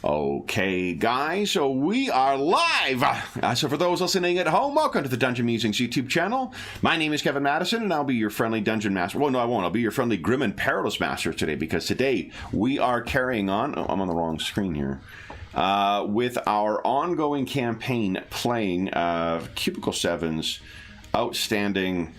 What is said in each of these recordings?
Okay, guys, so we are live. So for those listening at home, welcome to the Dungeon Musings YouTube channel. My name is Kevin Madison, and I'll be your friendly Dungeon Master. Well, no, I won't. I'll be your friendly Grim and Perilous Master today, because today we are carrying on... Oh, I'm on the wrong screen here. With our ongoing campaign playing Cubicle 7's outstanding...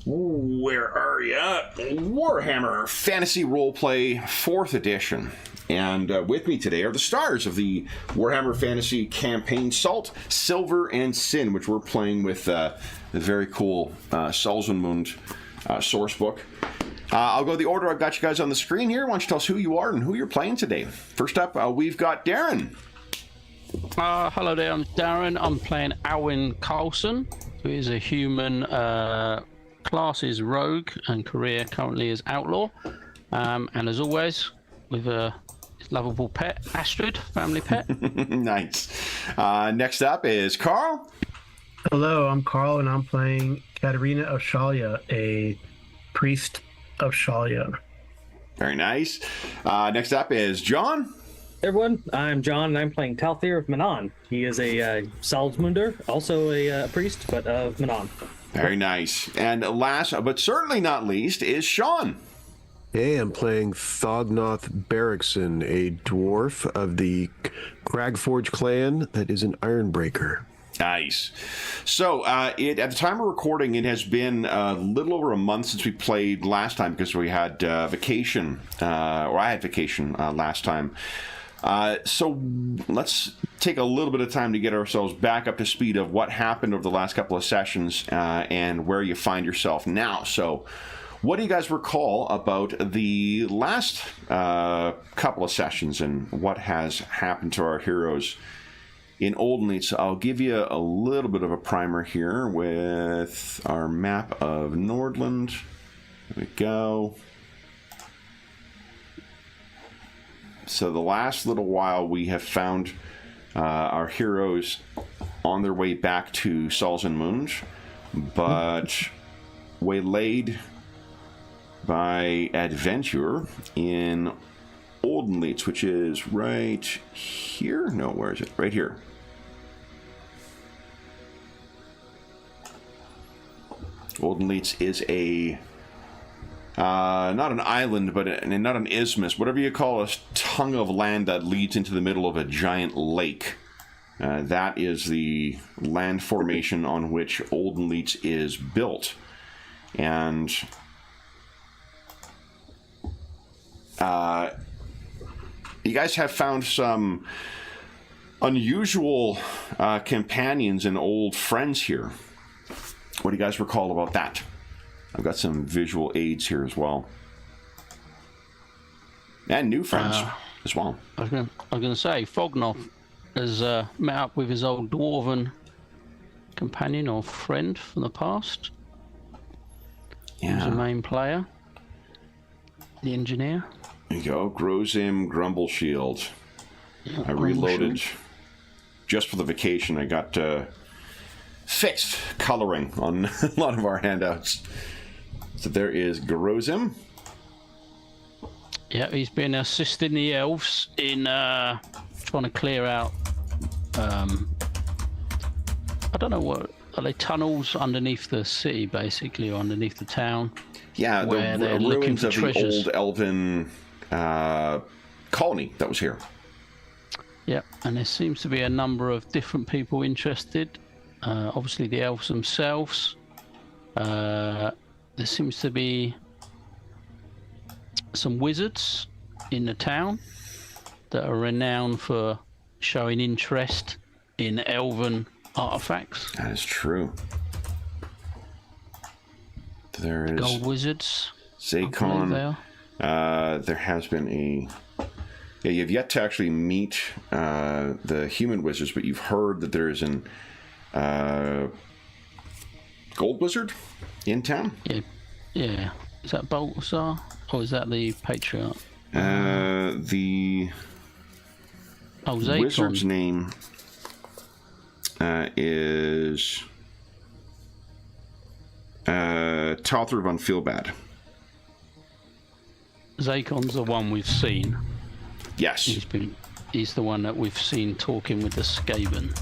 Where are ya? Warhammer Fantasy Roleplay 4th Edition. And with me today are the stars of the Warhammer Fantasy campaign, Salt, Silver, and Sin, which we're playing with the very cool Salzmund source book. I'll go the order I've got you guys on the screen here. Why don't you tell us who you are and who you're playing today? First up, we've got Darren. Hello there, I'm Darren. I'm playing Alwyn Carlson, who is a human, class is rogue, and career currently is outlaw. And as always, with a lovable pet, Astrid, family pet. Nice. Next up is Carl. Hello, I'm Carl, and I'm playing Katerina of Shalia, a priest of Shalia. Very nice. Next up is John. Hey everyone, I'm John, and I'm playing Talthir of Manon. He is a Salzmunder, also a priest, but of Manon. Very nice. And last, but certainly not least, is Sean. Hey, I'm playing Thognoth Barrickson, a dwarf of the Cragforge clan that is an Ironbreaker. Nice. So, at the time of recording, it has been a little over a month since we played last time, because we had vacation, or I had vacation last time. So let's take a little bit of time to get ourselves back up to speed of what happened over the last couple of sessions and where you find yourself now. So what do you guys recall about the last couple of sessions and what has happened to our heroes in Oldenleeds? I'll give you a little bit of a primer here with our map of Nordland. There we go. So the last little while we have found our heroes on their way back to Salzmund, but waylaid by adventure in Oldenleeds, which is right here. No, where is it? Right here. Oldenleeds is a not an island, but not an isthmus, whatever you call a tongue of land that leads into the middle of a giant lake. That is the land formation on which Oldenleeds is built. And you guys have found some unusual companions and old friends here. What do you guys recall about that? I've got some visual aids here as well. And new friends as well. I was going to say, Thognoth has met up with his old dwarven companion or friend from the past. Yeah. He's a main player. The engineer. There you go. Grozim Grumbleshield. Yeah, I reloaded just for the vacation. I got fixed coloring on a lot of our handouts. So there is Grozim. Yeah, he's been assisting the elves in trying to clear out. I don't know what are they, tunnels underneath the city, basically, or underneath the town. Yeah, the ruins of the old elven colony that was here. Yeah, and there seems to be a number of different people interested. Obviously, the elves themselves. There seems to be some wizards in the town that are renowned for showing interest in elven artifacts. That is true. There is gold wizards. Zakon. There has been a... Yeah, you've yet to actually meet the human wizards, but you've heard that there is an gold wizard in town. Yeah. Is that Balthazar? Or is that the Patriarch? The Zakon. Wizard's name is Talthir von Feelbad. Zakon's the one we've seen. Yes. He's he's the one that we've seen talking with the Skaven.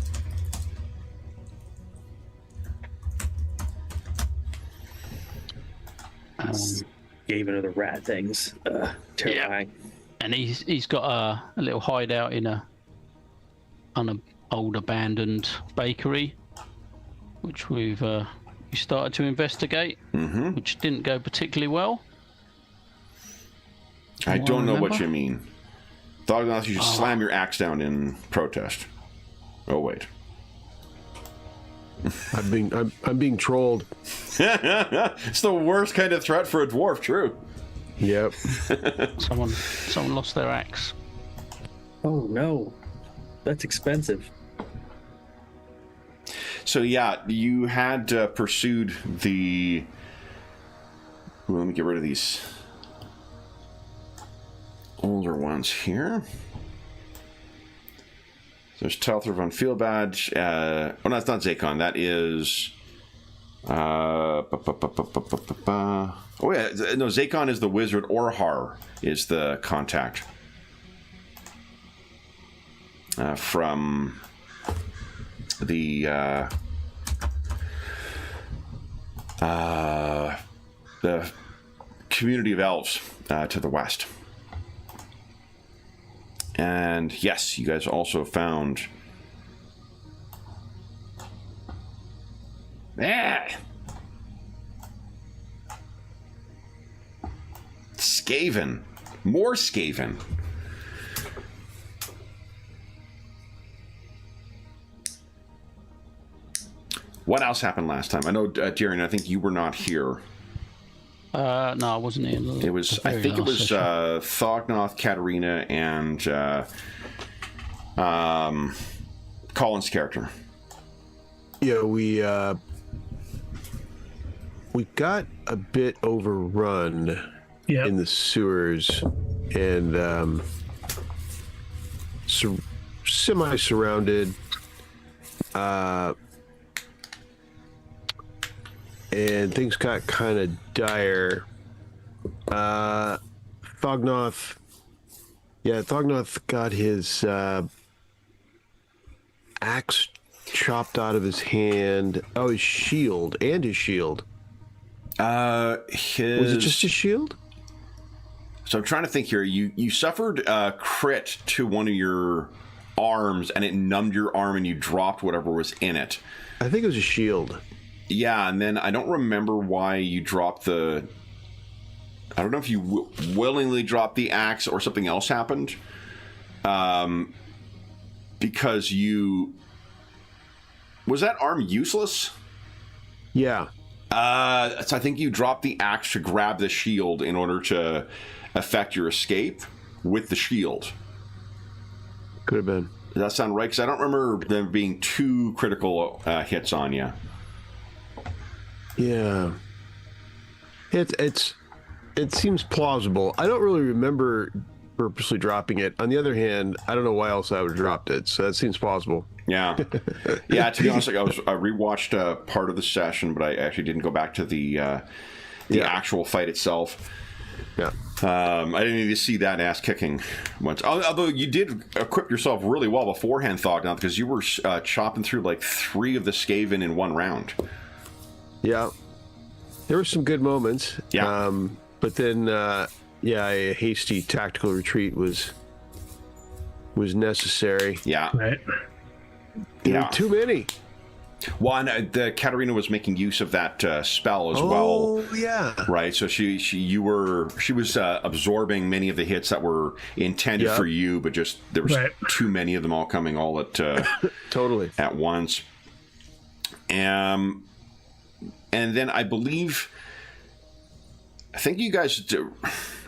Skaven are the rat things. Terrifying. And he's got a little hideout in an old abandoned bakery, which we started to investigate, which didn't go particularly well. I don't know what you mean. Thought you just slam your axe down in protest. Oh wait. I'm being trolled. It's the worst kind of threat for a dwarf, true. Yep. Someone lost their axe. Oh no. That's expensive. So yeah, you had pursued the... Ooh, let me get rid of these older ones here. There's Telther von Feelbad. Oh, no, it's not Zakon. That is... Oh, yeah. No, Zakon is the wizard. Orhar is the contact. From the community of elves to the west. And yes, you guys also found Skaven. More Skaven. What else happened last time? I know, Tyrion, I think you were not here. No, I wasn't in. It was, I think it was Thognoth, Katarina, and Colin's character. Yeah, we got a bit overrun in the sewers and semi-surrounded. And things got kind of dire. Thognoth got his axe chopped out of his hand. Oh, his shield. Was it just his shield? So I'm trying to think here. You suffered a crit to one of your arms, and it numbed your arm, and you dropped whatever was in it. I think it was a shield. Yeah, and then I don't remember why you dropped the... I don't know if you willingly dropped the axe or something else happened. Because you... Was that arm useless? Yeah. So I think you dropped the axe to grab the shield in order to effect your escape with the shield. Could have been. Does that sound right? Because I don't remember there being two critical hits on you. Yeah. It seems plausible. I don't really remember purposely dropping it. On the other hand, I don't know why else I would have dropped it. So that seems plausible. Yeah. Yeah, to be honest, I rewatched part of the session, but I actually didn't go back to the actual fight itself. Yeah. I didn't even see that ass kicking once. Although you did equip yourself really well beforehand, Thognoth, because you were chopping through like 3 of the Skaven in one round. Yeah. There were some good moments. Yeah. But then, a hasty tactical retreat was necessary. Yeah. Right. There were too many. Well, and the Katarina was making use of that spell as well. Oh, yeah. Right. So she was absorbing many of the hits that were intended for you, but just there was too many of them all coming all at totally at once. And then I think you guys do.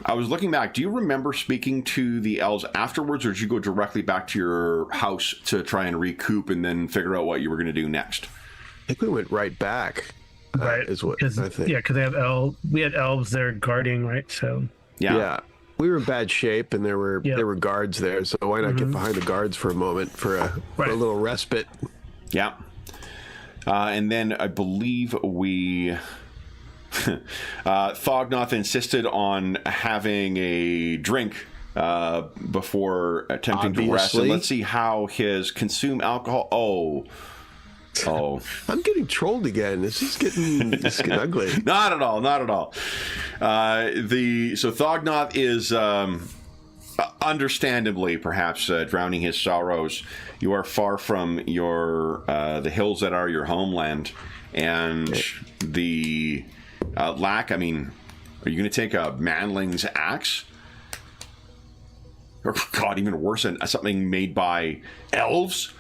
I was looking back. Do you remember speaking to the elves afterwards, or did you go directly back to your house to try and recoup and then figure out what you were going to do next? I think we went right back. Right. Is what I think. Yeah, because we had elves there guarding, right? So. Yeah. We were in bad shape, and there were guards there. So why not get behind the guards for a moment for a little respite? Yeah. And then I believe we... Thognoth insisted on having a drink before attempting to rest. And Obviously. let's see how his consume alcohol. Oh, I'm getting trolled again. This is getting ugly. not at all. So Thognoth is understandably perhaps drowning his sorrows. You are far from your the hills that are your homeland, and the lack. I mean, are you going to take a manling's axe? Or God, even worse, something made by elves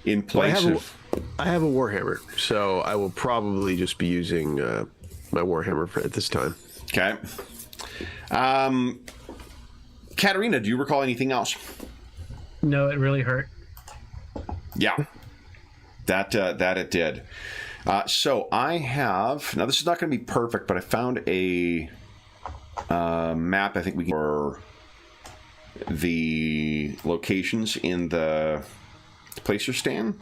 in place of. I have a Warhammer, so I will probably just be using my Warhammer at this time. Okay. Katarina, do you recall anything else? No, it really hurt. Yeah. That it did. So I have... Now, this is not going to be perfect, but I found a map. I think we can... For the locations in the place you're staying.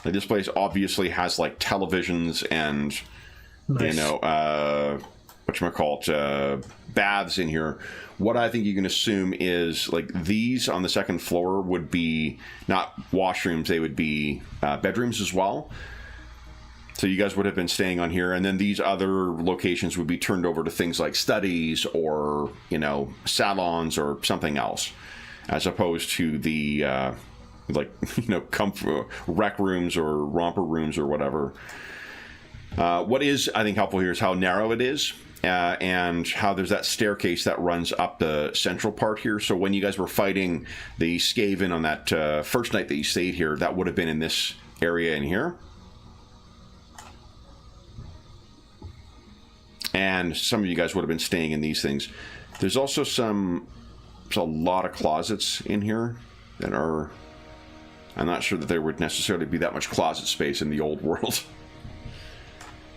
Like, this place obviously has like televisions and Nice. baths in here. What I think you can assume is like these on the second floor would be not washrooms, they would be bedrooms as well. So you guys would have been staying on here, and then these other locations would be turned over to things like studies or salons or something else, as opposed to the comfort rec rooms or romper rooms or whatever. What is, I think, helpful here is how narrow it is, and how there's that staircase that runs up the central part here. So when you guys were fighting the Skaven on that first night that you stayed here, that would have been in this area in here. And some of you guys would have been staying in these things. There's also there's a lot of closets in here that are... I'm not sure that there would necessarily be that much closet space in the old world.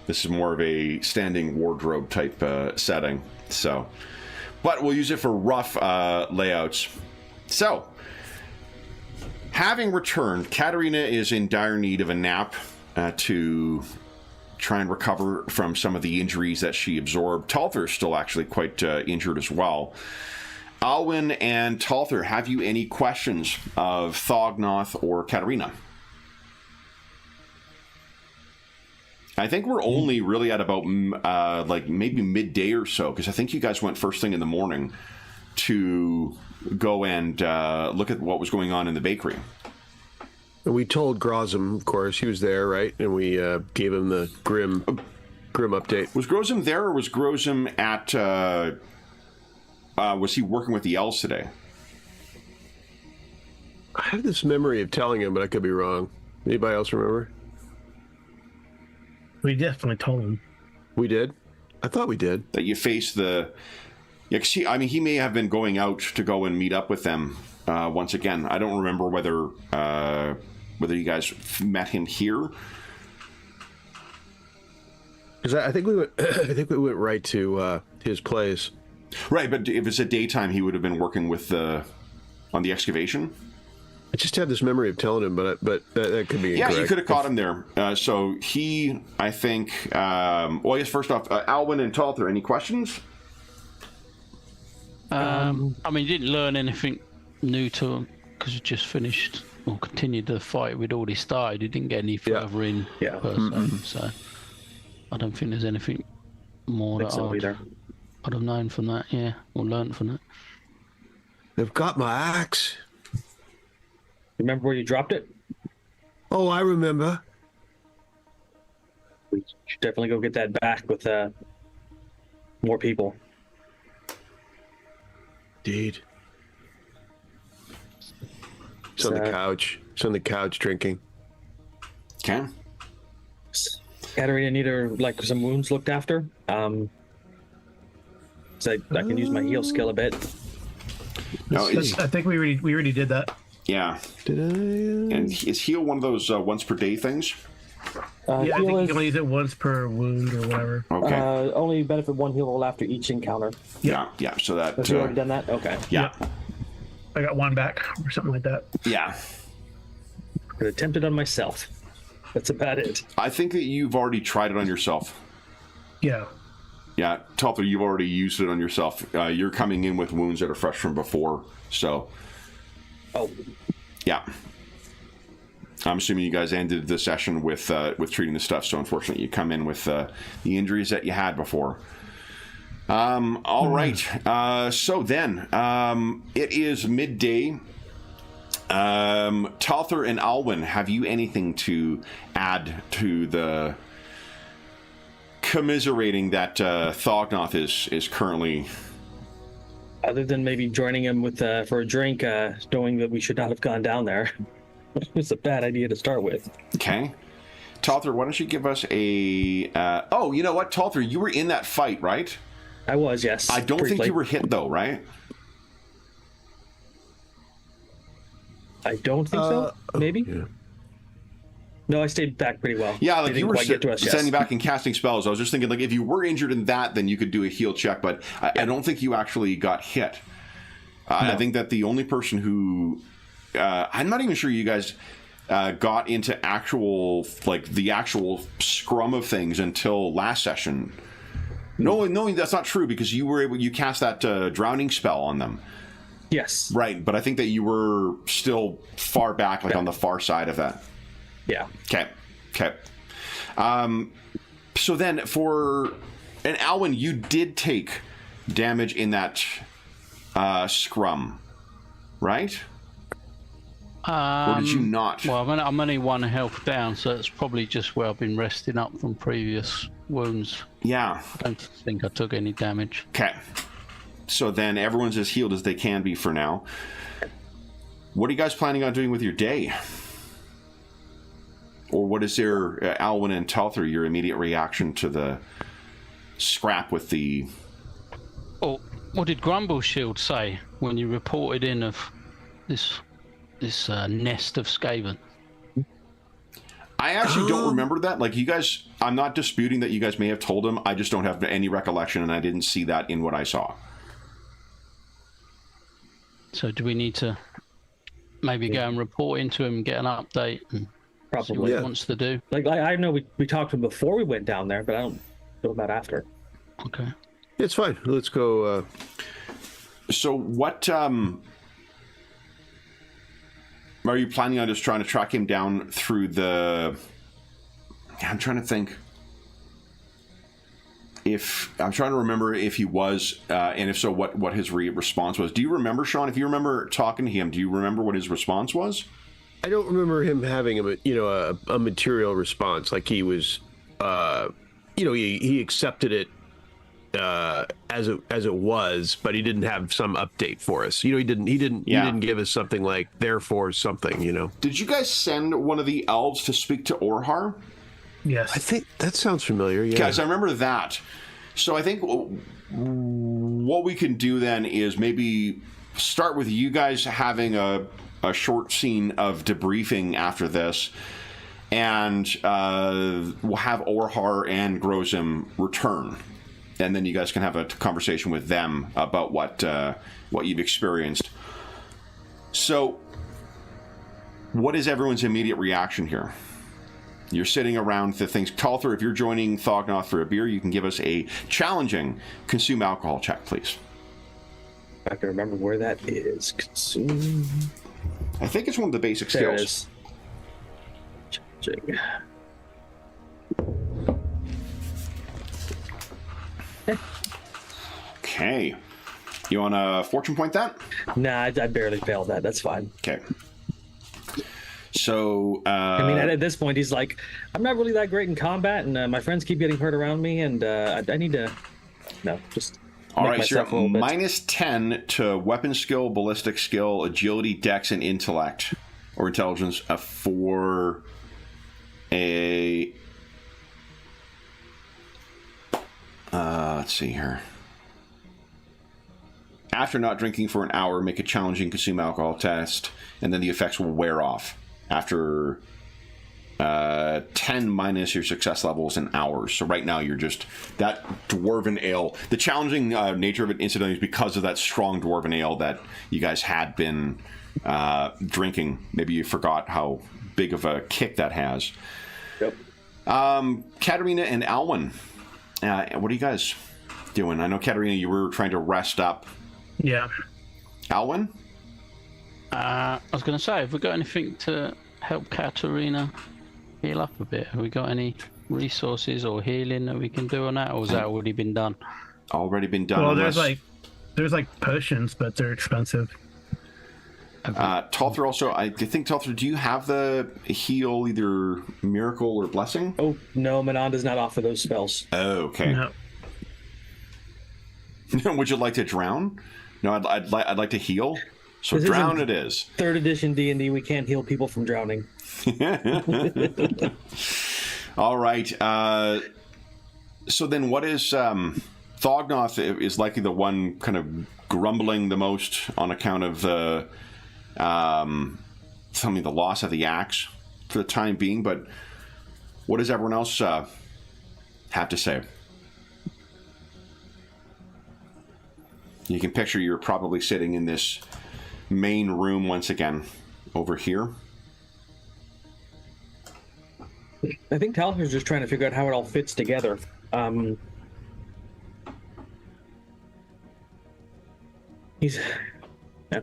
This is more of a standing wardrobe type setting. So, but we'll use it for rough layouts. So, having returned, Katarina is in dire need of a nap to try and recover from some of the injuries that she absorbed. Talther is still actually quite injured as well. Alwyn and Talther, have you any questions of Thognoth or Katarina? I think we're only really at about maybe midday or so, because I think you guys went first thing in the morning to go and look at what was going on in the bakery. And we told Grozum, of course, he was there, right? And we gave him the grim update. Was Grozum there, or was Grozum at... was he working with the elves today? I have this memory of telling him, but I could be wrong. Anybody else remember? We definitely told him. We did? I thought we did. That you faced the... Yeah, 'cause he may have been going out to go and meet up with them once again. I don't remember whether you guys met him here. Because I think we went. I think we went right to his place. Right, but if it's a daytime, he would have been working with on the excavation. I just had this memory of telling him, but that could be incorrect. Yeah, you could have caught him there. So he, I think... well, I guess first off, Alwyn and Talther, any questions? Didn't learn anything new to him because we just finished or continued the fight. We'd already started. He didn't get any further in per se, so I don't think there's anything more that I'd have known from that, or learned from that. They've got my axe. Remember where you dropped it? Oh, I remember. We should definitely go get that back with more people. Indeed. It's on the couch. It's on the couch drinking. Okay. Katarina need some wounds looked after. So I can use my heal skill a bit. No, I think we already did that. Yeah. Did I? And is heal one of those once per day things? I think heal you can only use it once per wound or whatever. Okay. Only benefit one heal after each encounter. Yeah. So that... Have you already done that? Okay. Yeah. I got one back or something like that. Yeah. Could attempt it on myself. That's about it. I think that you've already tried it on yourself. Yeah. Yeah, Telfer, you've already used it on yourself. You're coming in with wounds that are fresh from before, so... Oh. Yeah. I'm assuming you guys ended the session with treating the stuff, so unfortunately you come in with the injuries that you had before. All right. So then, it is midday. Talther and Alwyn, have you anything to add to the commiserating that Thognoth is currently... Other than maybe joining him with for a drink, knowing that we should not have gone down there. It was a bad idea to start with. Okay. Talther, why don't you give us a... oh, you know what, Talther, you were in that fight, right? I was, yes. I don't briefly. think you were hit, though, right? I don't think so. Maybe? Yeah. No, I stayed back pretty well. Yeah, They like you didn't were quite get to us, yes. standing back and casting spells. I was just thinking, like, if you were injured in that, then you could do a heal check, but I don't think you actually got hit. No. I think that the only person who... I'm not even sure you guys got into the actual scrum of things until last session. Knowing that's not true, because you cast that drowning spell on them. Yes. Right, but I think that you were still far back, on the far side of that. Yeah. Okay. So then, and Alwyn, you did take damage in that scrum, right? Or did you not? Well, I'm only 1 health down, so it's probably just where I've been resting up from previous wounds. Yeah. I don't think I took any damage. Okay. So then everyone's as healed as they can be for now. What are you guys planning on doing with your day? Or what is your, Alwyn and Talther, your immediate reaction to the scrap with the... Oh, what did Grumble Shield say when you reported in of this nest of Skaven? I actually don't remember that. Like, you guys, I'm not disputing that you guys may have told him. I just don't have any recollection, and I didn't see that in what I saw. So do we need to maybe go and report into him, get an update, and see what Probably. he wants to do? Like, I know we talked to him before we went down there, but I don't know about after. Okay. It's fine. Let's go. So what are you planning on just trying to track him down through the... I'm trying to think. I'm trying to remember if he was, and if so, what his response was. Do you remember, Sean? If you remember talking to him, do you remember what his response was? I don't remember him having a material response. Like he was, he accepted it as it was, but he didn't have some update for us. He didn't give us something like therefore something. Did you guys send one of the elves to speak to Orhar? Yes. I think that sounds familiar. Yeah. Guys, I remember that. So I think what we can do then is maybe start with you guys having a short scene of debriefing after this, and we'll have Orhar and Grozim return, and then you guys can have a conversation with them about what you've experienced. So, what is everyone's immediate reaction here? You're sitting around the things. Talther, if you're joining Thognoth for a beer, you can give us a challenging consume alcohol check, please. I can remember where that is. Consume. I think it's one of the basic There skills. it is. Challenging. Okay. You want to fortune point that? Nah, I barely failed that. That's fine. Okay. So, I mean, at this point, he's like, I'm not really that great in combat, and my friends keep getting hurt around me, and I need to, just all make right, so you're myself a little bit. minus 10 to weapon skill, ballistic skill, agility, dex, and intellect, or intelligence for a... let's see here. After not drinking for an hour, make a challenging consume alcohol test, and then the effects will wear off after 10 minus your success levels in hours. So right now you're just that dwarven ale. The challenging nature of it incidentally is because of that strong dwarven ale that you guys had been drinking. Maybe you forgot how big of a kick that has. Yep. Katerina and Alwyn, what do you guys doing? I know, Katerina, you were trying to rest up. Yeah. Alwyn? I was going to say, have we got anything to help Katerina heal up a bit? Have we got any resources or healing that we can do on that, or has that already been done? Already been done. Well, Unless... there's like potions, but they're expensive. Talther also, I think, Talther, do you have the heal, either miracle or blessing? Oh, no, Manon does not offer those spells. Oh, okay. No. Would you like to drown? No, I'd like to heal. So This drown isn't it is. 3rd edition D&D, we can't heal people from drowning. All right. So then what is... Thognoth is likely the one kind of grumbling the most on account of the... the loss of the axe for the time being, but what does everyone else have to say? You can picture you're probably sitting in this main room once again over here. I think Talher's just trying to figure out how it all fits together. He's a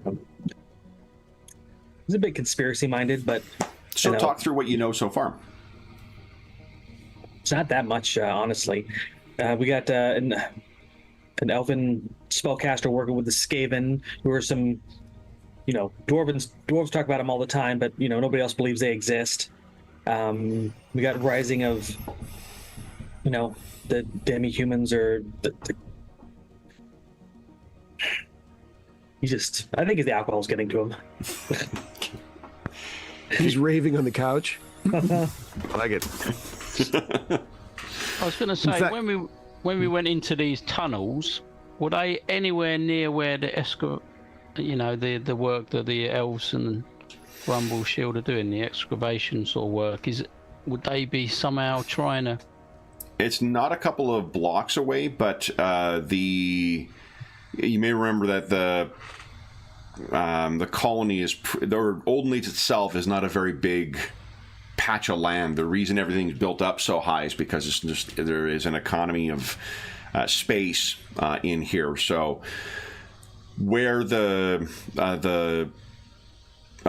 bit conspiracy-minded, but... So talk through what you know so far. It's not that much, honestly. We got an elven spellcaster working with the Skaven, who are some, dwarves talk about them all the time, but, nobody else believes they exist. We got rising of, the demi-humans or I think the alcohol's getting to him. He's raving on the couch. I like it. I was going to say, fact- when we went into these tunnels, were they anywhere near where the the work that the elves and Rumble Shield are doing, the excavation sort of work? Would they be somehow trying to... It's not a couple of blocks away, but you may remember that the colony or Olden Leeds itself is not a very big patch of land. The reason everything's built up so high is because there is an economy of space in here. So where the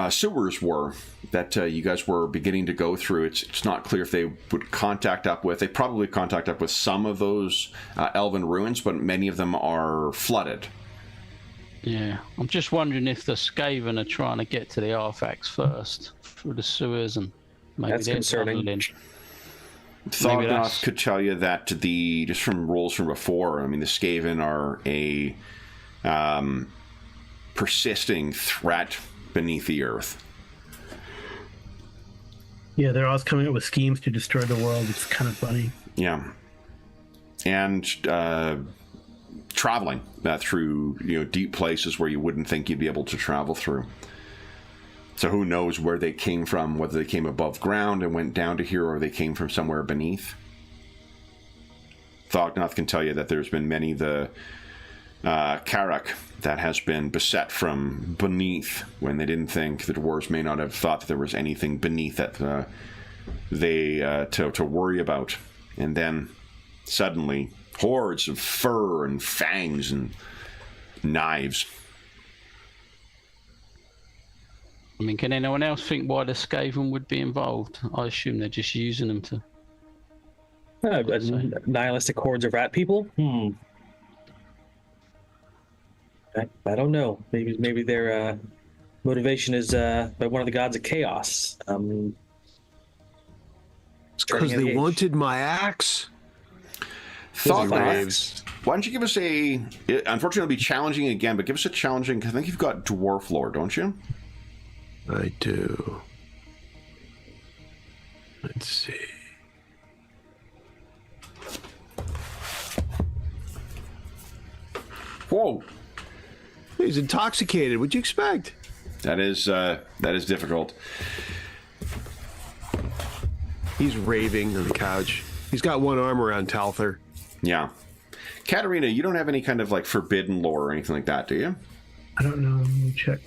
sewers were that you guys were beginning to go through, it's not clear if they would they probably contact up with some of those elven ruins, but many of them are flooded. Yeah, I'm just wondering if the Skaven are trying to get to the artifacts first through the sewers, and maybe That's they're concerning. tunneling. Thognoth could tell you that just from rolls from before, I mean, the Skaven are a persisting threat beneath the earth. Yeah, they're always coming up with schemes to destroy the world. It's kind of funny. Yeah. And traveling through deep places where you wouldn't think you'd be able to travel through. So who knows where they came from, whether they came above ground and went down to here, or they came from somewhere beneath. Thognoth can tell you that there's been many the Karak that has been beset from beneath, when they didn't think, the dwarves may not have thought that there was anything beneath that to worry about. And then suddenly hordes of fur and fangs and knives. I mean, can anyone else think why the Skaven would be involved? I assume they're just using them to... Nihilistic hordes of rat people? I don't know. Maybe their motivation is by one of the gods of chaos. It's because they wanted my axe. Thognoth, why don't you give us unfortunately it'll be challenging again, but give us a challenging, because I think you've got dwarf lore, don't you? I do. Let's see. Whoa. He's intoxicated. What'd you expect? That is difficult. He's raving on the couch. He's got one arm around Talther. Yeah. Katerina, you don't have any kind of forbidden lore or anything like that, do you? I don't know. Let me check.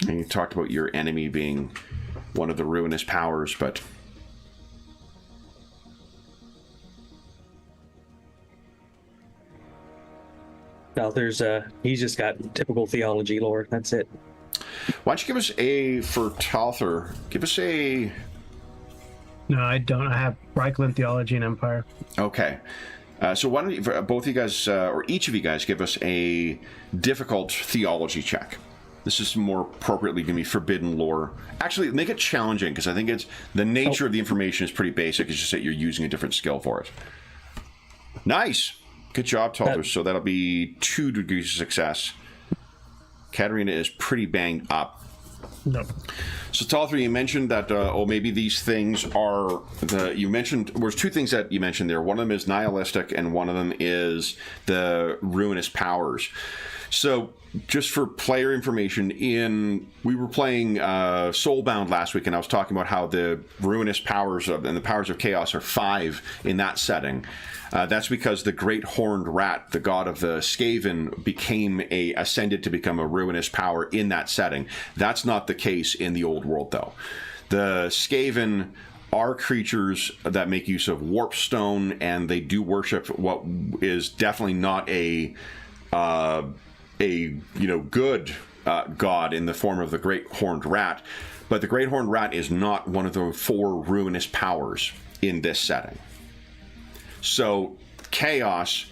And you talked about your enemy being one of the ruinous powers, but No, he's just got typical theology lore. That's it. Why don't you give us for Talther, give us a... No, I don't. I have Reichland Theology and Empire. Okay. So why don't you, both of you guys, or each of you guys, give us a difficult theology check. This is more appropriately going to be forbidden lore. Actually, make it challenging, because I think it's the nature of the information is pretty basic. It's just that you're using a different skill for it. Nice. Good job, Talther. So that'll be 2 degrees of success. Katarina is pretty banged up. No. So Talther, you mentioned that, maybe these things are you mentioned, there's 2 things that you mentioned there. One of them is nihilistic, and one of them is the ruinous powers. So just for player information, we were playing Soulbound last week, and I was talking about how the ruinous powers and the powers of chaos are 5 in that setting. That's because the great horned rat, the god of the Skaven, ascended to become a ruinous power in that setting. That's not the case in the old world, though. The Skaven are creatures that make use of warpstone, and they do worship what is definitely not a good god in the form of the great horned rat. But the great horned rat is not one of the 4 ruinous powers in this setting. So, chaos,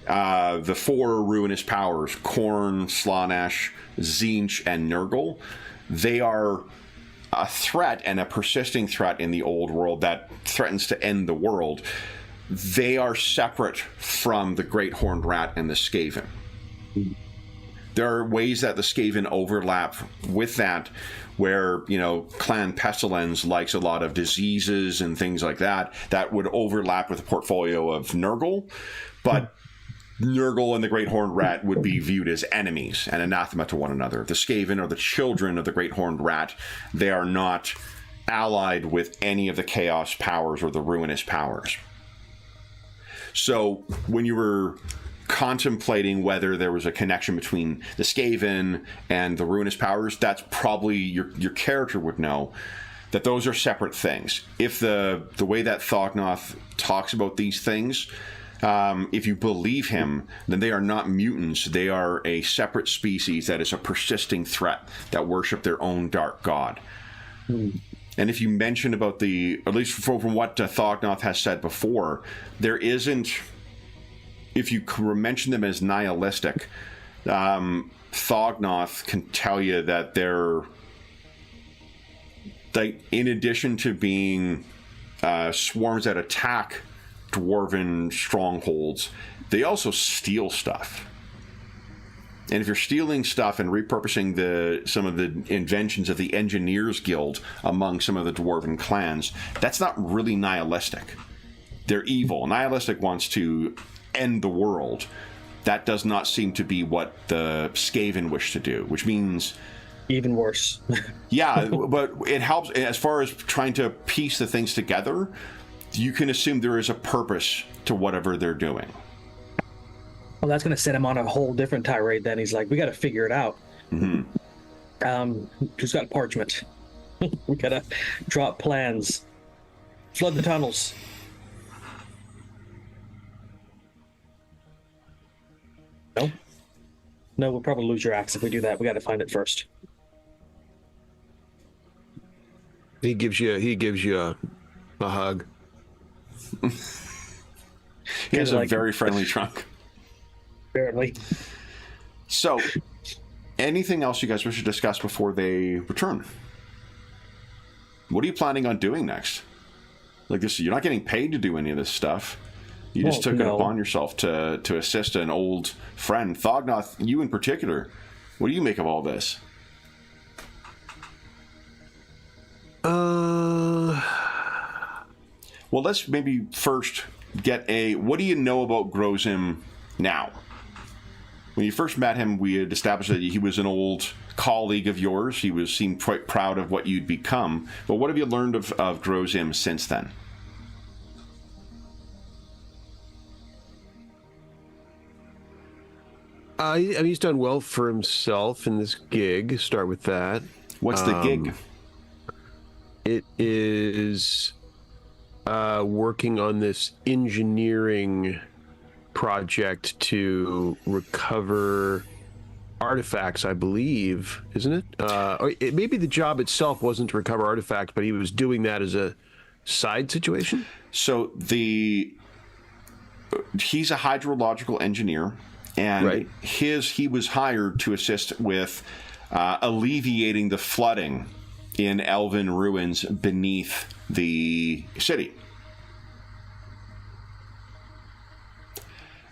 the 4 ruinous powers, Khorne, Slaanesh, Tzeentch, and Nurgle, they are a threat, and a persisting threat in the old world that threatens to end the world. They are separate from the Great Horned Rat and the Skaven. There are ways that the Skaven overlap with that, where, Clan Pestilence likes a lot of diseases and things like that would overlap with the portfolio of Nurgle, but Nurgle and the Great Horned Rat would be viewed as enemies and anathema to one another. The Skaven are the children of the Great Horned Rat. They are not allied with any of the Chaos powers or the Ruinous powers. So when you were contemplating whether there was a connection between the Skaven and the Ruinous powers, that's probably your character would know that those are separate things. If the way that Thognoth talks about these things, if you believe him, then they are not mutants. They are a separate species that is a persisting threat that worship their own dark god. And if you mention about at least from what Thognoth has said before, there isn't, if you mention them as nihilistic, Thognoth can tell you that they're, like, in addition to being swarms that attack dwarven strongholds, they also steal stuff. And if you're stealing stuff and repurposing some of the inventions of the Engineers Guild among some of the dwarven clans, that's not really nihilistic. They're evil. Nihilistic wants to end the world. That does not seem to be what the Skaven wish to do, which means even worse. Yeah, but it helps as far as trying to piece the things together. You can assume there is a purpose to whatever they're doing. Well, that's going to set him on a whole different tirade then. He's like, we got to figure it out. Who's got parchment? We got to drop plans. Flood the tunnels. No? No, we'll probably lose your axe if we do that. We got to find it first. He gives you a hug. He has a very friendly trunk. Apparently. So, anything else you guys wish to discuss before they return? What are you planning on doing next? Like this, you're not getting paid to do any of this stuff. You just took it upon yourself to assist an old friend. Thognoth, you in particular, what do you make of all this? Well, let's maybe first get what do you know about Grozim now? When you first met him, we had established that he was an old colleague of yours. He seemed quite proud of what you'd become. But what have you learned of Grozim since then? He's done well for himself in this gig. Start with that. What's the gig? It is working on this engineering project to recover artifacts, I believe, isn't it? Or maybe the job itself wasn't to recover artifacts, but he was doing that as a side situation. So he's a hydrological engineer, and he was hired to assist with alleviating the flooding in elven ruins beneath the city.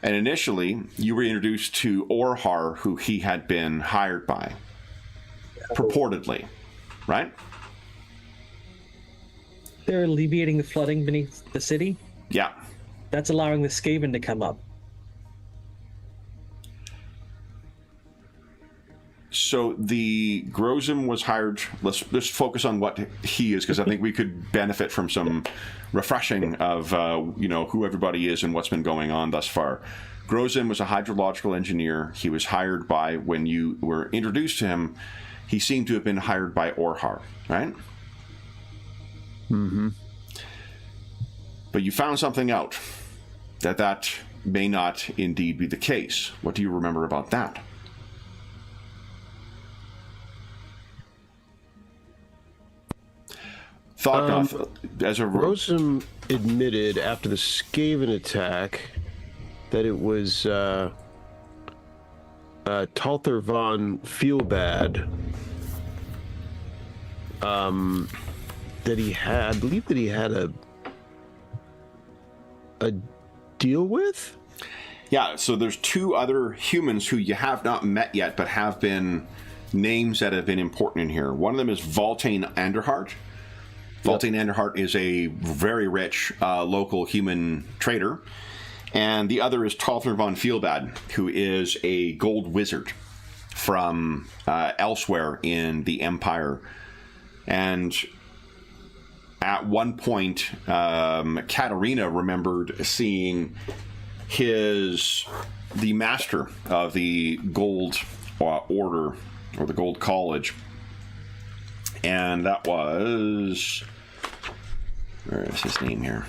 And initially, you were introduced to Orhar, who he had been hired by, purportedly, right? They're alleviating the flooding beneath the city? Yeah. That's allowing the Skaven to come up. So the Grozim was hired. Let's just focus on what he is, because I think we could benefit from some refreshing of who everybody is and what's been going on thus far. Grozim was a hydrological engineer. He was hired by, when you were introduced to him, he seemed to have been hired by Orhar, right? Mm-hmm. But you found something out, that may not indeed be the case. What do you remember about that? As a Grozim admitted after the Skaven attack that it was Talther von Feelbad that he had, I believe that he had a deal with. Yeah, so there's two other humans who you have not met yet, but have been names that have been important in here. One of them is Voltaine Anderhart. Voltaine Anderhart is a very rich local human trader. And the other is Talther von Feelbad, who is a gold wizard from elsewhere in the Empire. And at one point, Katarina remembered seeing the master of the Gold Order, or the Gold College. And that was... Where is his name here?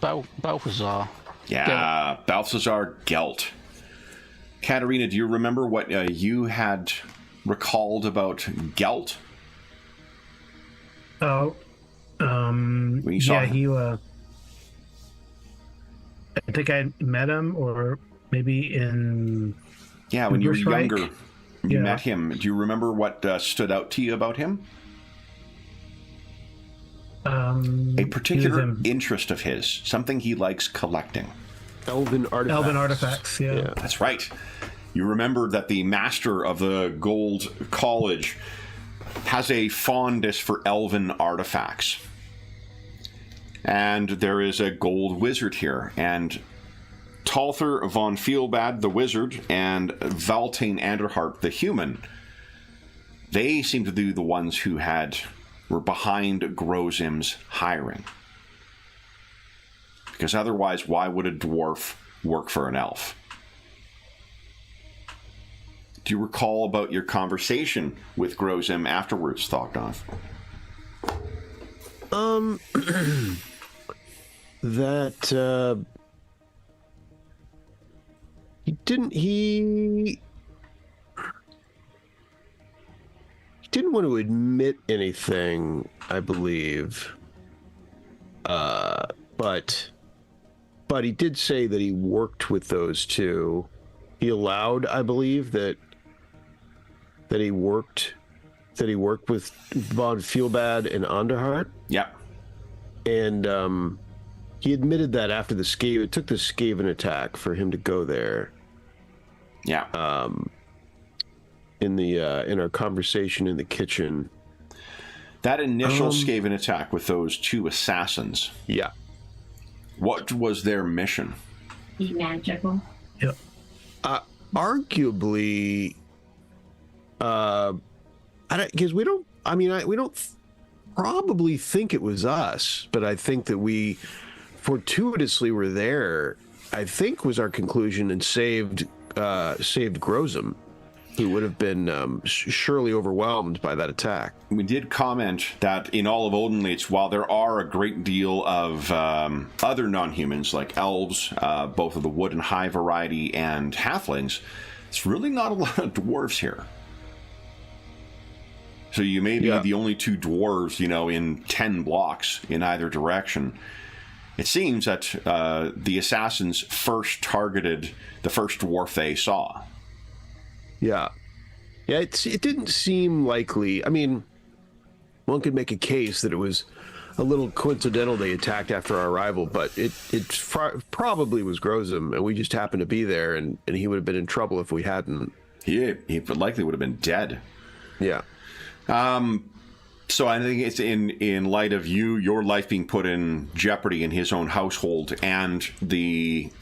Balthazar. Yeah, Balthazar Gelt. Katarina, do you remember what you had recalled about Gelt? Oh, When you saw him? I think I met him, or maybe in... Yeah, when you were Ubersreich. younger, you met him. Do you remember what stood out to you about him? A particular interest of his, something he likes collecting. Elven artifacts. Yeah. That's right. You remember that the master of the Gold College has a fondness for elven artifacts. And there is a gold wizard here. And Talther von Feelbad, the wizard, and Voltaine Anderhart, the human, they seem to be the ones who were behind Grozim's hiring. Because otherwise, why would a dwarf work for an elf? Do you recall about your conversation with Grozim afterwards, Thognoth? That he didn't want to admit anything, I believe. But he did say that he worked with those two. He allowed, I believe, that he worked with von Feelbad and Anderhart. Yeah. And he admitted that after it took the Skaven attack for him to go there. Yeah. In our conversation in the kitchen. That initial Skaven attack with those two assassins. Yeah. What was their mission? Be magical. Yep. Arguably, because we don't probably think it was us, but I think that we fortuitously were there, I think was our conclusion, and saved Grozim. He would have been surely overwhelmed by that attack. We did comment that in all of Oldenleitz, while there are a great deal of other non-humans like elves, both of the wood and high variety, and halflings, it's really not a lot of dwarves here. So you may be the only 2 dwarves, in 10 blocks in either direction. It seems that the assassins first targeted the first dwarf they saw. Yeah, it didn't seem likely. I mean, one could make a case that it was a little coincidental they attacked after our arrival, but it probably was Grozum, and we just happened to be there, and he would have been in trouble if we hadn't. He likely would have been dead. Yeah. So I think it's in light of your life being put in jeopardy in his own household, and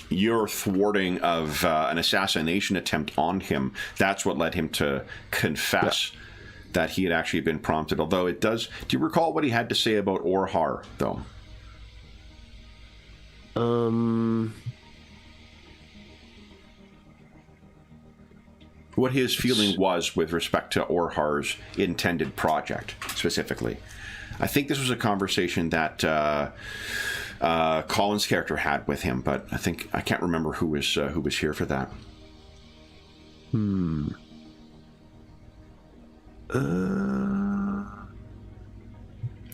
your thwarting of an assassination attempt on him. That's what led him to confess that he had actually been prompted. Although it does. Do you recall what he had to say about Orhar, though? What his feeling was with respect to Orhar's intended project, specifically. I think this was a conversation that Colin's character had with him, but I can't remember who was here for that.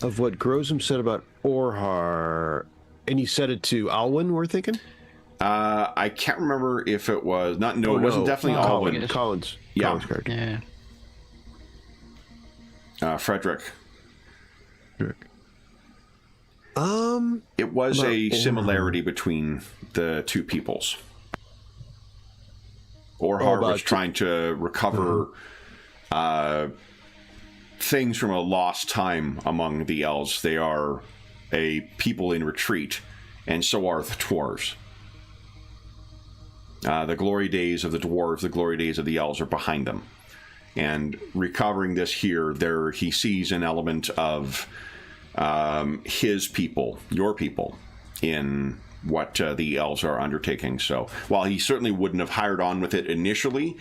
Of what Grozum said about Orhar, and he said it to Alwyn, we're thinking? I can't remember if it was it wasn't definitely Alwyn. Collins. Yeah. Collins character. Yeah. Frederick. It was a similarity between the 2 peoples. Orhar was trying to recover things from a lost time among the elves. They are a people in retreat, and so are the dwarves. The glory days of the dwarves, the glory days of the elves are behind them. And recovering this here, he sees an element of his people, your people, in what the elves are undertaking. So while he certainly wouldn't have hired on with it initially,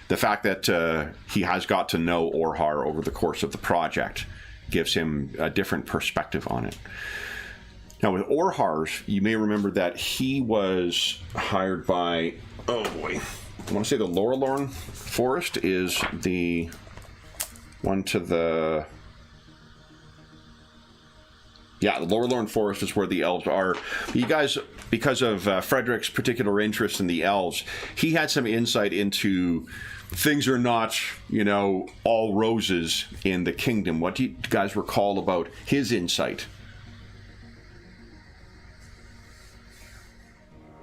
the fact that he has got to know Orhar over the course of the project gives him a different perspective on it. Now, with Orhar's, you may remember that he was hired by, I want to say the Lorelorn Forest is the one to the... Yeah, the Lorelorn Forest is where the elves are. You guys, because of Frederick's particular interest in the elves, he had some insight into things are not, all roses in the kingdom. What do you guys recall about his insight?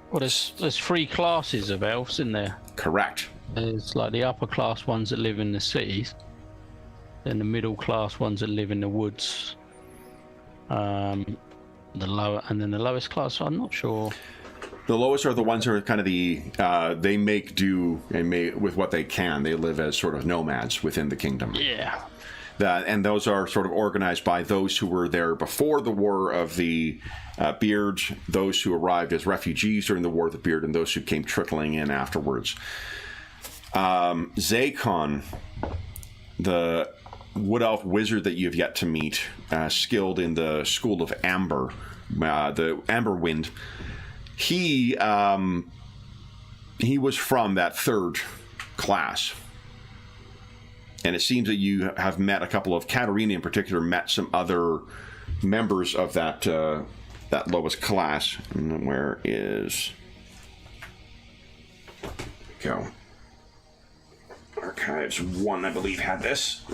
Well, there's 3 classes of elves in there. Correct. There's like the upper class ones that live in the cities, then the middle class ones that live in the woods, the lower, and then the lowest class. I'm not sure. The lowest are the ones who are kind of they make do and with what they can. They live as sort of nomads within the kingdom. Yeah. And those are sort of organized by those who were there before the War of the Beard, those who arrived as refugees during the War of the Beard, and those who came trickling in afterwards. Zakon, the wood elf wizard that you've yet to meet, skilled in the School of Amber, the Amber Wind, he was from that 3rd class. And it seems that you have met a couple of, Katarina in particular, met some other members of that lowest class. And where is... Go. Archives 1, I believe, had this.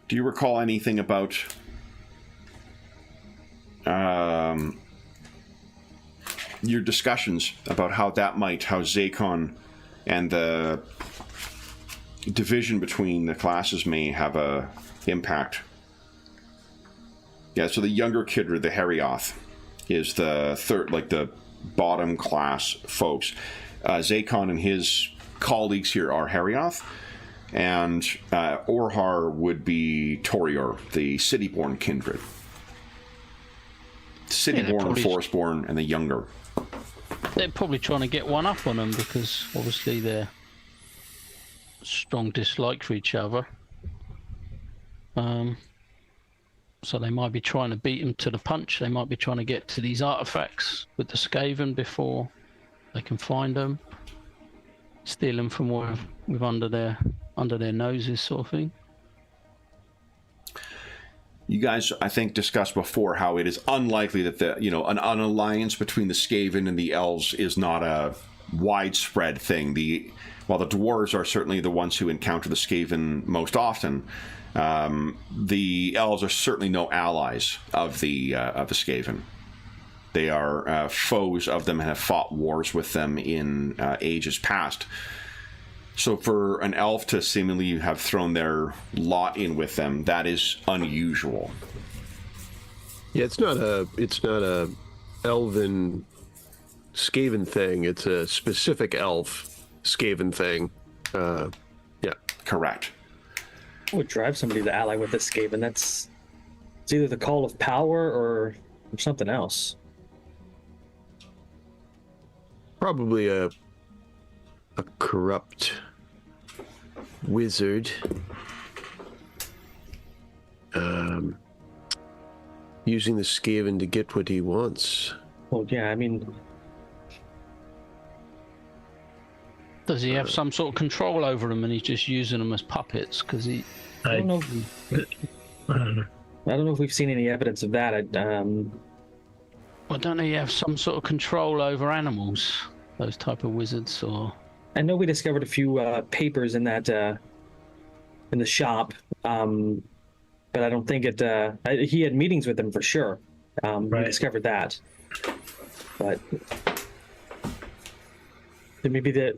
Do you recall anything about... your discussions about how Zakon and the division between the classes may have a impact? Yeah, so the younger Kidra, the Herioth, is the 3rd, like the bottom class folks. Zakon and his colleagues here are Herioth, and Orhar would be Torior, the city-born kindred. City-born, forest-born, and the younger. They're probably trying to get one up on them because obviously they're strong dislike for each other. So they might be trying to beat him to the punch. They might be trying to get to these artifacts with the Skaven before they can find them, steal them from with under their noses, sort of thing. You guys, I think, discussed before how it is unlikely that an alliance between the Skaven and the elves is not a widespread thing. While the dwarves are certainly the ones who encounter the Skaven most often, the elves are certainly no allies of the Skaven. They are foes of them and have fought wars with them in ages past. So for an elf to seemingly have thrown their lot in with them, that is unusual. Yeah, it's not a elven Skaven thing. It's a specific elf Skaven thing. Yeah, correct. What would drive somebody to ally with a Skaven? It's either the call of power or something else. Probably a corrupt wizard using the Skaven to get what he wants. Well, yeah, I mean, does he have some sort of control over them and he's just using them as puppets? Because I don't know. I don't know. I don't know if we've seen any evidence of that. Well, don't he have some sort of control over animals? Those type of wizards, or? I know we discovered a few papers in that in the shop, but I don't think he had meetings with them for sure. We discovered that, but maybe that.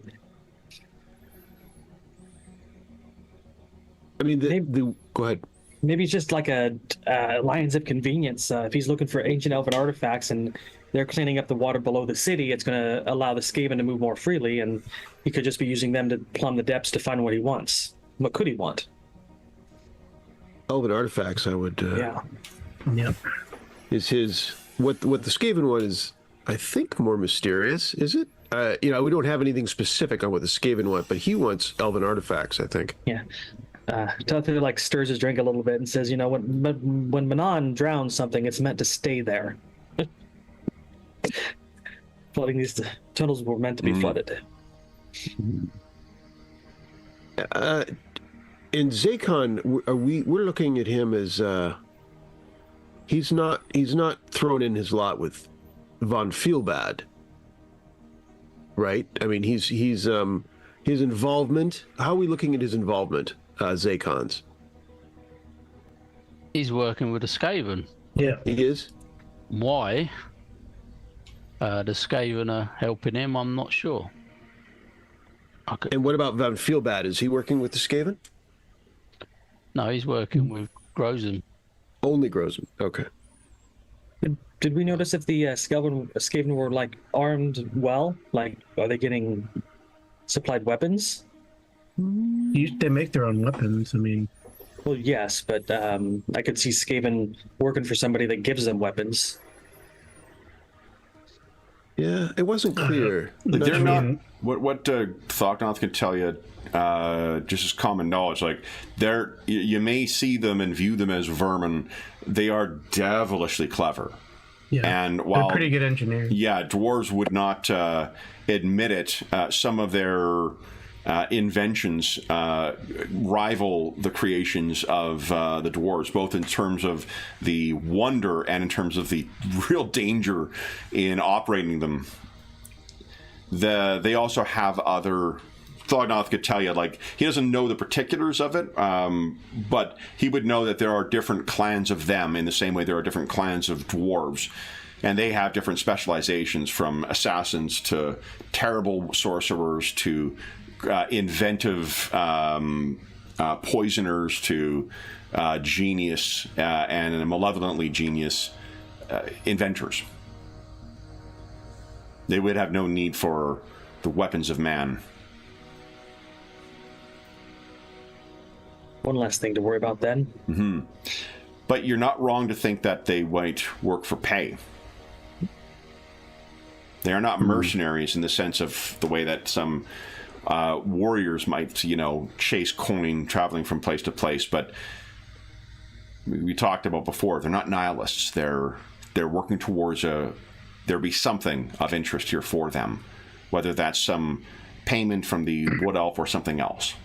I mean, go ahead. Maybe it's just like a lines of convenience. If he's looking for ancient elven artifacts and they're cleaning up the water below the city, it's going to allow the Skaven to move more freely, and he could just be using them to plumb the depths to find what he wants. What could he want? Elven artifacts, I would. Yeah. Yep. Is his what the Skaven one is? I think more mysterious. Is it? We don't have anything specific on what the Skaven want, but he wants elven artifacts, I think. Yeah. Tathu like stirs his drink a little bit and says, when Manon drowns something, it's meant to stay there. Flooding these tunnels were meant to be flooded. In Zakon, we're looking at him as he's not thrown in his lot with von Feelbad, right? I mean, his involvement. How are we looking at his involvement, Zakon's? He's working with the Skaven. Yeah. He is. Why? The Skaven are helping him, I'm not sure. Okay. And what about von Feelbad? Is he working with the Skaven? No, he's working with Grozem. Only Grozem. Okay. Did we notice if the Skaven were like armed well? Like, are they getting supplied weapons? They make their own weapons. I mean, Well, yes, but I could see Skaven working for somebody that gives them weapons. Yeah, it wasn't clear. They're not. What Thognoth can tell you, just as common knowledge, like you may see them and view them as vermin. They are devilishly clever. yeah, And while they're pretty good engineers. yeah, dwarves would not admit it, some of their inventions rival the creations of the dwarves, both in terms of the wonder and in terms of the real danger in operating them. They also have other. Thognoth could tell you, like, he doesn't know the particulars of it, but he would know that there are different clans of them in the same way there are different clans of dwarves. And they have different specializations, from assassins to terrible sorcerers to inventive poisoners to genius and malevolently genius inventors. They would have no need for the weapons of man. One less thing to worry about then. Mm-hmm. But you're not wrong to think that they might work for pay. They are not mercenaries in the sense of the way that some warriors might, chase coin traveling from place to place. But we talked about before, they're not nihilists. They're working towards there be something of interest here for them, whether that's some payment from the Wood Elf or something else.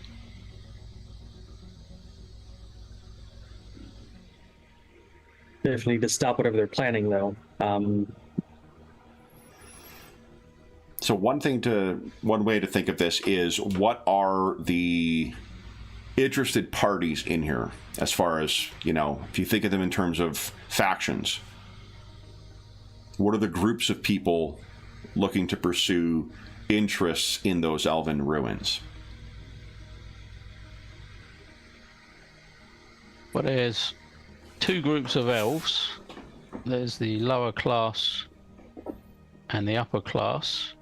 Definitely need to stop whatever they're planning, though. So one way to think of this is, what are the interested parties in here, as far as, if you think of them in terms of factions? What are the groups of people looking to pursue interests in those elven ruins? Well, there's two groups of elves. There's the lower class and the upper class.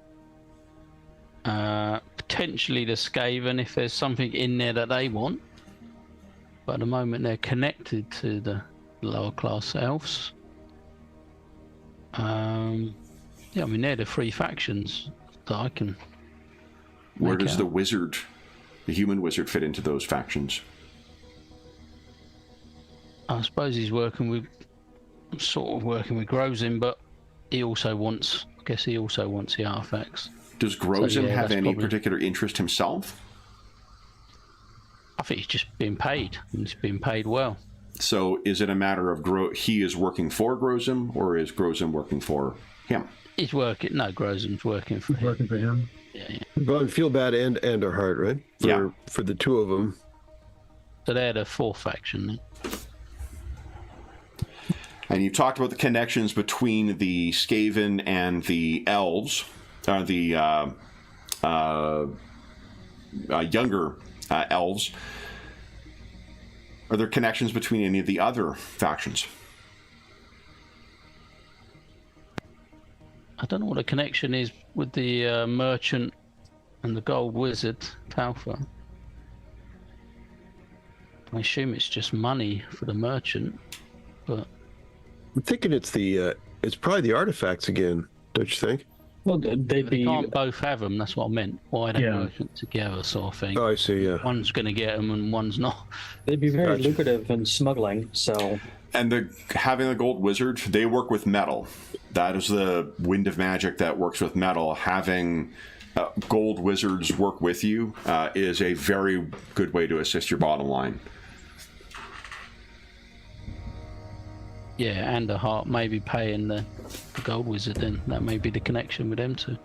Potentially the Skaven, if there's something in there that they want. But at the moment they're connected to the lower class elves. They're the three factions that I can. Where does the wizard, the human wizard, fit into those factions? I suppose he's working with Grozin, but he also wants the artifacts. Does Grozin have any particular interest himself? I think he's just being paid, and he's being paid well. So is it a matter of he is working for Grozin, or is Grozin working for him? Grozin's working for him. Working for him. Yeah. Von Feelbad and Anderhart, right? For the two of them. So they're the fourth faction. And you talked about the connections between the Skaven and the elves, the younger elves. Are there connections between any of the other factions? I don't know what the connection is with the merchant and the gold wizard, Talfa. I assume it's just money for the merchant, but I'm thinking it's probably the artifacts again, don't you think? Well, they can't both have them. That's what I meant. Why they merchant together, sort of thing. Oh, I see. Yeah. One's going to get them and one's not. They'd be very lucrative in smuggling. So. And having the gold wizard, they work with metal. That is the wind of magic that works with metal. Having gold wizards work with you is a very good way to assist your bottom line. Yeah, and the heart may be paying the gold wizard. Then that may be the connection with them two.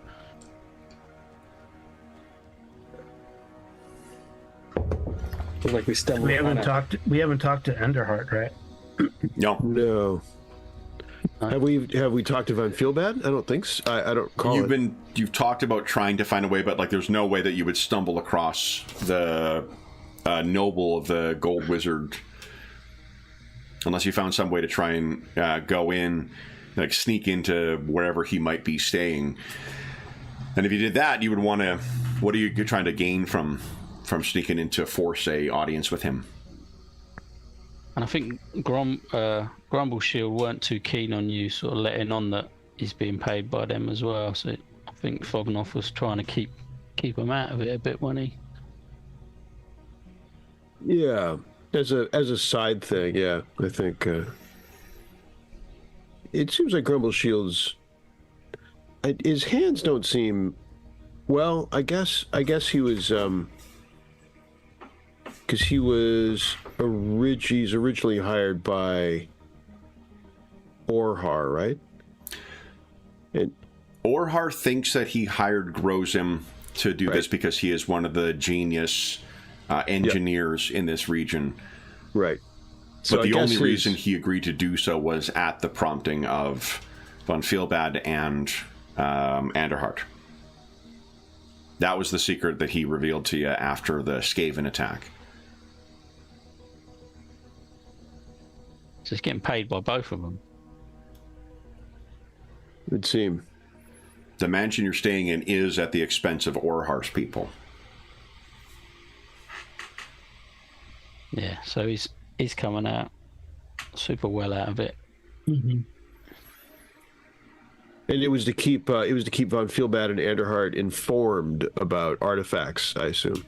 Feels like we haven't talked to Enderheart, right? No. Have we talked to Von Feelbad? I don't think so. I don't call You've talked about trying to find a way, but there's no way that you would stumble across the noble of the gold wizard, unless you found some way to try and go in, sneak into wherever he might be staying. And if you did that, you would want to. What are you trying to gain from sneaking into force a audience with him? And I think Grumble Shield weren't too keen on you sort of letting on that he's being paid by them as well. So I think Fognoff was trying to keep him out of it a bit, wasn't he? Yeah, as a side thing, yeah. I think it seems like Grumble Shield's his hands don't seem well. I guess he was because he's originally hired by Orhar, right? And Orhar thinks that he hired Grozim to do this because he is one of the genius engineers in this region. Right. So but the only reason he agreed to do so was at the prompting of Von Feelbad and Anderhart. That was the secret that he revealed to you after the Skaven attack. So he's getting paid by both of them. It would seem. The mansion you're staying in is at the expense of Orhar's people. Yeah, so he's coming out super well out of it. Mm-hmm. And it was to keep von Feelbad and Anderhart informed about artifacts, I assume.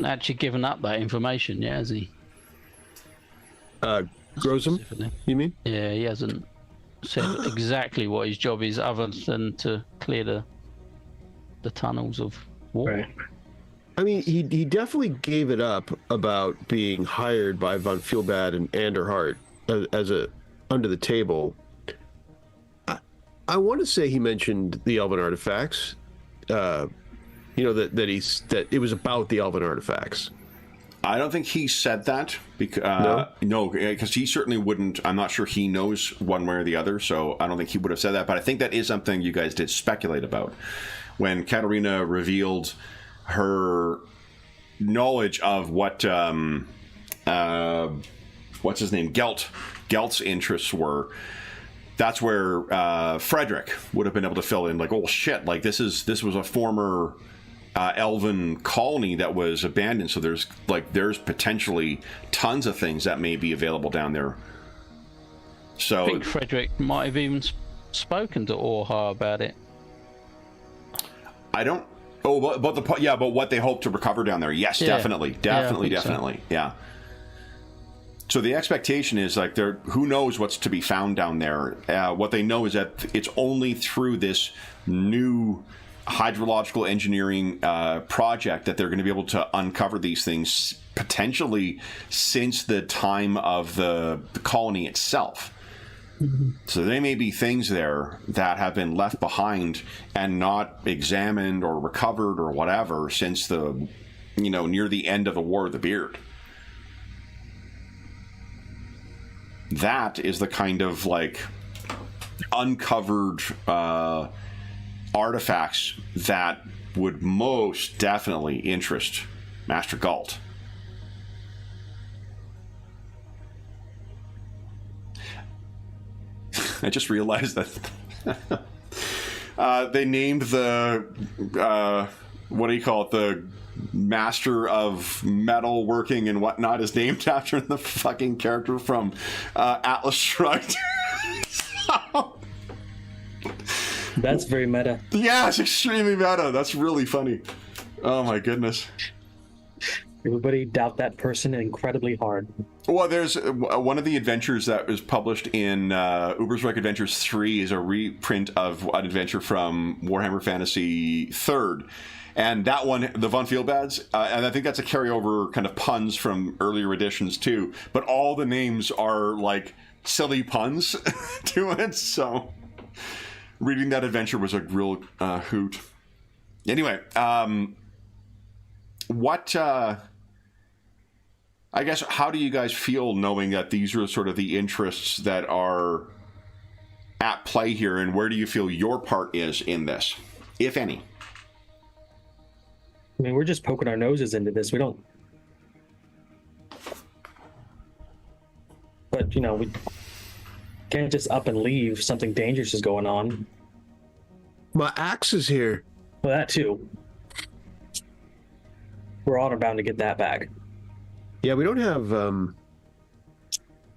Actually given up that information, yeah, has he? Grozum, you mean? Yeah, he hasn't said exactly what his job is other than to clear the tunnels of war. Right. I mean, he definitely gave it up about being hired by von Feelbad and Anderhart as a under the table. I want to say he mentioned the Elven artifacts. That it was about the Elven artifacts. I don't think he said that because no, because he certainly wouldn't. I'm not sure he knows one way or the other, so I don't think he would have said that. But I think that is something you guys did speculate about when Katarina revealed her knowledge of what what's his name, Gelt's interests were. That's where Frederick would have been able to fill in, like, oh shit, like this was a former elven colony that was abandoned, so there's potentially tons of things that may be available down there. So I think Frederick might have even spoken to Orha about it. I don't. Oh, but what they hope to recover down there. Yes, Yeah. definitely. Yeah. So the expectation is like who knows what's to be found down there. What they know is that it's only through this new hydrological engineering project that they're going to be able to uncover these things, potentially since the time of the colony itself. Mm-hmm. So there may be things there that have been left behind and not examined or recovered or whatever since near the end of the War of the Beard. That is the kind of like uncovered artifacts that would most definitely interest Master Galt. I just realized that they named the what do you call it, the master of metal working and whatnot is named after the fucking character from Atlas Shrugged. That's very meta. Yeah, it's extremely meta. That's really funny. Oh my goodness. Everybody doubt that person incredibly hard. Well, there's one of the adventures that was published in Ubersreich Adventures 3 is a reprint of an adventure from Warhammer Fantasy 3rd. And that one, the Von Feelbads, and I think that's a carryover kind of puns from earlier editions too. But all the names are like silly puns to it. So reading that adventure was a real hoot. Anyway, I guess, how do you guys feel knowing that these are sort of the interests that are at play here, and where do you feel your part is in this, if any? I mean, we're just poking our noses into this. We don't... But, we can't just up and leave. Something dangerous is going on. My axe is here. Well, that too. We're honor bound to get that back. Yeah, we don't have,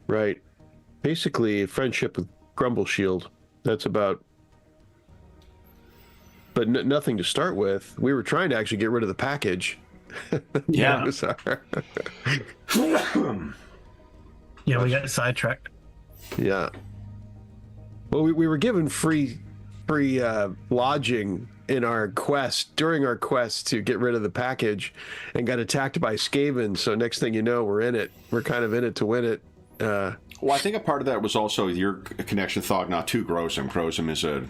right. Basically, friendship with Grumble Shield. That's about... But nothing to start with. We were trying to actually get rid of the package. Yeah. Yeah, we got sidetracked. Yeah. Well, we were given free lodging in our quest, during our quest to get rid of the package, and got attacked by Skaven. So next thing you know, we're in it. We're kind of in it to win it. Well, I think a part of that was also your connection, Thognaw, to Grozum. Grozum is a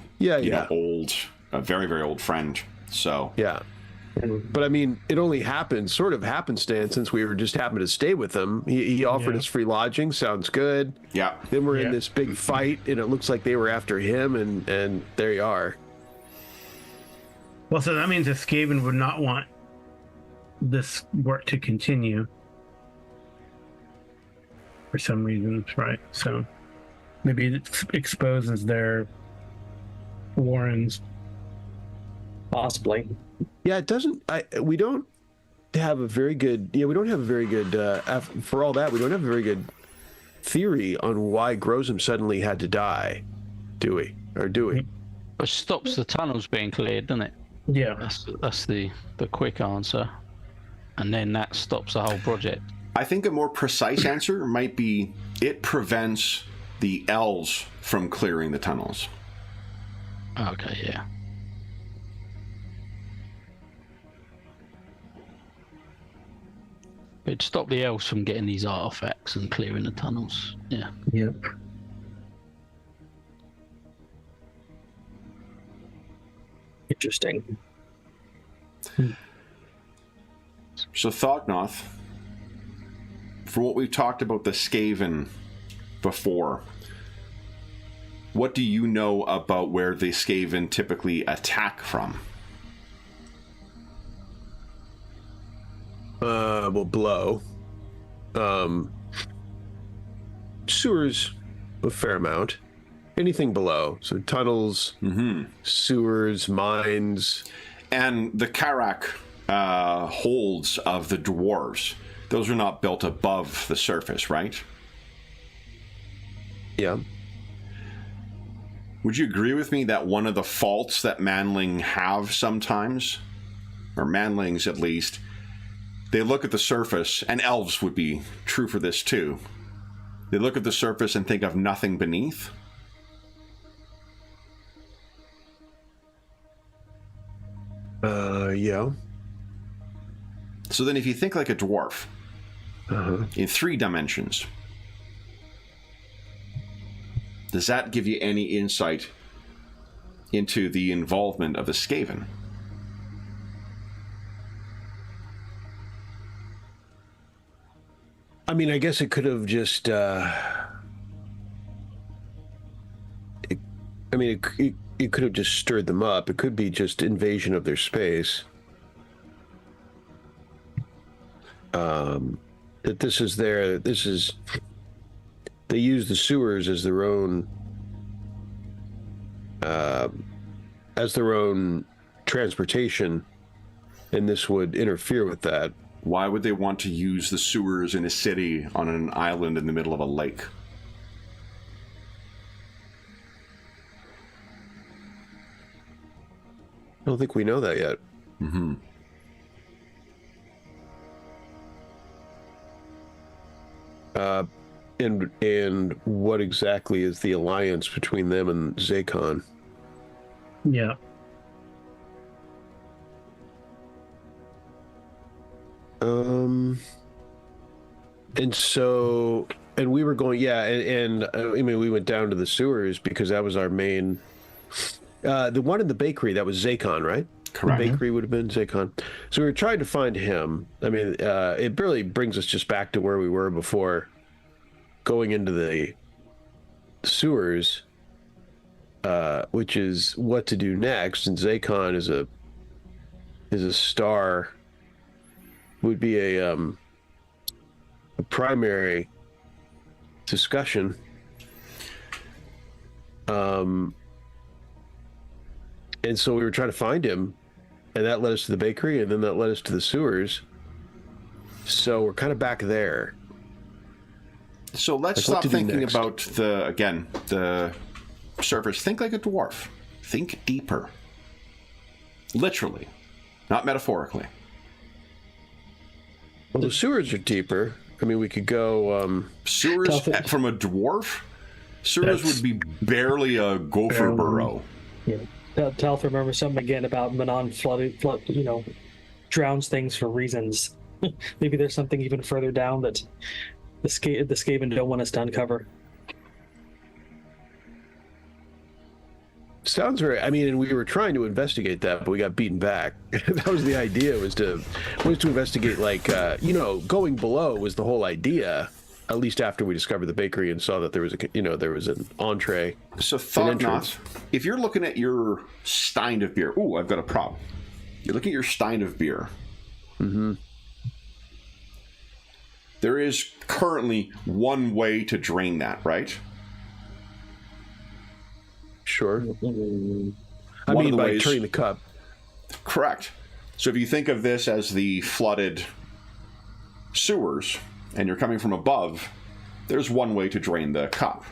very, very old friend. So yeah. But I mean, it only happened sort of happenstance since we were just happened to stay with him. He offered us free lodging. Sounds good. Yeah. Then we're in this big fight, and it looks like they were after him, and there you are. Well, so that means that Skaven would not want this work to continue for some reasons, right? So maybe it exposes their warrens. Possibly. Yeah, it doesn't. We don't have a very good. Yeah, we don't have a very good. For all that, we don't have a very good theory on why Grozum suddenly had to die, do we? Or do we? It stops the tunnels being cleared, doesn't it? Yeah. That's the quick answer. And then that stops the whole project. I think a more precise answer might be it prevents the elves from clearing the tunnels. Okay, yeah. It'd stop the elves from getting these artifacts and clearing the tunnels. Yeah. Yep. Interesting. So Thognoth, for what we've talked about the Skaven before, what do you know about where the Skaven typically attack from? Well, below. Sewers, a fair amount. Anything below. So tunnels, sewers, mines. And the Karak holds of the dwarves, those are not built above the surface, right? Yeah. Would you agree with me that one of the faults that manling have sometimes, or manlings at least, they look at the surface, and elves would be true for this too. They look at the surface and think of nothing beneath? Yeah. So then if you think like a dwarf, in 3 dimensions, does that give you any insight into the involvement of the Skaven? I mean, I guess it could have just, it could have just stirred them up. It could be just invasion of their space. That this is they use the sewers as their own, transportation, and this would interfere with that. Why would they want to use the sewers in a city on an island in the middle of a lake? I don't think we know that yet. Mm-hmm. And what exactly is the alliance between them and Zakon? Yeah. And we were going, I mean, we went down to the sewers because that was our main, the one in the bakery, that was Zakon, right? Correct. The bakery would have been Zakon. So we were trying to find him. I mean, it really brings us just back to where we were before going into the sewers, which is what to do next. And Zakon is a star, would be a primary discussion. And so we were trying to find him, and that led us to the bakery, and then that led us to the sewers. So we're kind of back there. So let's stop thinking about the surface. Think like a dwarf. Think deeper. Literally, not metaphorically. Well, the sewers are deeper. I mean, we could go... Sewers from a dwarf? Sewers would be barely a gopher burrow. Yeah. Telth remember something again about Manon flood, drowns things for reasons. Maybe there's something even further down that the Skaven don't want us to uncover. Sounds right. I mean, and we were trying to investigate that, but we got beaten back. That was the idea, was to investigate, going below was the whole idea. At least after we discovered the bakery and saw that there was an entree. So Thognoth, if you're looking at your stein of beer, ooh, I've got a prop. You look at your stein of beer. Mm-hmm. There is currently one way to drain that, right? Sure. I mean, by turning the cup. Correct. So if you think of this as the flooded sewers, and you're coming from above, there's one way to drain the cup.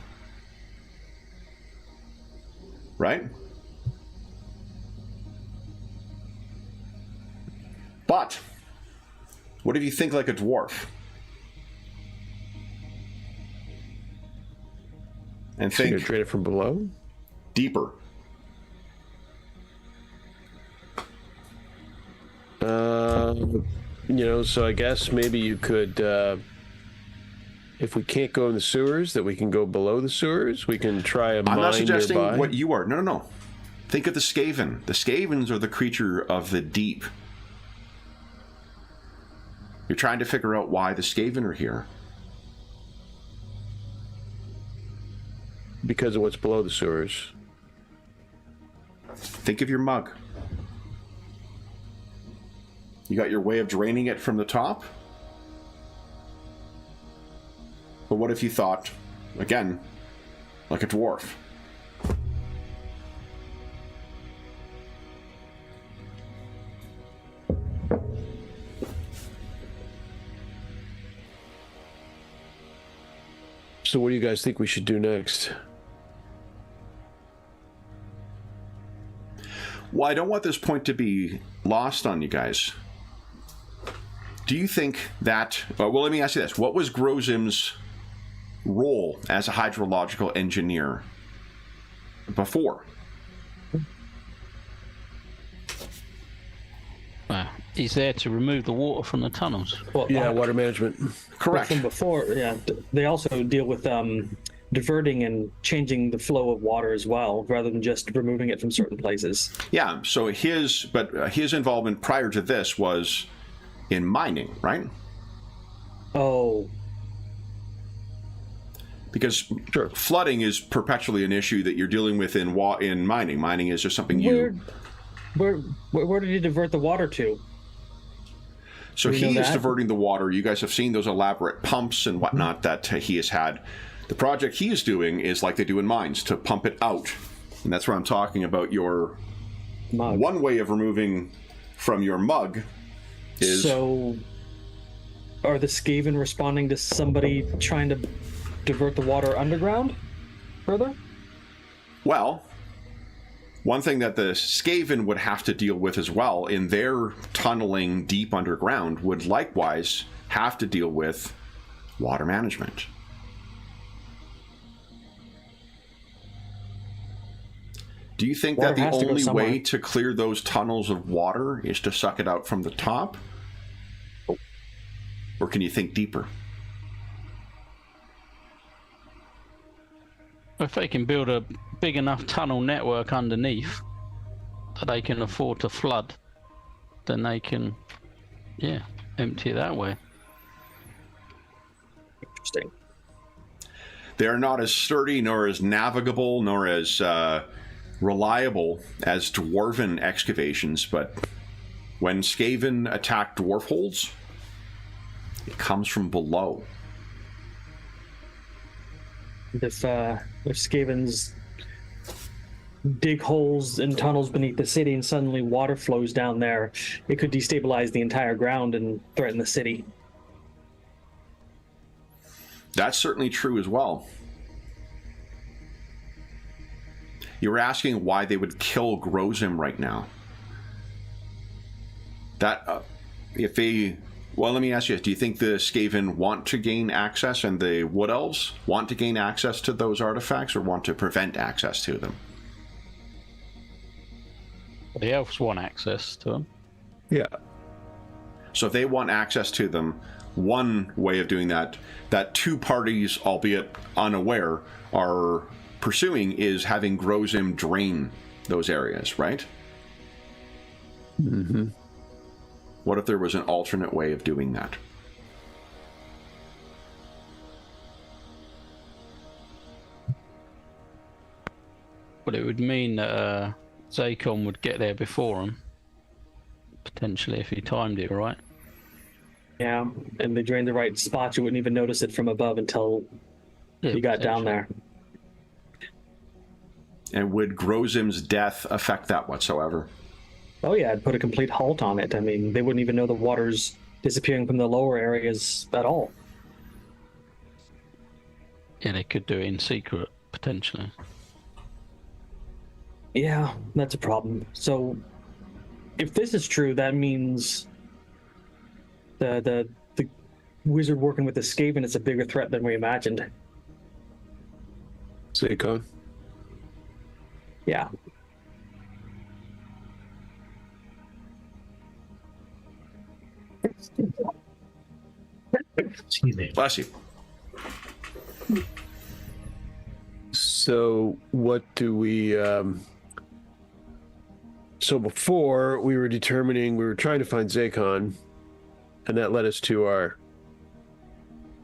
Right? But what if you think like a dwarf? And So you're think drain it from below? deeper. So I guess maybe you could, if we can't go in the sewers, that we can go below the sewers. We can try a mine I'm not suggesting nearby. what you are. No. Think of the Skaven. The Skavens are the creature of the deep. You're trying to figure out why the Skaven are here. Because of what's below the sewers. Think of your mug. You got your way of draining it from the top? But what if you thought, again, like a dwarf? So what do you guys think we should do next? Well, I don't want this point to be lost on you guys. Do you think that... well, let me ask you this. What was Grozim's role as a hydrological engineer before? He's there to remove the water from the tunnels. Well, Yeah, water management. Correct. From before, yeah, they also deal with diverting and changing the flow of water as well, rather than just removing it from certain places. Yeah, so his involvement prior to this was in mining, right? Oh, Because Sure. flooding is perpetually an issue that you're dealing with in mining. Mining is just something you... where did he divert the water to? So we know he is that? diverting the water. You guys have seen those elaborate pumps and whatnot that he has had. The project he is doing is like they do in mines, to pump it out. And that's where I'm talking about your... Mug. One way of removing from your mug is... So, are the Skaven responding to somebody trying to divert the water underground further? Well, one thing that the Skaven would have to deal with as well in their tunneling deep underground would likewise have to deal with water management. Do you think Water that the has to go only way somewhere. to clear those tunnels of water is to suck it out from the top? Or can you think deeper? If they can build a big enough tunnel network underneath that they can afford to flood, then they can, empty it that way. Interesting. They are not as sturdy, nor as navigable, nor as reliable as dwarven excavations, but when Skaven attack dwarf holes, it comes from below. If Skavens dig holes and tunnels beneath the city and suddenly water flows down there, it could destabilize the entire ground and threaten the city. That's certainly true as well. You were asking why they would kill Grozim right now. That, if they... Well, let me ask you, do you think the Skaven want to gain access and the Wood Elves want to gain access to those artifacts or want to prevent access to them? The elves want access to them. Yeah. So if they want access to them, one way of doing that two parties, albeit unaware, are pursuing is having Grozim drain those areas, right? Mm-hmm. What if there was an alternate way of doing that? But it would mean that Zakon would get there before him, potentially, if he timed it right. Yeah, and they drained the right spots. You wouldn't even notice it from above until you got down there. And would Grozim's death affect that whatsoever? Oh yeah, I'd put a complete halt on it. I mean, they wouldn't even know the water's disappearing from the lower areas at all. yeah, they could do it in secret potentially. Yeah, that's a problem. So, if this is true, that means the wizard working with the Skaven is a bigger threat than we imagined. Zaycon. Yeah. Excuse me. Bless you. So what do we? So before we were trying to find Zaycon, and that led us to our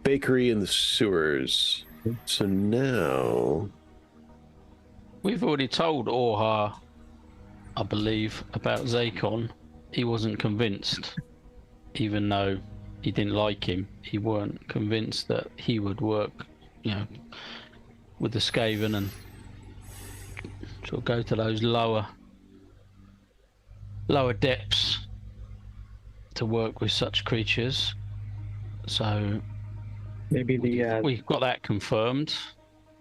bakery in the sewers. So now We've already told Orha, I believe, about Zaycon. He wasn't convinced, even though he didn't like him. He weren't convinced that he would work, with the Skaven and sort of go to those lower depths to work with such creatures. So Maybe we've got that confirmed,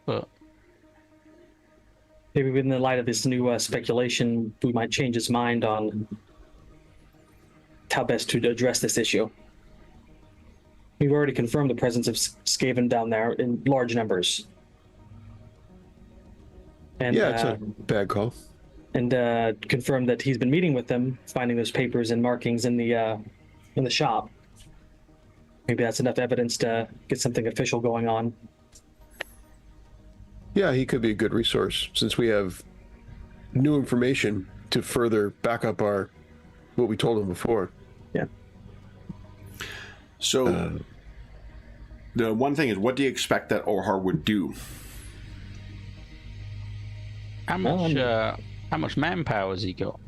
but maybe in the light of this new speculation, we might change his mind on how best to address this issue. We've already confirmed the presence of Skaven down there in large numbers. And, yeah, it's a bad call. And confirmed that he's been meeting with them, finding those papers and markings in the shop. Maybe that's enough evidence to get something official going on. Yeah, he could be a good resource since we have new information to further back up what we told him before. Yeah. So the one thing is, what do you expect that Orhar would do? how much manpower has he got?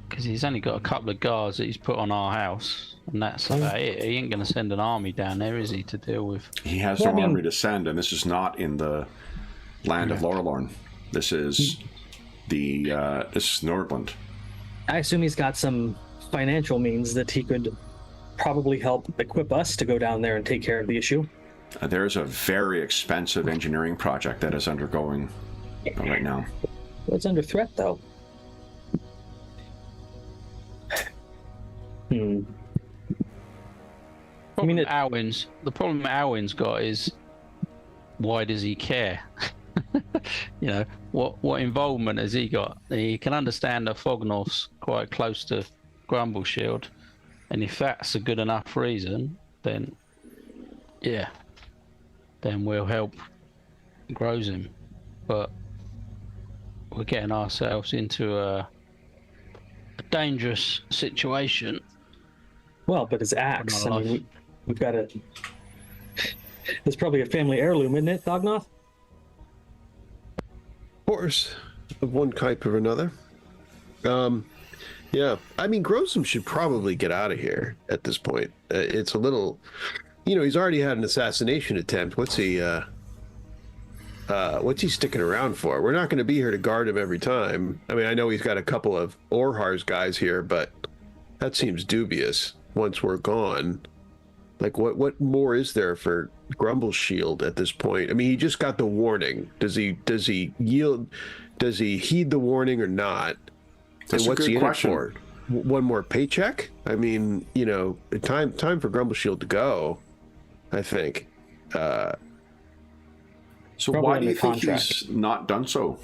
Because he's only got a couple of guards that he's put on our house, and that's about it. He ain't going to send an army down there, is he, to deal with? He has no army to send, and this is not in the land of Lorelorn. This is this is Nordland. I assume he's got some financial means that he could probably help equip us to go down there and take care of the issue. There is a very expensive engineering project that is undergoing right now. It's under threat, though. The problem Alwyn's got is, why does he care? What involvement has he got? He can understand that Fognorth's quite close to Grumbleshield, and if that's a good enough reason, then we'll help grows him. But we're getting ourselves into a dangerous situation. Well, but his axe, I mean, we've got it. It's probably a family heirloom, isn't it, Thognoth? Horse of one type or another. Yeah, I mean, Grosum should probably get out of here at this point. It's a little, he's already had an assassination attempt. What's he sticking around for? We're not going to be here to guard him every time. I mean, I know he's got a couple of Orhar's guys here, but that seems dubious once we're gone. Like, what more is there for Grumbleshield at this point? I mean, he just got the warning. Does he yield? Does he heed the warning or not? That's and what's a good he question. in it for? One more paycheck? I mean, time for Grumbleshield to go, I think. So Probably why do you under think contract. he's not done so?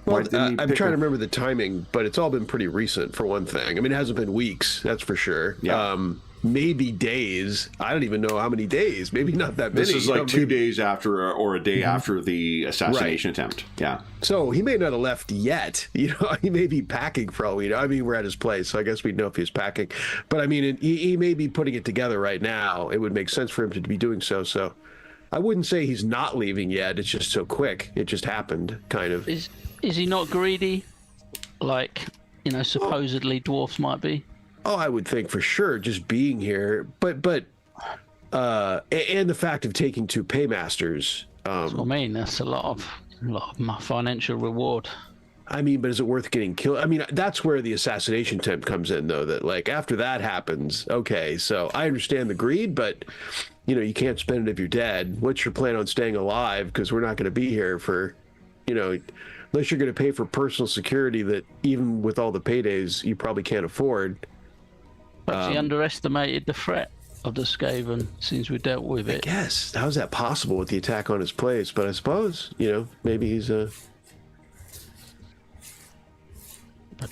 Well, Why didn't he I'm pick trying to a- remember the timing, but it's all been pretty recent for one thing. I mean, it hasn't been weeks, that's for sure. Yeah. Maybe days. I don't even know how many days. Maybe not that many. This is like 2 maybe- days after or a day after the assassination attempt. Yeah. So he may not have left yet. He may be packing for all we know. I mean, we're at his place, so I guess we'd know if he's packing. But I mean, he may be putting it together right now. It would make sense for him to be doing so. So I wouldn't say he's not leaving yet. It's just so quick. It just happened, kind of. Is he not greedy, like supposedly dwarfs might be? Oh, I would think for sure, just being here. But and the fact of taking 2 paymasters. That's what I mean. That's a lot of my financial reward. I mean, but is it worth getting killed? I mean, that's where the assassination attempt comes in, though, that, like, after that happens, okay, so I understand the greed, but, you know, you can't spend it if you're dead. What's your plan on staying alive? Because we're not going to be here for, you know, unless you're going to pay for personal security that even with all the paydays, you probably can't afford. Perhaps he underestimated the threat of the Skaven since we dealt with it. Yes, how is that possible with the attack on his place? But I suppose, you know, maybe he's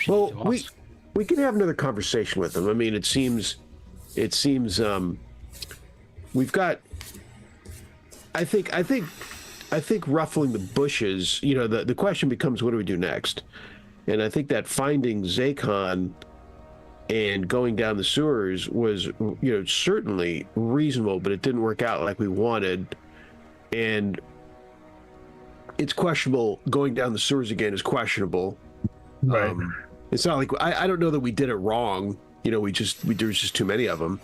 well, we can have another conversation with him. I mean, it seems we've got. I think ruffling the bushes. You know, the question becomes, what do we do next? And I think that finding Zakon and going down the sewers was, you know, certainly reasonable, but it didn't work out like we wanted. And it's questionable. Going down the sewers again is questionable. Right. It's not like I don't know that we did it wrong. You know, there was just too many of them.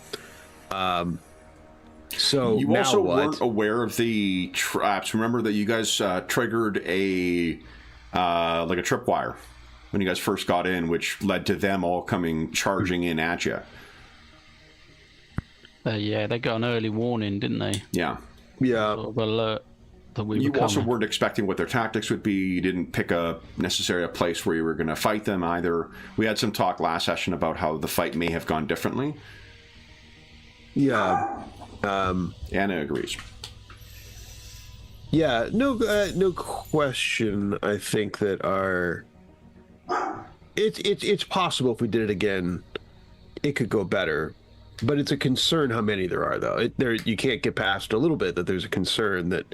So you now also what? weren't aware of the traps. Remember that you guys triggered a like a tripwire when you guys first got in, which led to them all coming charging in at you. Yeah, they got an early warning, didn't they? Yeah. Yeah. Sort of alert that we You were also coming. weren't expecting what their tactics would be. You didn't pick necessarily a place where you were going to fight them either. We had some talk last session about how the fight may have gone differently. Yeah. Anna agrees. Yeah. No question. I think that it's possible if we did it again, it could go better. But it's a concern how many there are, though. You can't get past a little bit that there's a concern that,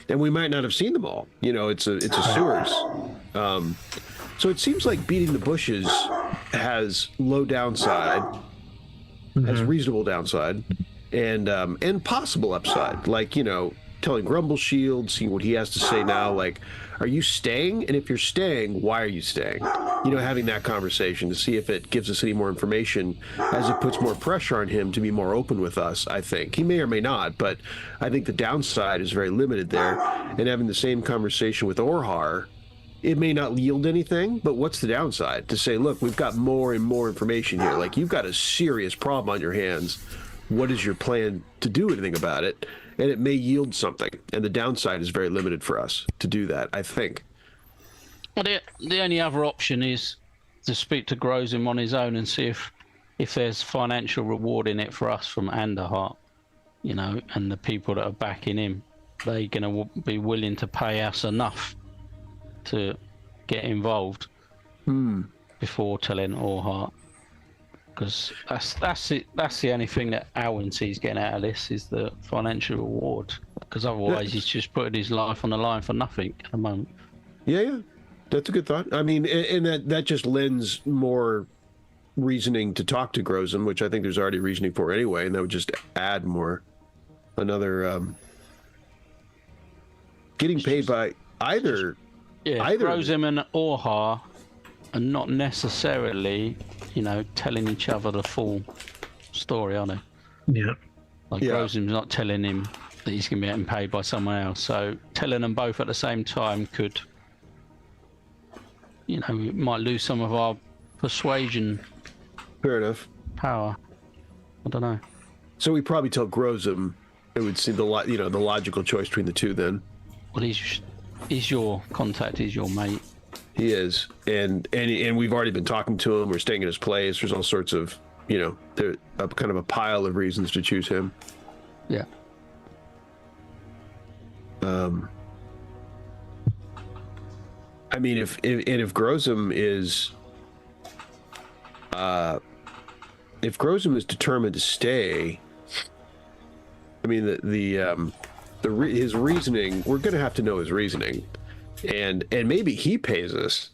and we might not have seen them all. You know, it's a sewers. So it seems like beating the bushes has low downside, has reasonable downside, and possible upside. Like, you know, telling Grumble Shield, seeing what he has to say now. Like, are you staying? And if you're staying, why are you staying? You know, having that conversation to see if it gives us any more information, as it puts more pressure on him to be more open with us. I think he may or may not, but I think the downside is very limited there. And having the same conversation with Orhar, it may not yield anything, but what's the downside? To say, look, we've got more and more information here. Like, you've got a serious problem on your hands. What is your plan to do anything about it? And it may yield something. And the downside is very limited for us to do that, I think. Well, the only other option is to speak to Grozim on his own and see if there's financial reward in it for us from Anderhart, you know, and the people that are backing him. They're going to be willing to pay us enough to get involved before telling Orhart. Because that's the only thing that Alwyn sees getting out of this is the financial reward. Because otherwise he's just putting his life on the line for nothing at the moment. Yeah. That's a good thought. I mean, and that just lends more reasoning to talk to Grozim, which I think there's already reasoning for anyway, and that would just add another getting paid by either. Grozim and Orhar are not necessarily, you know, telling each other the full story, are they? Yeah. Like Grozim's not telling him that he's going to be getting paid by someone else. So telling them both at the same time could, you know, we might lose some of our persuasion. Fair enough. Power. I don't know. So we probably tell Grozim. It would seem the logical choice between the two then. Well, he's your contact. He's your mate. He is, and we've already been talking to him. We're staying at his place. There's all sorts of, you know, there kind of a pile of reasons to choose him. Yeah. I mean, if Grozim is, if Grozim is determined to stay, I mean his reasoning. We're going to have to know his reasoning, and maybe he pays us.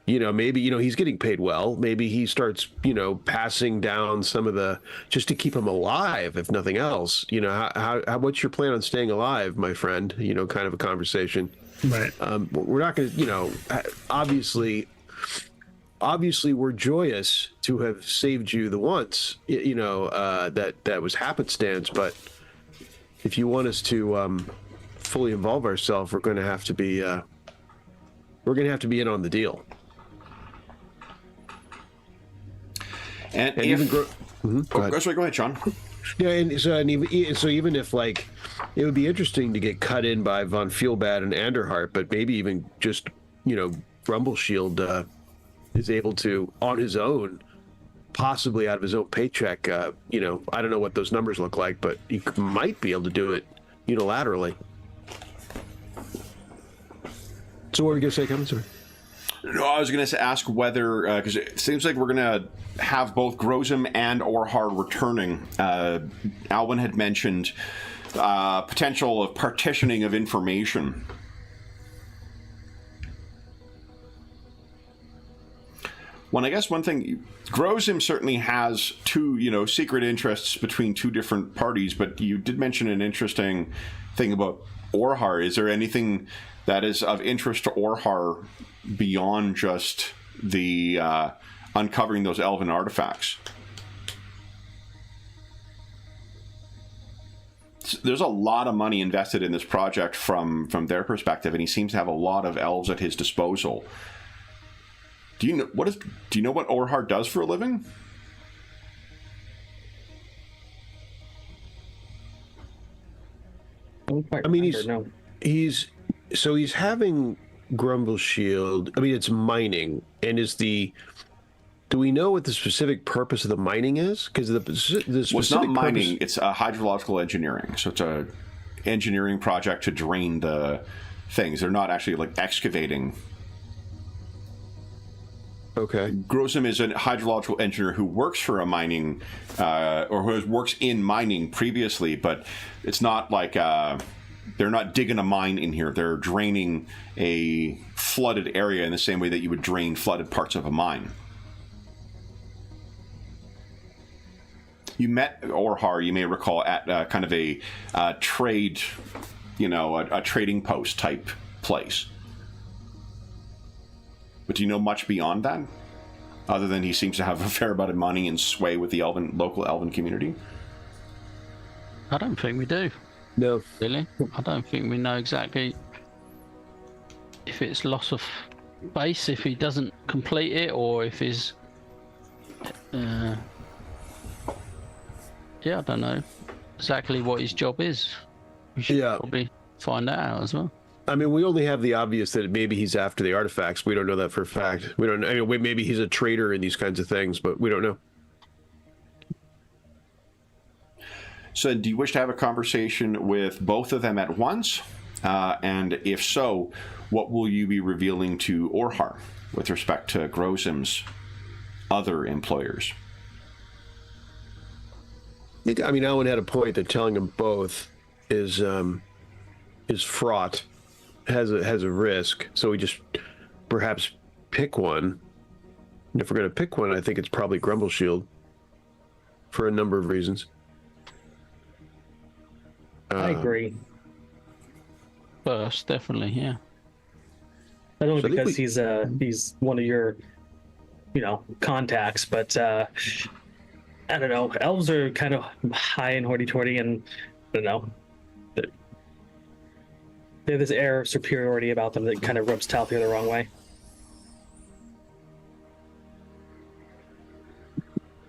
You know, maybe, you know, he's getting paid well. Maybe he starts, you know, passing down some of the, just to keep him alive, if nothing else. You know, how what's your plan on staying alive, my friend? You know, kind of a conversation. Right. We're not going to, you know, obviously we're joyous to have saved you the once, you know, that was happenstance. But if you want us to fully involve ourselves, we're going to have to be we're going to have to be in on the deal. And if... even go ahead. Sorry, go ahead, Sean. Yeah, so even if, like, it would be interesting to get cut in by Von Feelbad and Anderhart, but maybe even just, Grumbleshield is able to, on his own, possibly out of his own paycheck, I don't know what those numbers look like, but he might be able to do it unilaterally. So what were you going to say, Kevin? Sorry. No, I was going to ask whether, because it seems like we're going to have both Grozem and Orhar returning. Alwyn had mentioned potential of partitioning of information. Well, I guess one thing, Grozem certainly has two, secret interests between two different parties, but you did mention an interesting thing about Orhar. Is there anything that is of interest to Orhar beyond just the uncovering those elven artifacts? There's a lot of money invested in this project from their perspective, and he seems to have a lot of elves at his disposal. Do you know what Orhar does for a living? I mean, he's having Grumbleshield. I mean, it's mining, and do we know what the specific purpose of the mining is? Because the specific it's not mining; it's hydrological engineering. So it's a engineering project to drain the things. They're not actually like excavating. Okay. Grozem is a hydrological engineer who works for a mining, or who works in mining previously, but it's not like they're not digging a mine in here. They're draining a flooded area in the same way that you would drain flooded parts of a mine. You met Orhar, you may recall, at kind of a trade, a trading post type place. But do you know much beyond that? Other than he seems to have a fair amount of money and sway with the local elven community? I don't think we do. No. Really? I don't think we know exactly if it's loss of base, if he doesn't complete it, or if he's... yeah, I don't know exactly what his job is. We should probably find that out as well. I mean, we only have the obvious that maybe he's after the artifacts. We don't know that for a fact. We don't know. I mean, maybe he's a trader in these kinds of things, but we don't know. So do you wish to have a conversation with both of them at once? And if so, what will you be revealing to Orhar with respect to Grozem's other employers? I mean, Alwyn had a point that telling them both is fraught, has a risk. So we just perhaps pick one. And if we're going to pick one, I think it's probably Grumbleshield for a number of reasons. I agree. First, definitely, yeah. Not only because he's one of your, contacts, but I don't know. Elves are kind of high and hoity-toity, and I don't know. They have this air of superiority about them that kind of rubs Talthir the wrong way.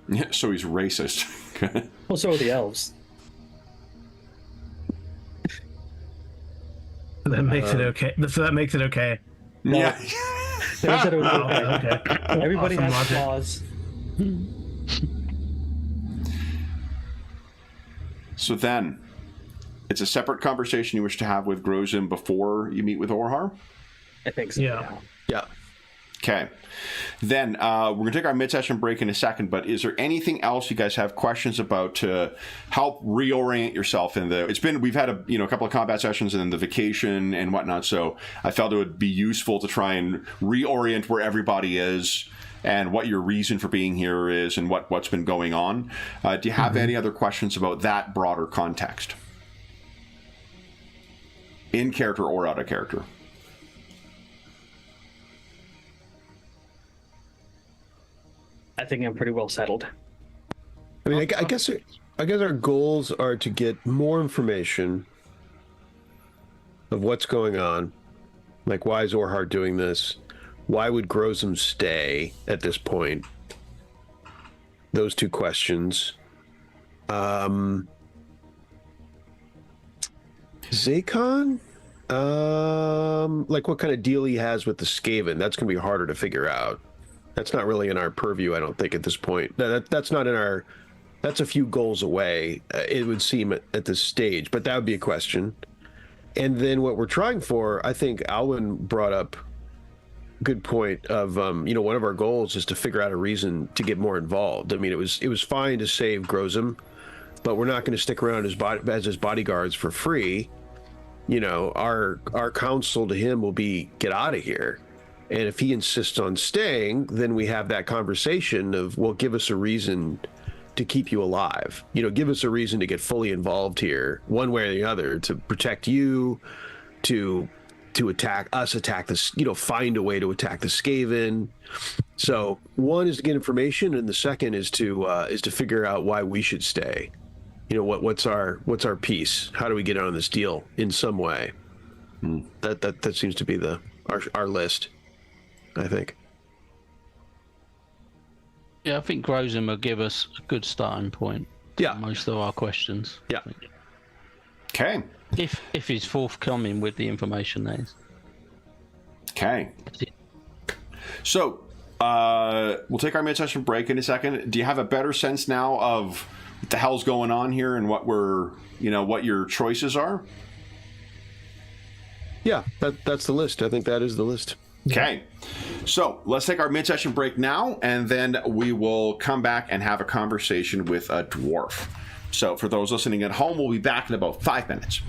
Yeah, so he's racist. Well, so are the elves. That makes it okay. So that makes it okay. Yeah. They said it was okay. Okay. Everybody Awesome has logic. flaws. So then, it's a separate conversation you wish to have with Grozem before you meet with Orhar? I think so. Yeah. Okay. Then we're going to take our mid-session break in a second, but is there anything else you guys have questions about to help reorient yourself in the... We've had a couple of combat sessions and then the vacation and whatnot, so I felt it would be useful to try and reorient where everybody is and what your reason for being here is and what's been going on. Do you have any other questions about that broader context? In character or out of character? I think I'm pretty well settled. I mean, I guess our goals are to get more information of what's going on, Like, why is Orhart doing this? Why would Grozum stay at this point? Those two questions. Zakon? Like what kind of deal he has with the Skaven? That's going to be harder to figure out. That's not really in our purview, I don't think, at this point. That's not in our... That's a few goals away, it would seem, at this stage. But that would be a question. And then what we're trying for, I think Alwyn brought up a good point of, one of our goals is to figure out a reason to get more involved. I mean, it was fine to save Grozum, but we're not going to stick around as his bodyguards for free. Our counsel to him will be, get out of here. And if he insists on staying, then we have that conversation of, well, give us a reason to keep you alive. Give us a reason to get fully involved here, one way or the other, to protect you, to attack this, find a way to attack the Skaven. So one is to get information, and the second is to figure out why we should stay. What's our piece? How do we get on this deal in some way? That seems to be our list, I think. Yeah, I think Grozum will give us a good starting point. Yeah. For most of our questions. Yeah. Okay. If he's forthcoming with the information, that is. Okay. So, we'll take our mid-session break in a second. Do you have a better sense now of what the hell's going on here and what what your choices are? Yeah, that's the list. I think that is the list. Okay. So let's take our mid-session break now, and then we will come back and have a conversation with a dwarf. So for those listening at home, we'll be back in about 5 minutes.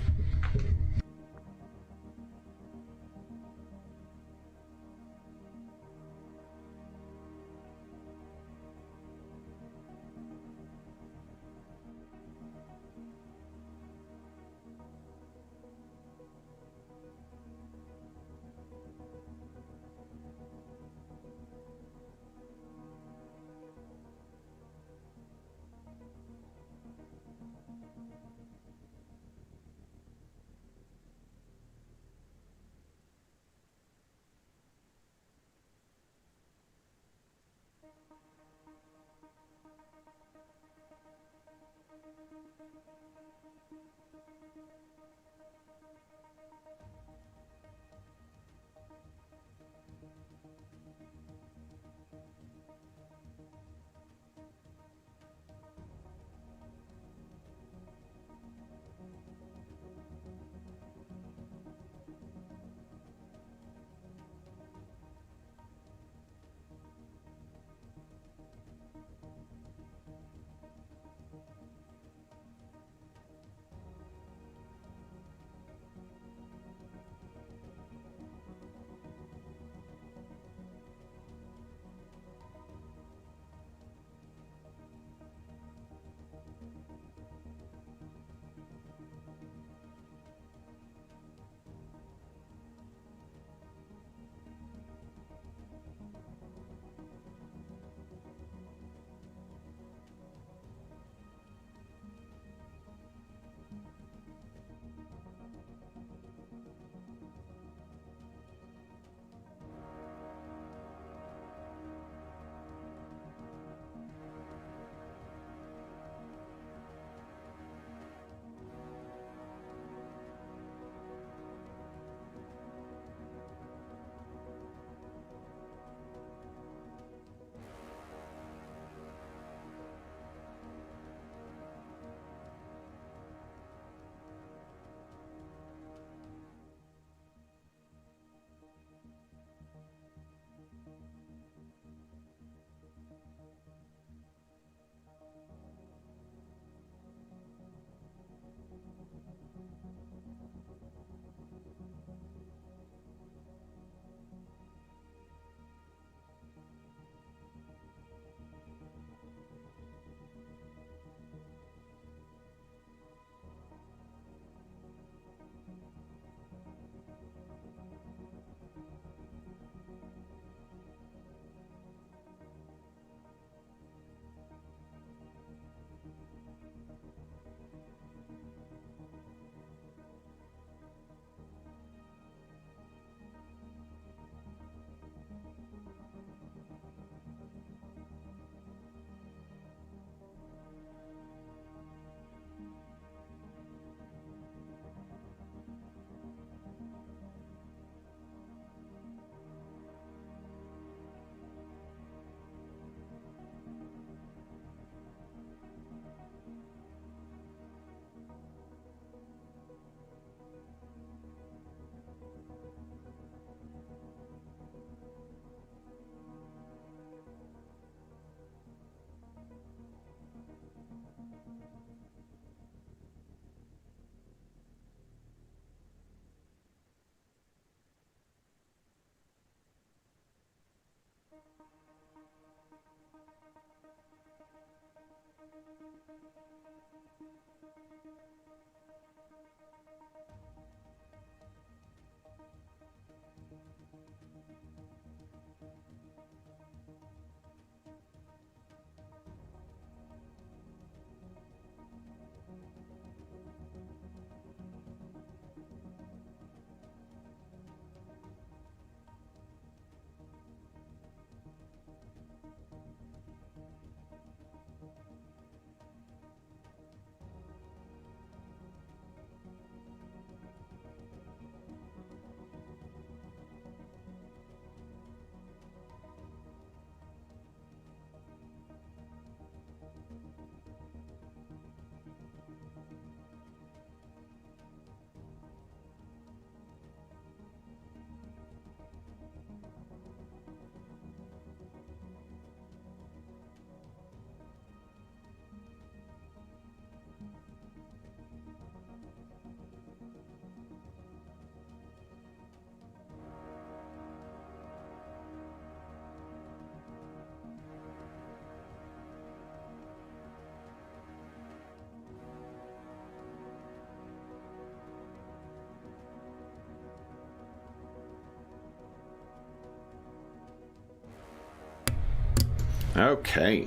Okay.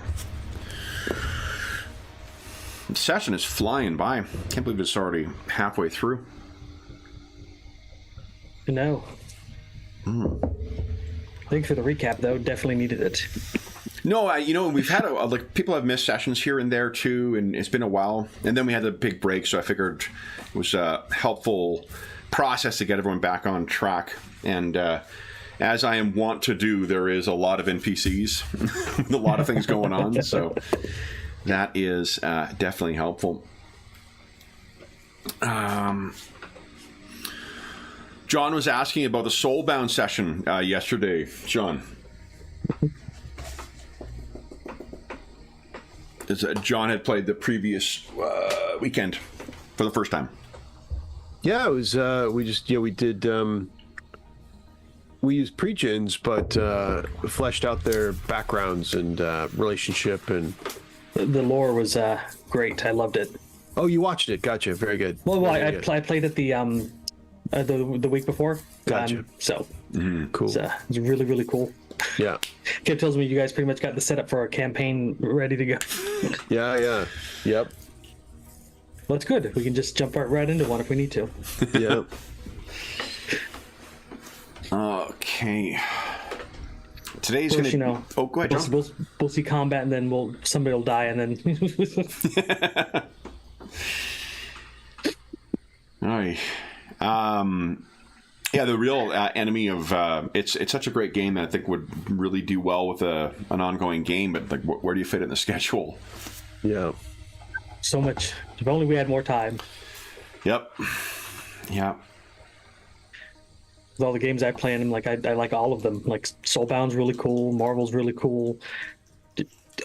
The session is flying by. Can't believe it's already halfway through. No. Thanks for the recap, though. Definitely needed it. No, we've had like people have missed sessions here and there too, and it's been a while. And then we had the big break, so I figured it was a helpful process to get everyone back on track. And as I am wont to do, there is a lot of NPCs, with a lot of things going on, so that is definitely helpful. John was asking about the Soulbound session yesterday. John. John had played the previous weekend for the first time. Yeah, it was. We did. We used pre-gens, but fleshed out their backgrounds and relationship, and the lore was great. I loved it. Oh, you watched it? Gotcha. Very good. Well, Very I good. played it the week before. Gotcha. Cool. It's really, really cool. Yeah. Kid tells me you guys pretty much got the setup for a campaign ready to go. Yeah. Yep. Well, that's good. We can just jump right into one if we need to. Yeah. Okay. Today's going to... Oh, go ahead, John. We'll see combat, and then somebody will die, and then... All right. Yeah, the real enemy of it's such a great game that I think would really do well with an ongoing game. But like, where do you fit it in the schedule? Yeah. So much. If only we had more time. Yep. Yeah. With all the games I play in, like I like all of them. Like Soulbound's really cool. Marvel's really cool.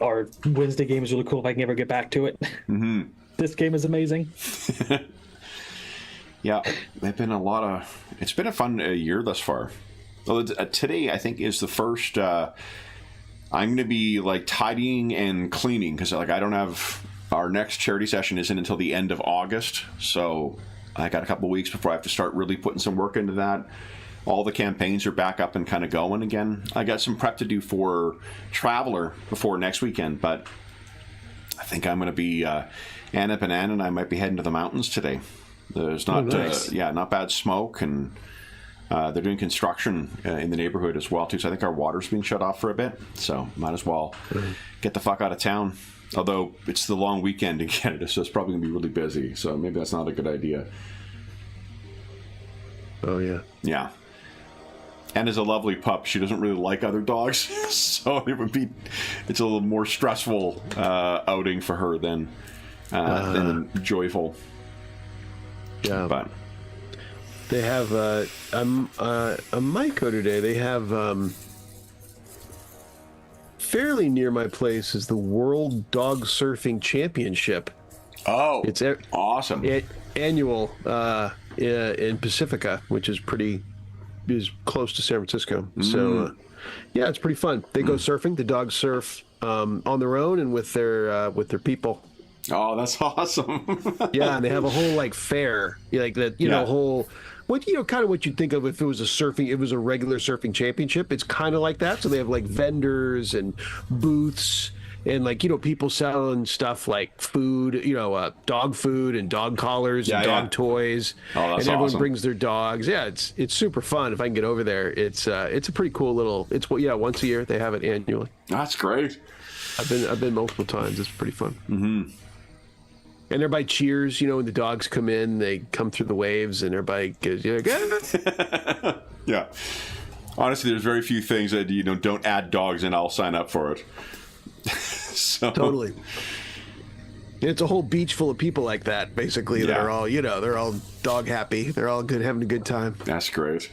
Our Wednesday game is really cool. If I can ever get back to it. Mm-hmm. This game is amazing. Yeah, it's been a fun year thus far. Well, today I think is the first. I'm going to be like tidying and cleaning because like I don't have our next charity session isn't until the end of August, so I got a couple weeks before I have to start really putting some work into that. All the campaigns are back up and kind of going again. I got some prep to do for Traveler before next weekend, but I think I'm going to be Anna Banana and I might be heading to the mountains today. There's not, not bad smoke, and they're doing construction in the neighborhood as well too. So I think our water's being shut off for a bit. So might as well get the fuck out of town. Although it's the long weekend in Canada, so it's probably gonna be really busy. So maybe that's not a good idea. Oh yeah. Yeah. And as a lovely pup, she doesn't really like other dogs, so it's a little more stressful outing for her than joyful. Yeah, but they have a Myco today. They have fairly near my place is the World Dog Surfing Championship. Oh, it's awesome! Annual in Pacifica, which is close to San Francisco. So yeah, it's pretty fun. They go surfing. The dogs surf on their own and with their people. Oh, that's awesome. Yeah, and they have a whole like fair, like that, whole what kind of what you'd think of if it was a regular surfing championship. It's kind of like that. So they have like vendors and booths and like people selling stuff like food, dog food and dog collars and dog toys. Oh, that's and everyone awesome. brings their dogs. Yeah, it's super fun. If I can get over there, it's a pretty cool little. It's once a year. They have it annually. That's great. I've been multiple times. It's pretty fun. Mm-hmm. And everybody cheers, when the dogs come in, they come through the waves, and everybody goes, Yeah. Honestly, there's very few things that don't add dogs, and I'll sign up for it. So. Totally. It's a whole beach full of people like that, basically. That are all, they're all dog happy. They're all good, having a good time. That's great.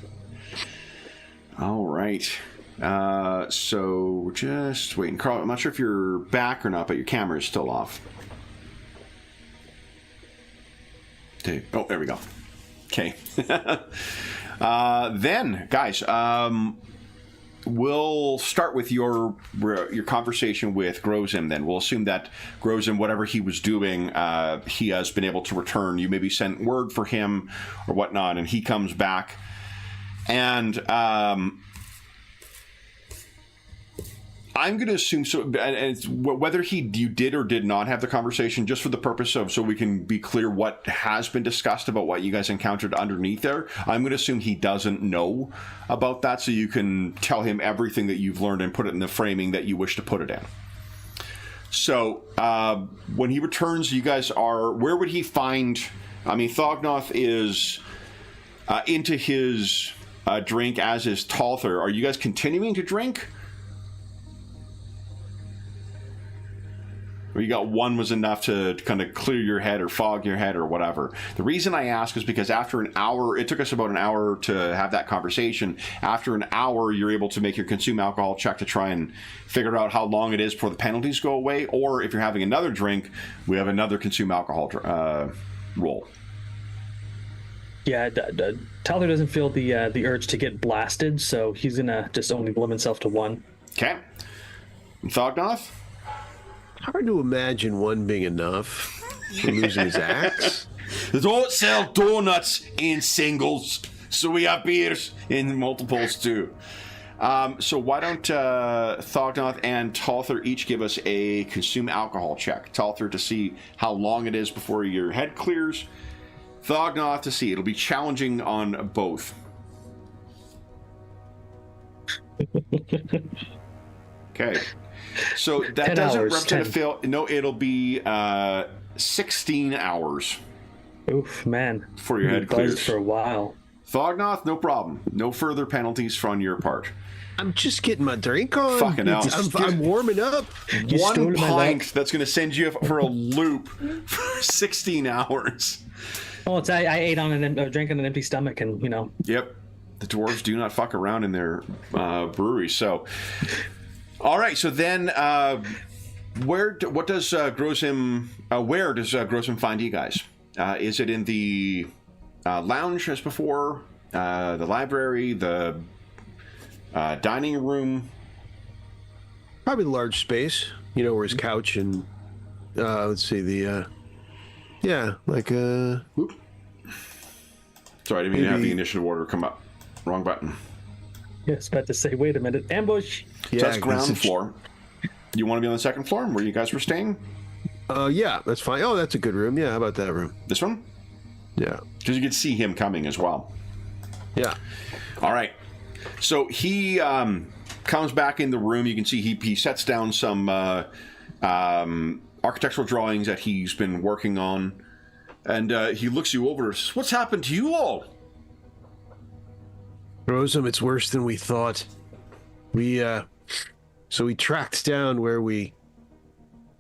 All right. So just waiting, Carl. I'm not sure if you're back or not, but your camera is still off. Okay. Oh, there we go. Okay. Then, guys, we'll start with your conversation with Grozim. Then we'll assume that Grozim, whatever he was doing, he has been able to return. You maybe sent word for him or whatnot, and he comes back. And I'm going to assume so. And it's, whether you did or did not have the conversation, just for the purpose of so we can be clear what has been discussed about what you guys encountered underneath there. I'm going to assume he doesn't know about that, so you can tell him everything that you've learned and put it in the framing that you wish to put it in. So when he returns, you guys are. Where would he find? I mean, Thognoth is into his drink, as is Talther. Are you guys continuing to drink? Or you got one was enough to kind of clear your head or fog your head or whatever. The reason I ask is because after an hour, it took us about an hour to have that conversation. After an hour, you're able to make your consume alcohol check to try and figure out how long it is before the penalties go away. Or if you're having another drink, we have another consume alcohol roll. Yeah, Tyler doesn't feel the urge to get blasted, so he's gonna just only limit himself to one. Okay. And Thognoth? Hard to imagine one being enough for losing his axe. They don't sell donuts in singles, so we have beers in multiples too. So why don't Thognoth and Talther each give us a consume alcohol check. Talther to see how long it is before your head clears. Thognoth to see. It'll be challenging on both. Okay. So that 10 doesn't hours, represent 10. a fail. No, it'll be 16 hours. Oof, man. For your head Buzzed clears. for a while. Thognoth, no problem. No further penalties from your part. I'm just getting my drink on. Fucking hell. I'm warming up. One pint that's going to send you for a loop for 16 hours. Well, I ate on drank on an empty stomach, and Yep. The dwarves do not fuck around in their breweries. So, all right. So then, where does Grozim find you guys? Is it in the lounge as before? The library? The dining room? Probably the large space, where his couch and let's see Oop. Sorry, I didn't mean to have the initiative order come up. Wrong button. yeah, I was about to say, wait a minute, ambush. yeah, So that's ground floor. You want to be on the second floor where you guys were staying? Yeah, that's fine. Oh, that's a good room. Yeah, how about that room? This one? Yeah. Because you could see him coming as well. Yeah. All right. So he comes back in the room. You can see he sets down some architectural drawings that he's been working on. And he looks you over and says, "What's happened to you all?" Grozim, it's worse than we thought. We tracked down where we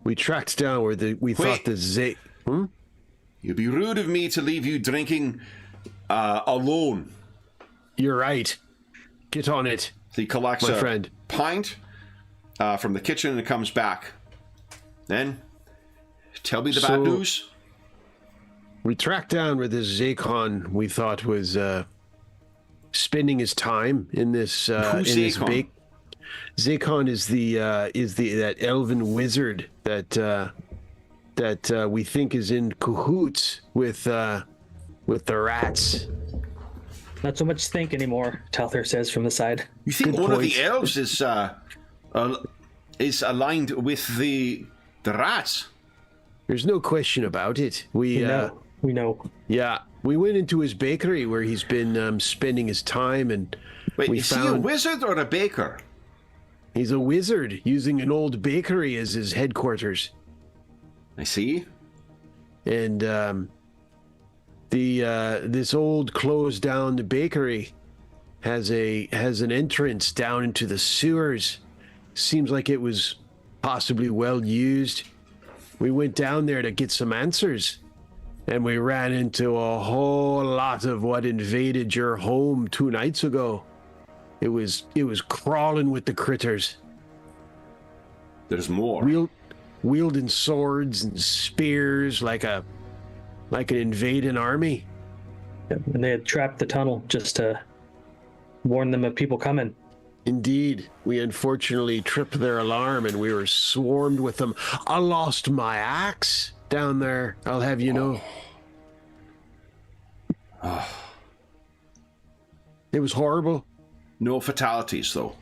thought the Zay. It'd be rude of me to leave you drinking alone. You're right. Get on it. He collects My a friend. pint from the kitchen and comes back. Then, tell me the bad news. We tracked down where this Zakon we thought was spending his time in this Who's in this Zakon? bake. Zakon is that elven wizard that that we think is in cahoots with the rats. Not so much think anymore, Talther says from the side. You think Good one of point. the elves is aligned with the rats? There's no question about it. We know. Yeah, we went into his bakery where he's been spending his time, and Wait, we is he a wizard or a baker? he's a wizard using an old bakery as his headquarters. I see. And this old closed down bakery has an entrance down into the sewers. Seems like it was possibly well used. We went down there to get some answers, and we ran into a whole lot of what invaded your home 2 nights ago. It was crawling with the critters, There's more. wielding swords and spears like an invading army. And they had trapped the tunnel just to warn them of people coming. Indeed, we unfortunately tripped their alarm and we were swarmed with them. I lost my axe down there, I'll have you know. It was horrible. No fatalities, though.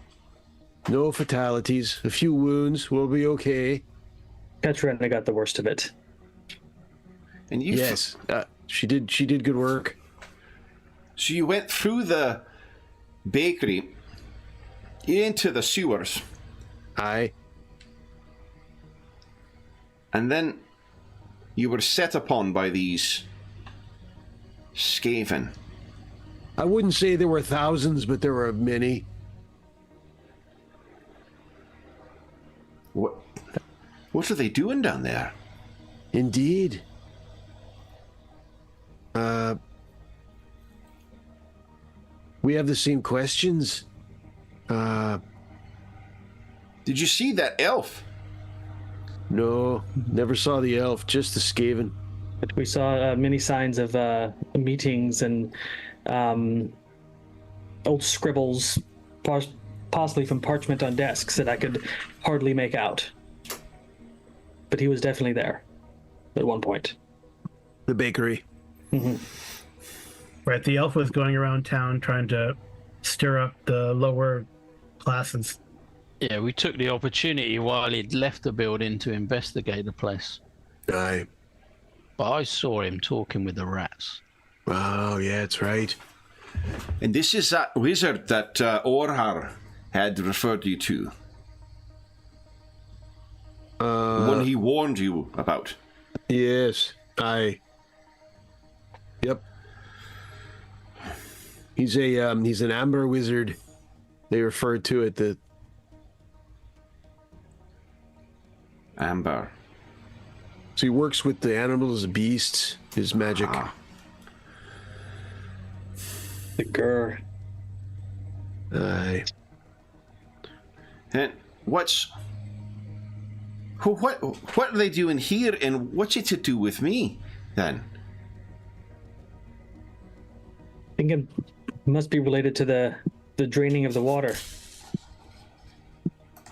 No fatalities. A few wounds. We'll be okay. Katrina got the worst of it. And you Yes, she did good work. So you went through the bakery into the sewers, Aye. and then you were set upon by these Skaven. I wouldn't say there were thousands, but there were many. What are they doing down there? Indeed. We have the same questions. Did you see that elf? No, never saw the elf, just the Skaven. But we saw many signs of meetings and old scribbles, possibly from parchment on desks that I could hardly make out. But he was definitely there at one point. The bakery. Right, the elf was going around town trying to stir up the lower classes. Yeah, we took the opportunity while he'd left the building to investigate the place. Aye. But I saw him talking with the rats. Oh, yeah, that's right. And this is that wizard that Orhar had referred you to. One he warned you about. Yes, aye. Yep. He's an amber wizard. They refer to it the Amber. so he works with the animals, the beasts, his magic. The Gur. Aye. And what are they doing here, and what's it to do with me, then? I think it must be related to the draining of the water.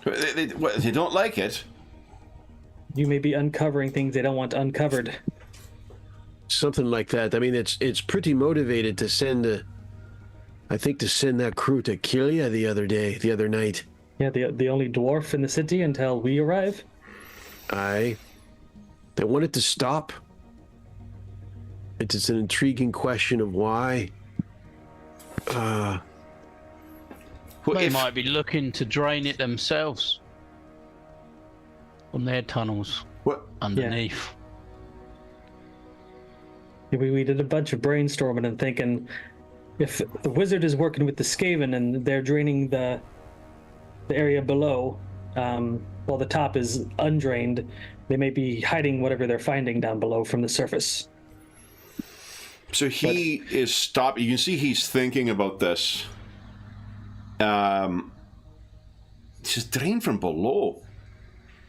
They don't like it. You may be uncovering things they don't want uncovered. Something like that. I mean, it's pretty motivated to send that crew to kill you the other night. Yeah, the only dwarf in the city until we arrive. Aye. They want it to stop. It's an intriguing question of why. Well, They if- might be looking to drain it themselves from their tunnels what? underneath. We did a bunch of brainstorming and thinking, if the wizard is working with the Skaven and they're draining the area below, while the top is undrained, they may be hiding whatever they're finding down below from the surface. So he is stopped. You can see he's thinking about this. It's just drained from below.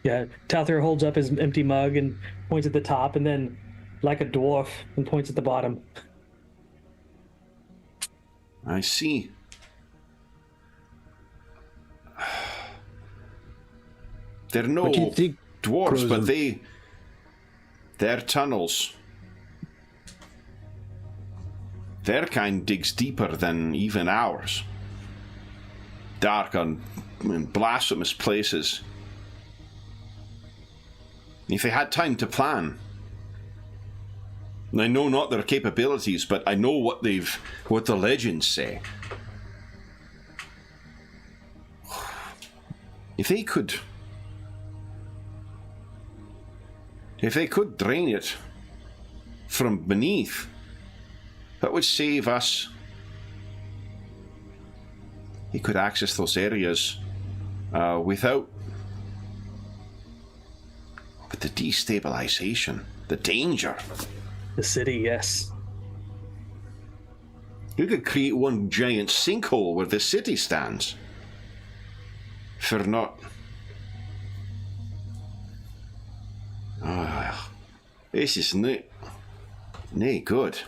Yeah, Talther holds up his empty mug and points at the top, and then, like a dwarf, and points at the bottom. I see. There are no What do you think dwarves, grows but them? Their tunnels, their kind digs deeper than even ours. Dark and blasphemous places. If they had time to plan, and I know not their capabilities, but I know what the legends say. If they could drain it from beneath, that would save us. He could access those areas without. But the destabilization, the danger. The city, yes. You could create one giant sinkhole where the city stands. For not. This is nae good.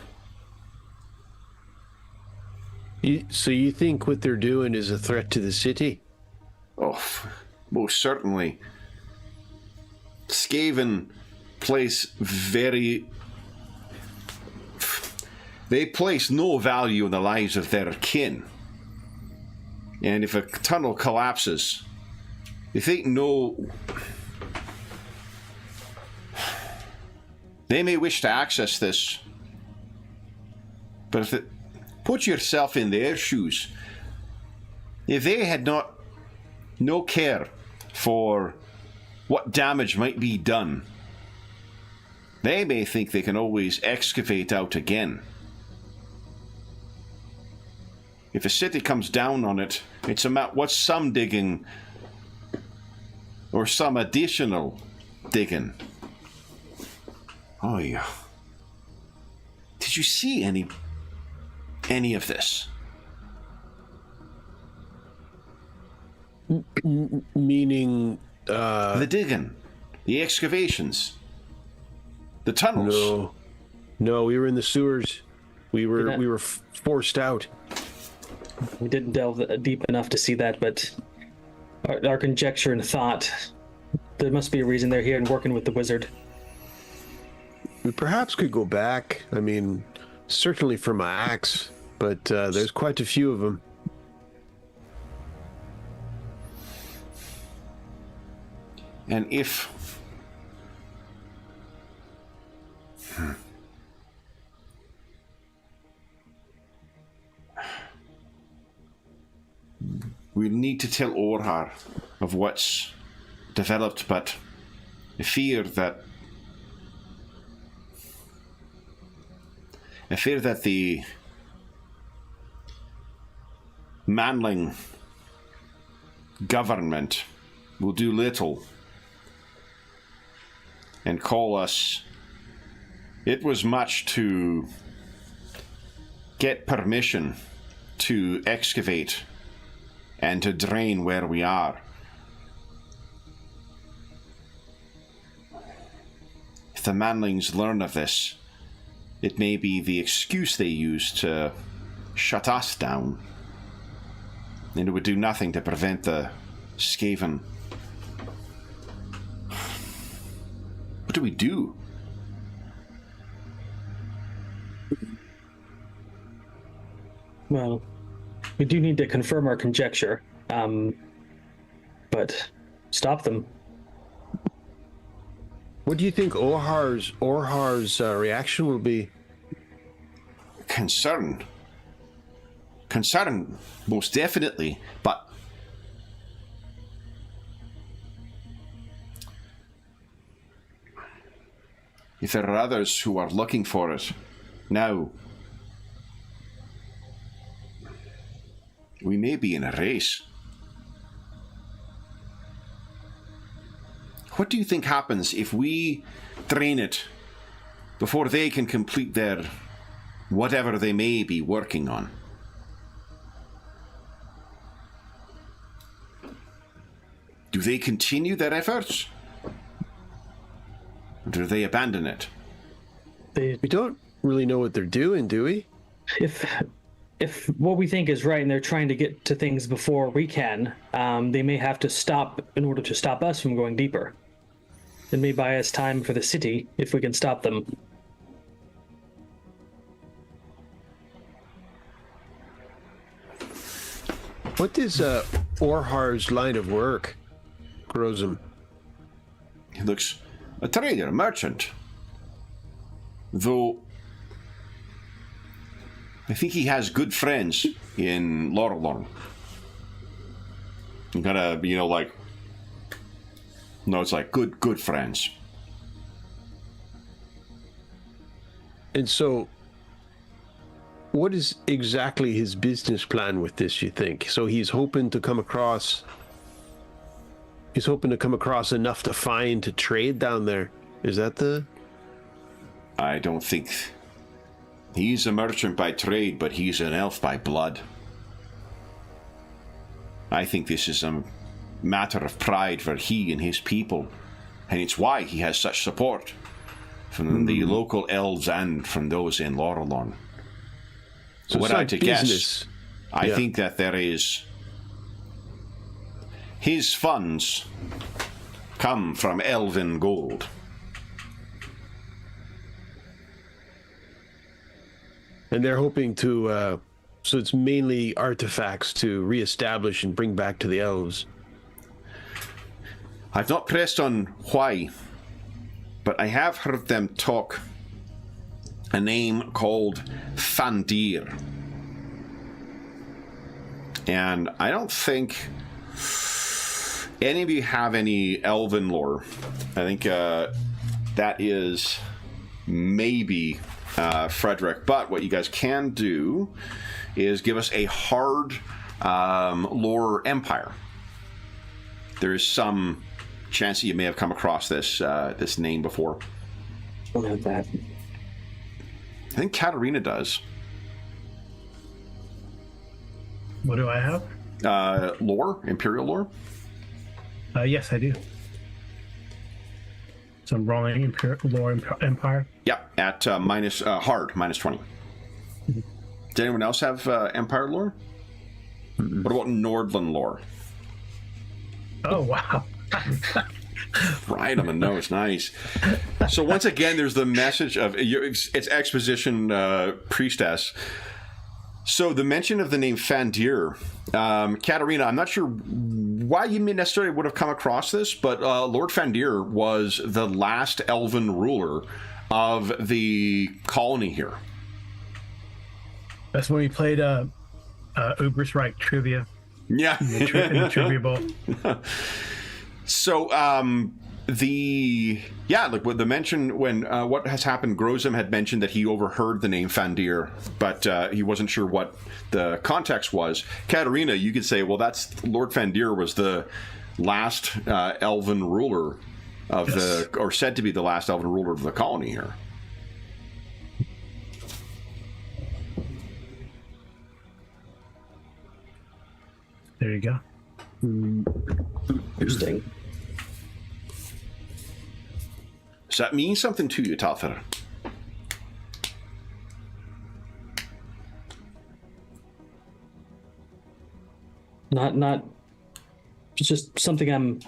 So you think what they're doing is a threat to the city? Oh, most certainly. Skaven place they place no value in the lives of their kin. And if a tunnel collapses, if they know, they may wish to access this, but put yourself in their shoes. If they had no care for what damage might be done, they may think they can always excavate out again. If a city comes down on it, it's what's some digging or some additional digging. Oh yeah. Did you see any of this? Meaning the digging, the excavations, the tunnels. No, we were in the sewers. We were forced out. We didn't delve deep enough to see that, but our conjecture and thought, there must be a reason they're here and working with the wizard. We perhaps could go back. I mean, certainly for my axe, but there's quite a few of them. And if... We'll need to tell Orhar of what's developed, but I fear that the Manling government will do little and call us. It was much to get permission to excavate and to drain where we are. If the Manlings learn of this, it may be the excuse they use to shut us down. And it would do nothing to prevent the Skaven. What do we do? Well, we do need to confirm our conjecture, but stop them. What do you think Orhar's reaction will be? Concern, most definitely, but if there are others who are looking for it now, we may be in a race. What do you think happens if we drain it before they can complete their whatever they may be working on? Do they continue their efforts? Or do they abandon it? We don't really know what they're doing, do we? If what we think is right and they're trying to get to things before we can, they may have to stop in order to stop us from going deeper. It may buy us time for the city if we can stop them. What is Orhar's line of work, Grozum? He looks a trader, a merchant. Though I think he has good friends in Lorelorn. You gotta, like... No, it's like good friends. And so, what is exactly his business plan with this, you think? So he's hoping to come across... He's hoping to come across enough to find to trade down there. Is that the... I don't think... He's a merchant by trade, but he's an elf by blood. I think this is a matter of pride for he and his people, and it's why he has such support from the local elves and from those in Lorelorn. So what I to guess, I Yeah. think that there is... His funds come from elven gold. And they're hoping to, so it's mainly artifacts to reestablish and bring back to the elves. I've not pressed on why, but I have heard them talk a name called Fandir. And I don't think any of you have any elven lore. I think that is maybe Frederick. But what you guys can do is give us a hard lore empire. There is some chance that you may have come across this name before. Don't have that. I think Katarina does. What do I have? Lore, Imperial lore. Yes, I do. So I'm rolling lore empire. Yeah, at minus hard, minus 20. Does anyone else have Empire lore? What about Nordland lore? Oh, wow. Right on the nose, nice. So once again, there's the message of it's exposition priestess. So the mention of the name Fandir, Katarina, I'm not sure why you necessarily would have come across this, but Lord Fandir was the last elven ruler of the colony here. That's when we played Ubersreich trivia Yeah. in the Trivia Bowl. So, like with the mention when what has happened, Grozum had mentioned that he overheard the name Fandir, but he wasn't sure what the context was. Katarina, you could say, well, that's Lord Fandir was the last elven ruler of or said to be the last elven ruler of the colony here. There you go. Interesting. Does that mean something to you, Talthar? Not. It's just something I'm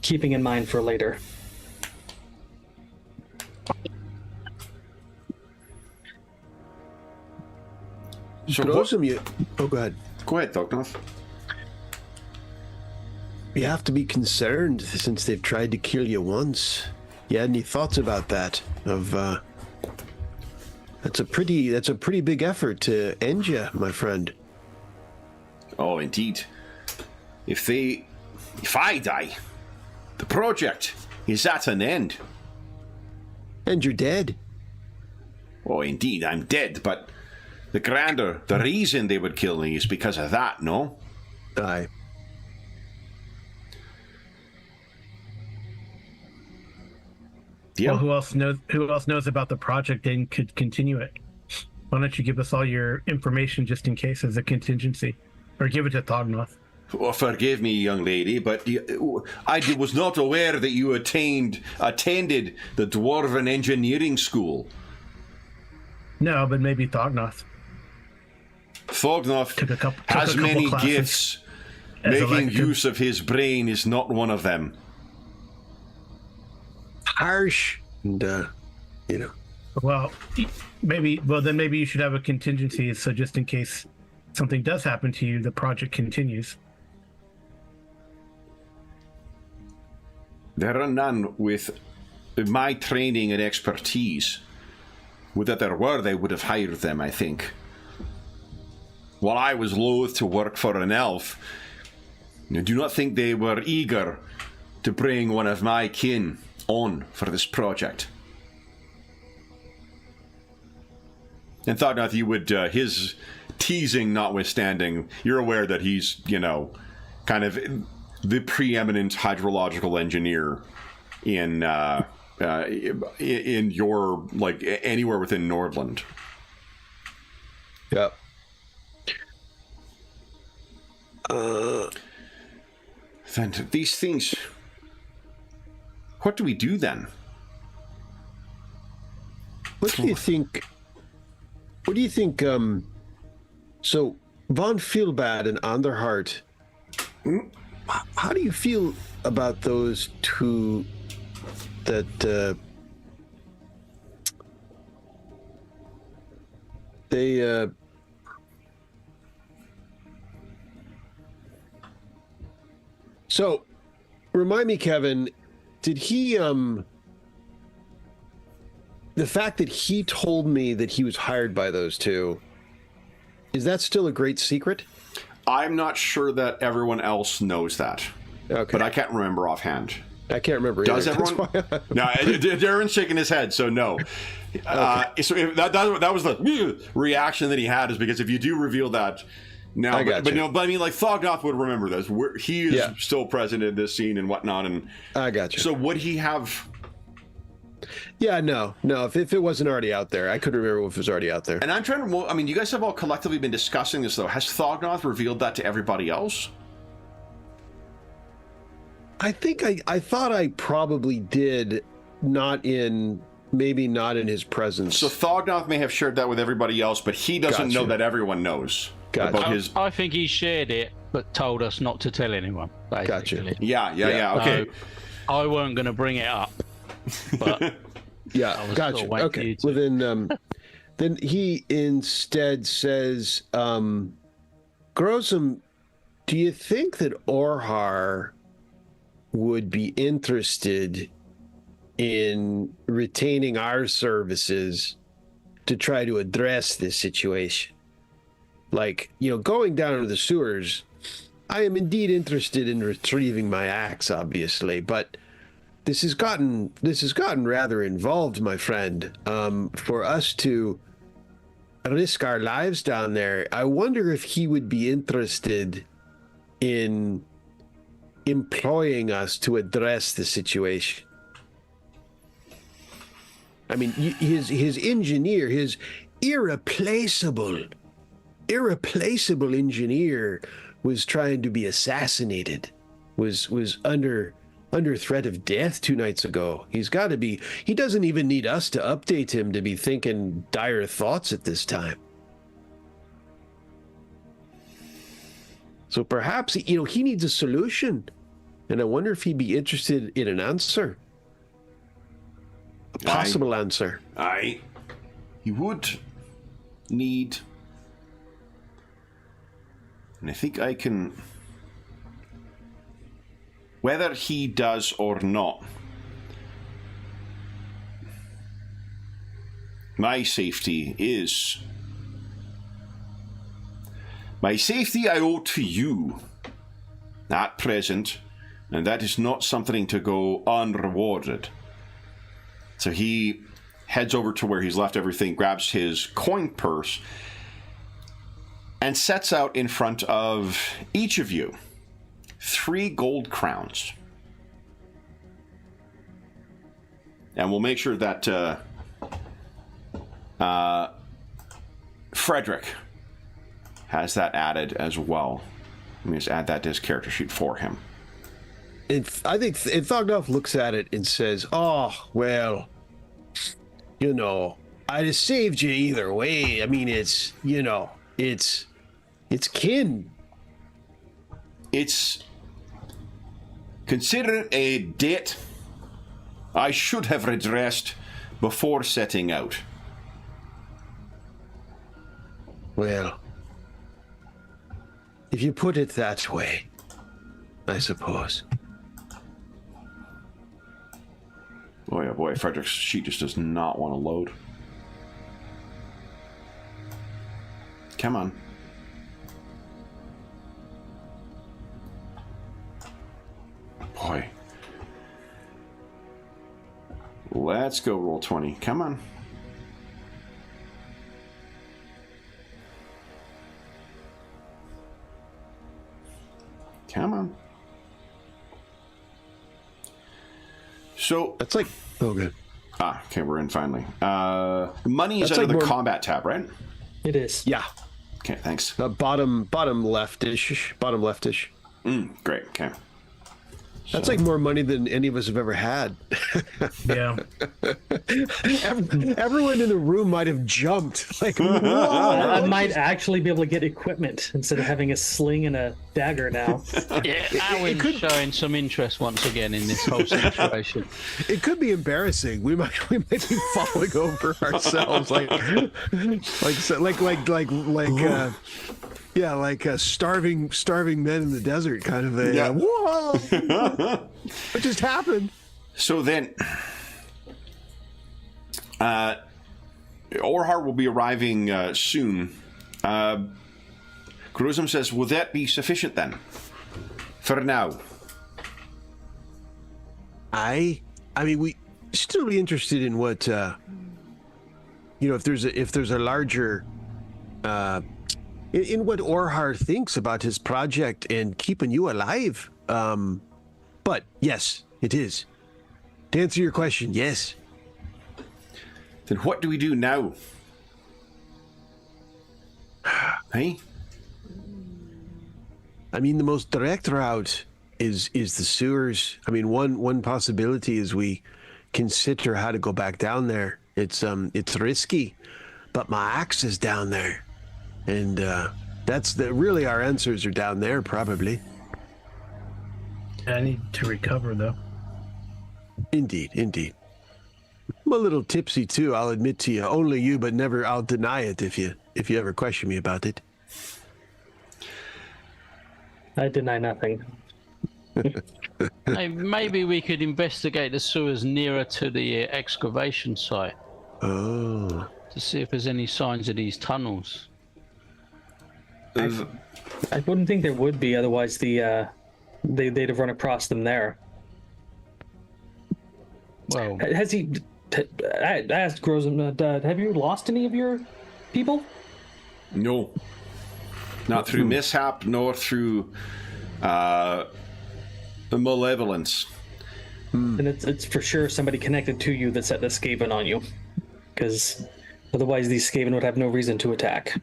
keeping in mind for later. So Grozum, go ahead. Go ahead, Thognoth. You have to be concerned since they've tried to kill you once. You had any thoughts about that? That's a pretty big effort to end you, my friend. Oh, indeed. If I die, the project is at an end. And you're dead. Oh, indeed, I'm dead, but the reason they would kill me is because of that, no? Aye. Yeah. Well, who else knows about the project and could continue it? Why don't you give us all your information just in case as a contingency, or give it to Thognoth? Oh, forgive me, young lady, but I was not aware that you attended the Dwarven Engineering School. No, but maybe Thognoth Thognoth took a couple many classes gifts. as Making elective. use of his brain is not one of them. harsh, and you know. Well, then maybe you should have a contingency, so just in case something does happen to you, the project continues. There are none with my training and expertise. Would that there were, they would have hired them, I think. While I was loath to work for an elf, I do not think they were eager to bring one of my kin on for this project. And thought not you would, his teasing notwithstanding, you're aware that he's, kind of the preeminent hydrological engineer in your, like, anywhere within Nordland. Yep. Then these things... What do we do then? What do you think... So, Von Feelbad and Anderhart, how do you feel about those two that they so remind me, Kevin, did he the fact that he told me that he was hired by those two, is that still a great secret? I'm not sure that everyone else knows that. Okay. But I can't remember offhand. I can't remember Does either. everyone? No, Darren's shaking his head, so no. Okay. So that was the reaction that he had, is because if you do reveal that now, but I mean, like, Thognoth would remember this. He is still present in this scene and whatnot, and I got you. So would he have? Yeah, no. If it wasn't already out there, I couldn't remember if it was already out there. And I'm trying to. I mean, you guys have all collectively been discussing this, though. Has Thognoth revealed that to everybody else? I think I thought I probably did, maybe not in his presence. So Thognoth may have shared that with everybody else, but he doesn't know that everyone knows about his. I think he shared it, but told us not to tell anyone. Basically. Gotcha. Yeah. Okay. So I weren't going to bring it up, but yeah, gotcha. Okay. Well, then he instead says, Grosum, do you think that Orhar would be interested in retaining our services to try to address this situation? Like, going down into the sewers, I am indeed interested in retrieving my axe, obviously, but this has gotten rather involved, my friend. For us to risk our lives down there, I wonder if he would be interested in employing us to address the situation. I mean, his engineer, his irreplaceable engineer, was trying to be assassinated, was under threat of death 2 nights ago. He doesn't even need us to update him to be thinking dire thoughts at this time. So perhaps, he needs a solution. And I wonder if he'd be interested in an answer. A possible answer. He would need... And I think I can... Whether he does or not, my safety I owe to you at present, and that is not something to go unrewarded. So he heads over to where he's left everything, grabs his coin purse, and sets out in front of each of you 3 gold crowns. And we'll make sure that Frederick has that added as well. Let me just add that to his character sheet for him. I think Thognoth looks at it and says, "Oh, well, I'd have saved you either way. I mean, it's kin. It's consider it a debt I should have redressed before setting out. Well, if you put it that way, I suppose. Oh yeah, boy, Frederick's sheet just does not want to load. Come on. Boy. Let's go roll 20. Come on. Come on. So That's like, oh good. Okay, we're in finally. Money is That's under like the more- combat tab, right? It is. Yeah, Okay, thanks. bottom leftish. Great. Okay. That's like more money than any of us have ever had. Yeah. Everyone in the room might have jumped. Like, whoa! I might actually be able to get equipment instead of having a sling and a dagger now. Yeah, Owen's showing some interest once again in this whole situation. It could be embarrassing. We might be falling over ourselves, like starving men in the desert, kind of a. Yeah. Whoa! What just happened? So then, Orhar will be arriving soon. Grozum says, will that be sufficient then? For now. I mean, we still be interested in what, if there's a larger, in what Orhar thinks about his project and keeping you alive. But yes, it is. To answer your question, yes. Then what do we do now? Hey? I mean, the most direct route is the sewers. I mean, one possibility is we consider how to go back down there. It's risky, but my axe is down there, and that's really our answers are down there probably. I need to recover though. Indeed. I'm a little tipsy too, I'll admit to you. Only you, but never I'll deny it if you ever question me about it. I deny nothing. Hey, maybe we could investigate the sewers nearer to the excavation site Oh. to see if there's any signs of these tunnels. I wouldn't think there would be, otherwise they'd have run across them there. Well, Has he? I asked Grozum, have you lost any of your people? No. Not through mishap, nor through malevolence. Then it's for sure somebody connected to you that set the Skaven on you, because otherwise these Skaven would have no reason to attack.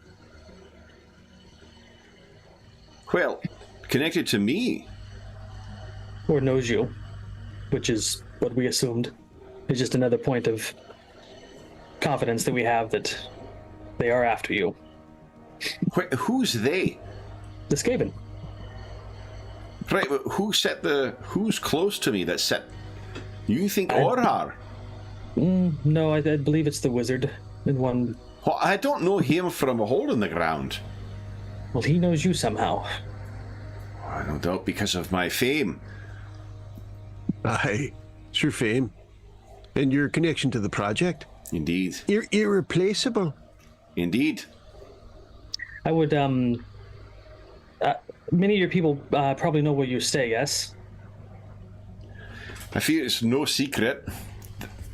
Well, connected to me. Or knows you, which is what we assumed. It's just another point of confidence that we have that they are after you. Who's they? The Skaven. Right, but who's close to me that set? You think Orhar? No, I believe it's the wizard in one. Well, I don't know him from a hole in the ground. Well, he knows you somehow. I no doubt because of my fame. Aye, it's your fame. And your connection to the project. Indeed. You're irreplaceable. Indeed. I would, many of your people probably know where you stay, yes? I fear it's no secret.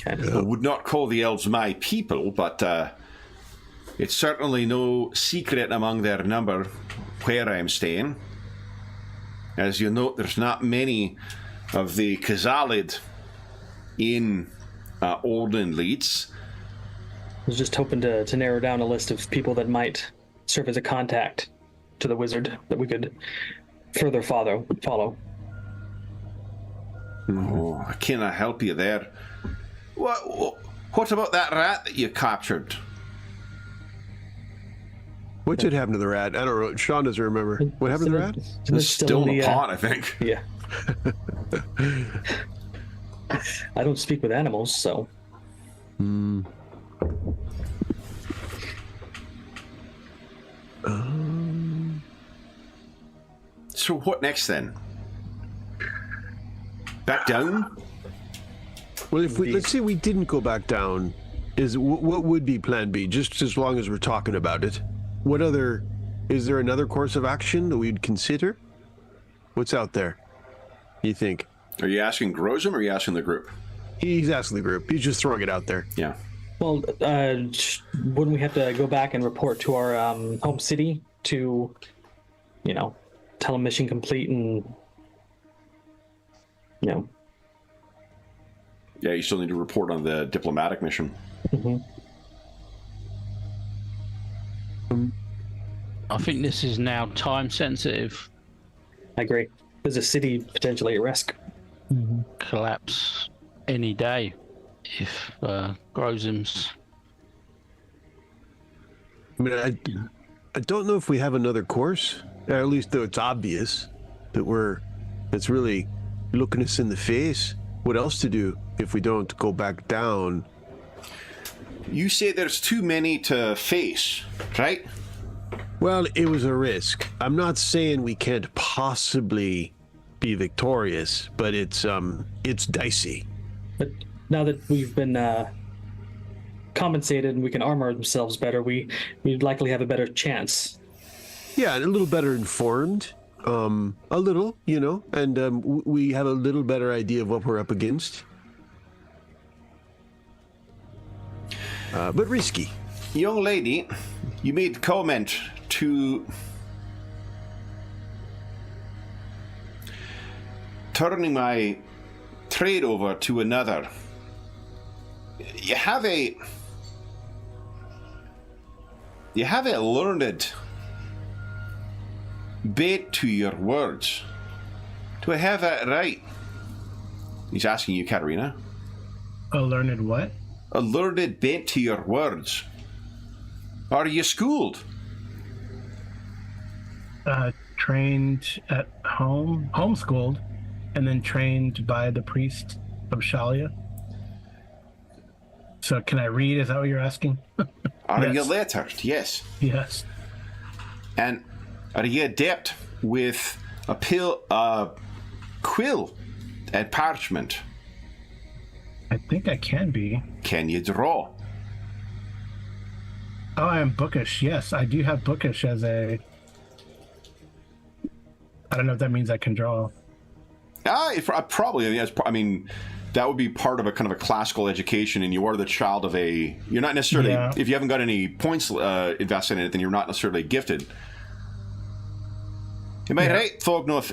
Okay. I would not call the elves my people, but it's certainly no secret among their number where I am staying. As you note, there's not many of the Khazalid in Oldenleeds. I was just hoping to narrow down a list of people that might serve as a contact to the wizard that we could further follow. Oh, I cannot help you there. What about that rat that you captured? What did happen to the rat? I don't know. Sean doesn't remember. What happened to the rat? It's still in the pot, I think. Yeah. I don't speak with animals, so. So what next then? Back down? Well, if we let's say we didn't go back down, what would be Plan B? Just as long as we're talking about it. What other? Is there another course of action that we'd consider? What's out there? You think? Are you asking Grozum or are you asking the group? He's asking the group. He's just throwing it out there. Yeah. Well, wouldn't we have to go back and report to our home city to, tell them mission complete and, Yeah, you still need to report on the diplomatic mission. I think this is now time sensitive. I agree. There's a city potentially at risk. Collapse any day if Grozum's. I mean, I don't know if we have another course. At least though it's obvious that it's really looking us in the face. What else to do if we don't go back down? You say there's too many to face, right? Well, it was a risk. I'm not saying we can't possibly be victorious, but it's dicey. But now that we've been compensated and we can armor ourselves better, we'd likely have a better chance. Yeah, and a little better informed. A little, and we have a little better idea of what we're up against. But risky. Young lady, you made comment to turning my trade over to another. You have a learned bait to your words. Do I have that right? He's asking you, Katarina. A learned what? A learned bait to your words. Are you schooled? Trained at home, homeschooled, and then trained by the priest of Shalia. So can I read? Is that what you're asking? Are Yes. you lettered? Yes. Yes. And are you adept with a quill and parchment? I think I can be. Can you draw? Oh, I am bookish. Yes, I do have bookish as a... I don't know if that means I can draw. Probably. I mean, that would be part of a kind of a classical education, and you are the child of a... You're not necessarily... Yeah. If you haven't got any points invested in it, then you're not necessarily gifted. Am I right, Thognoth?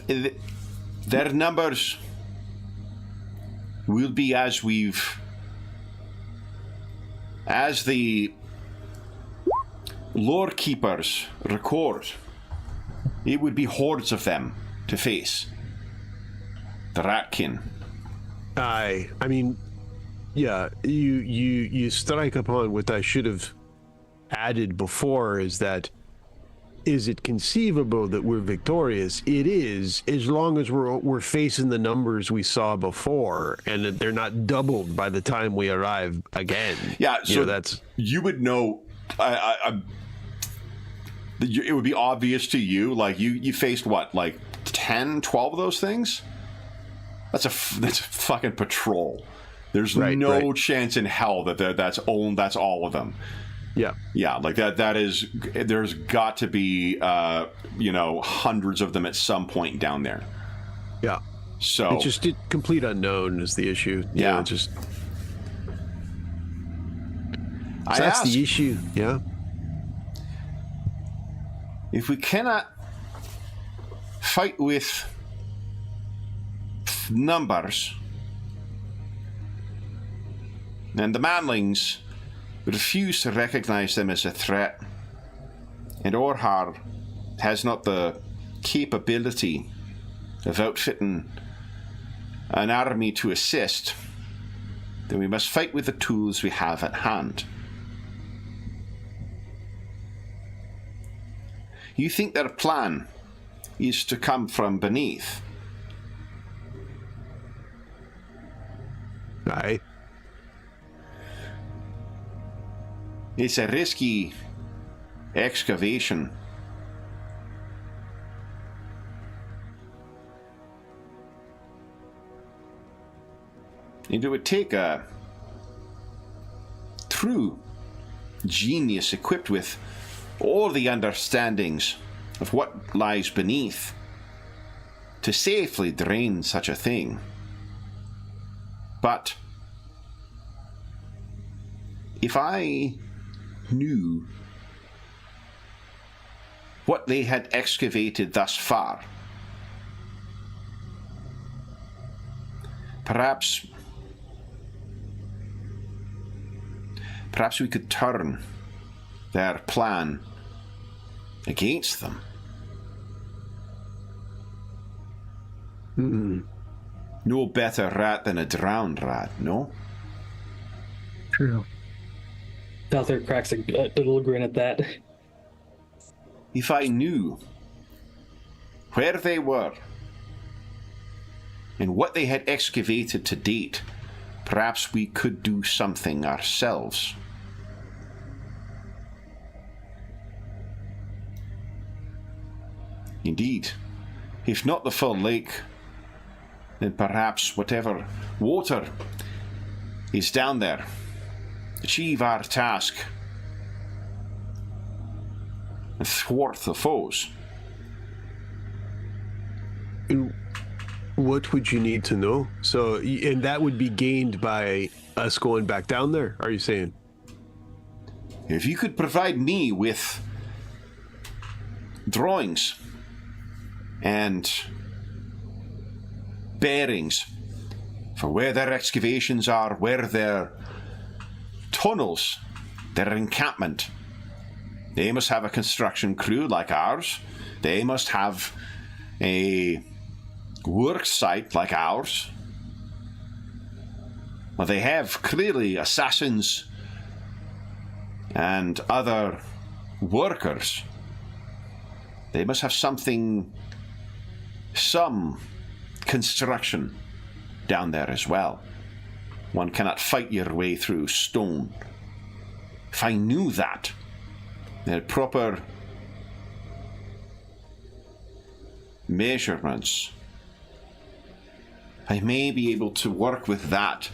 Their numbers will be as the lore keepers record. It would be hordes of them to face. The Ratkin. I mean, yeah, you strike upon what I should have added before, is it conceivable that we're victorious? It is, as long as we're facing the numbers we saw before, and that they're not doubled by the time we arrive again. Yeah, so that's... You would know... it would be obvious to you, like, you faced, what, like 10, 12 of those things? That's a fucking patrol. There's no chance in hell that that's all of them. Yeah, like that is, there's got to be hundreds of them at some point down there. Yeah. So it's just complete unknown is the issue. Yeah. So that's the issue. Yeah. If we cannot fight with numbers, and the manlings refuse to recognize them as a threat, and Orhar has not the capability of outfitting an army to assist, then we must fight with the tools we have at hand. You think their plan is to come from beneath? Aye. It's a risky excavation. And it would take a true genius equipped with all the understandings of what lies beneath to safely drain such a thing. But if I knew what they had excavated thus far, perhaps we could turn their plan against them. No better rat than a drowned rat, no? True. Valther cracks a little grin at that. If I knew where they were and what they had excavated to date, perhaps we could do something ourselves. Indeed, if not the full lake, then perhaps whatever water is down there, achieve our task and thwart the foes. And what would you need to know? So, and that would be gained by us going back down there, are you saying? If you could provide me with drawings and bearings for where their excavations are, where their tunnels, their encampment. They must have a construction crew like ours. They must have a work site like ours. Well, they have clearly assassins and other workers. They must have something, some construction down there as well. One cannot fight your way through stone. If I knew that, the proper measurements, I may be able to work with that.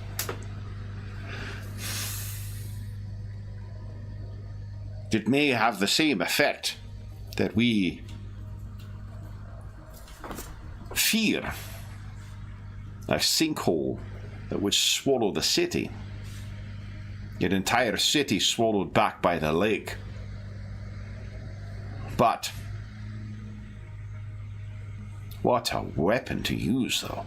It may have the same effect that we fear, a sinkhole that would swallow the city, an entire city swallowed back by the lake. But what a weapon to use, though.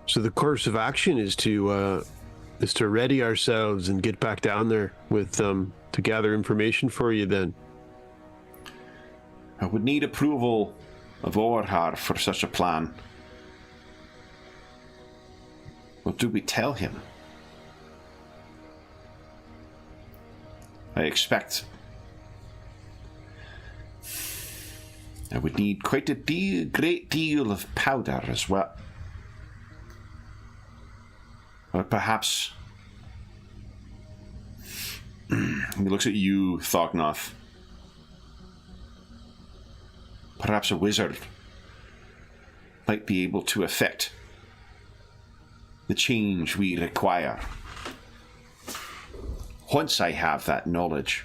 So the course of action is to ready ourselves and get back down there with to gather information for you. Then I would need approval of Orhar for such a plan. What do we tell him? I expect I would need quite a great deal of powder as well. Or perhaps... He looks at you, Thognoth. Perhaps a wizard might be able to effect the change we require. Once I have that knowledge.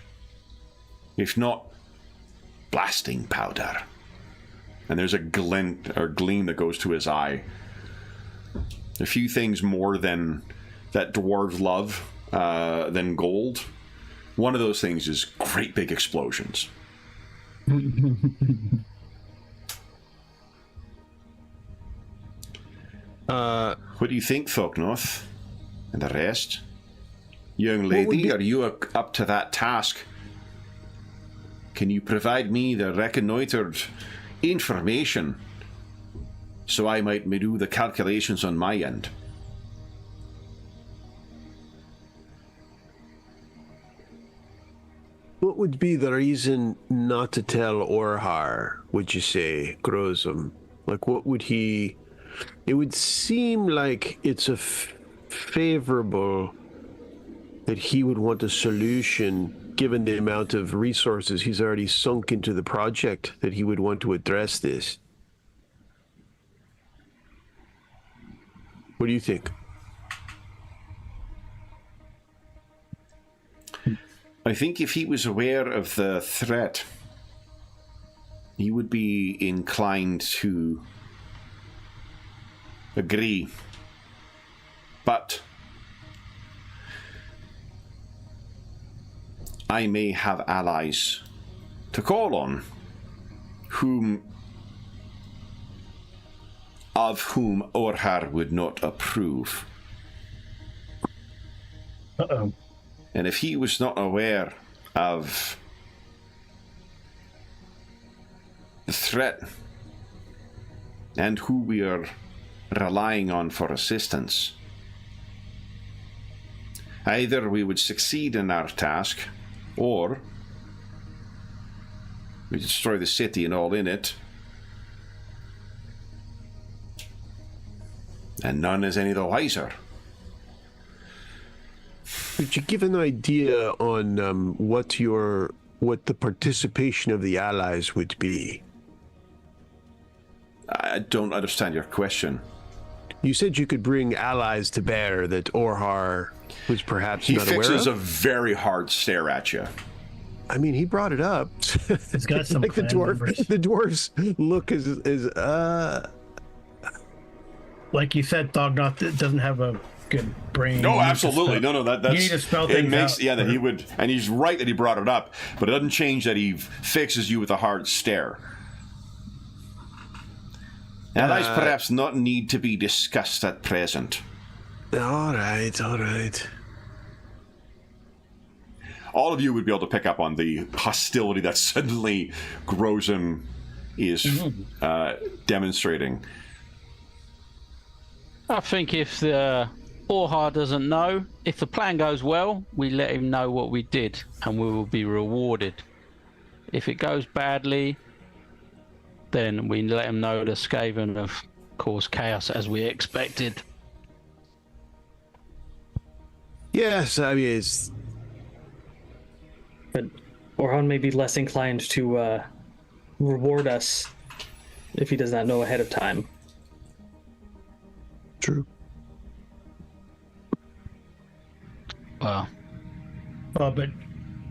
If not, blasting powder. And there's a glint or gleam that goes to his eye. A few things more than that dwarves love than gold. One of those things is great big explosions. What do you think, Thognoth? And the rest? Young lady, are you up to that task? Can you provide me the reconnoitered information so I might do the calculations on my end? what would be the reason not to tell Orhar, would you say, Grozum? Like, what would he... It would seem like it's favorable that he would want a solution, given the amount of resources he's already sunk into the project, that he would want to address this. What do you think? I think if he was aware of the threat, he would be inclined to agree. But I may have allies to call on of whom Orhar would not approve. Uh-oh. And if he was not aware of the threat and who we are relying on for assistance, either we would succeed in our task, or we destroy the city and all in it, and none is any the wiser. Could you give an idea on what the participation of the allies would be? I don't understand your question. You said you could bring allies to bear that Orhar was perhaps not aware of. He fixes a very hard stare at you. I mean, he brought it up. He's got some like the members. dwarves look as Like you said, Thognoth doesn't have a good brain. No, absolutely. No, that's... You need to spell it things makes, out. yeah, that he would... And he's right that he brought it up, but it doesn't change that he fixes you with a hard stare. Allies perhaps not need to be discussed at present. All right. All of you would be able to pick up on the hostility that suddenly Grozem is demonstrating. I think if the Orhar doesn't know, if the plan goes well, we let him know what we did, and we will be rewarded. If it goes badly, then we let him know the Skaven have caused chaos as we expected. Yes, I mean, it's... But Orhan may be less inclined to reward us if he does not know ahead of time. True. Well, but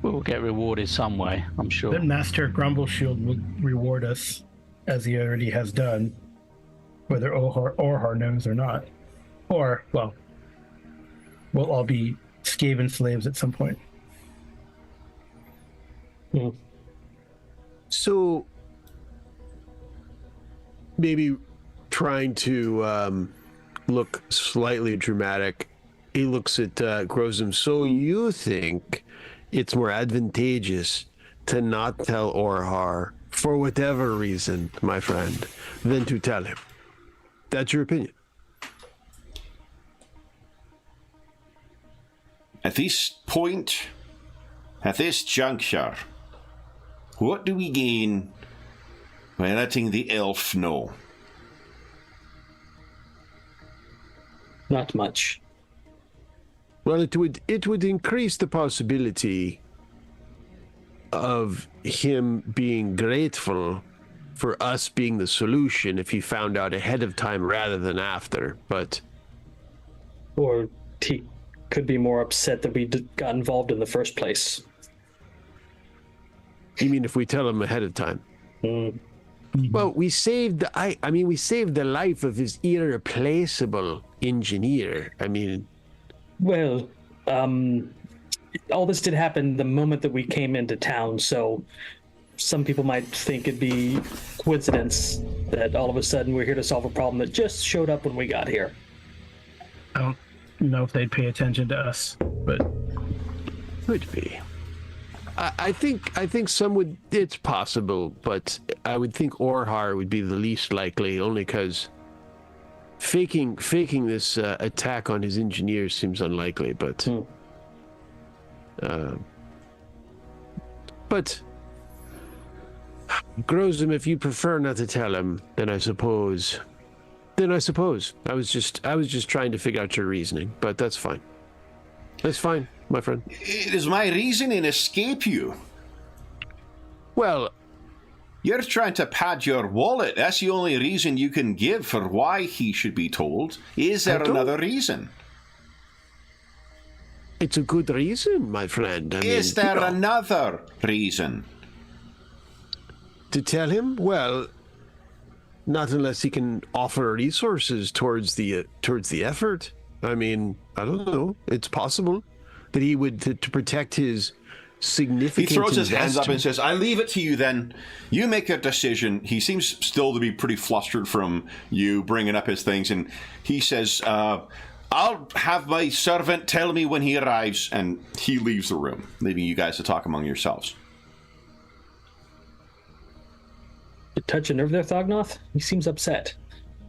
we'll get rewarded some way, I'm sure. then Master Grumbleshield would reward us, as he already has done, whether Orhar knows or not. Or, well, we'll all be Skaven slaves at some point. So, maybe trying to look slightly dramatic, he looks at Grozem. So you think it's more advantageous to not tell Orhar, for whatever reason, my friend, than to tell him? That's your opinion? At this point, at this juncture, what do we gain by letting the elf know? Not much. Well, it would increase the possibility of him being grateful for us being the solution if he found out ahead of time rather than after, but... Or he could be more upset that we got involved in the first place. You mean if we tell him ahead of time? Well, we saved we saved the life of his irreplaceable engineer. I mean... Well, all this did happen the moment that we came into town, so some people might think it'd be coincidence that all of a sudden we're here to solve a problem that just showed up when we got here. I don't know if they'd pay attention to us, but Could be. I think some would. It's possible, but I would think Orhar would be the least likely, only because faking this attack on his engineers seems unlikely. But Grozum, if you prefer not to tell him, then I suppose. I was just trying to figure out your reasoning, but that's fine. That's fine, my friend. Does my reasoning escape you? Well, You're trying to pad your wallet. That's the only reason you can give for why he should be told. Is there another reason? it's a good reason, my friend. Is there another reason? To tell him? Well, not unless he can offer resources towards the effort. I mean, I don't know. It's possible that he would to protect his significant. He throws his hands up and says, "I leave it to you. Then you make a decision." He seems still to be pretty flustered from you bringing up his things, and he says, "I'll have my servant tell me when he arrives," and he leaves the room, leaving you guys to talk among yourselves. Touch a nerve there, Thognoth? He seems upset.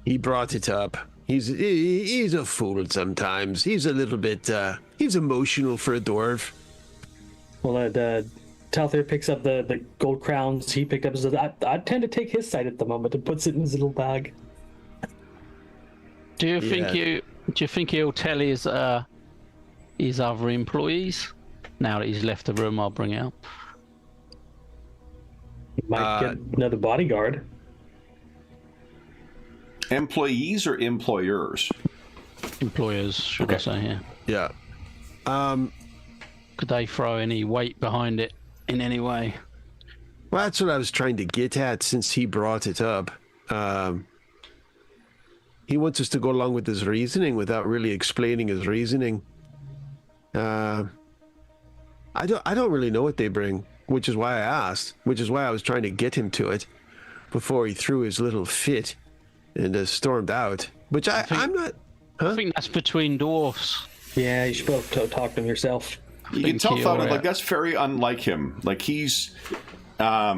He brought it up. He's a fool sometimes. He's a little bit, he's emotional for a dwarf. Well, Talther picks up the gold crowns he picked up and says, I tend to take his side at the moment, and puts it in his little bag. Do you think he'll tell his other employees? Now that he's left the room, I'll bring it up. He might get another bodyguard. Employees or employers? Employers, should I say, yeah. Yeah. Could they throw any weight behind it in any way? Well, that's what I was trying to get at since he brought it up. He wants us to go along with his reasoning without really explaining his reasoning. I don't really know what they bring, which is why I asked, which is why I was trying to get him to it before he threw his little fit and stormed out. Which I'm not. Huh? I think that's between dwarfs. Yeah, you should both talk to him yourself. You can tell Thought like that's very unlike him. Like he's there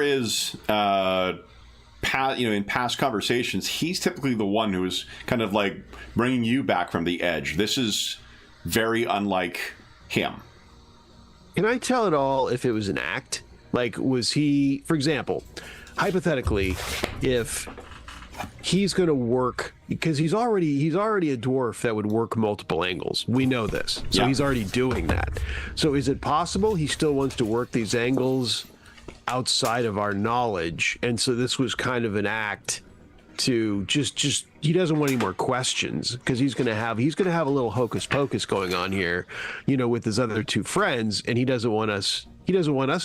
is in past conversations, he's typically the one who is kind of like bringing you back from the edge. This is very unlike him. Can I tell at all if it was an act? Like, was he, for example, hypothetically, if he's going to work, because he's already a dwarf that would work multiple angles. We know this. So he's already doing that. So is it possible he still wants to work these angles outside of our knowledge? And so this was kind of an act to just he doesn't want any more questions, because he's going to have a little hocus pocus going on here, with his other two friends, and he doesn't want us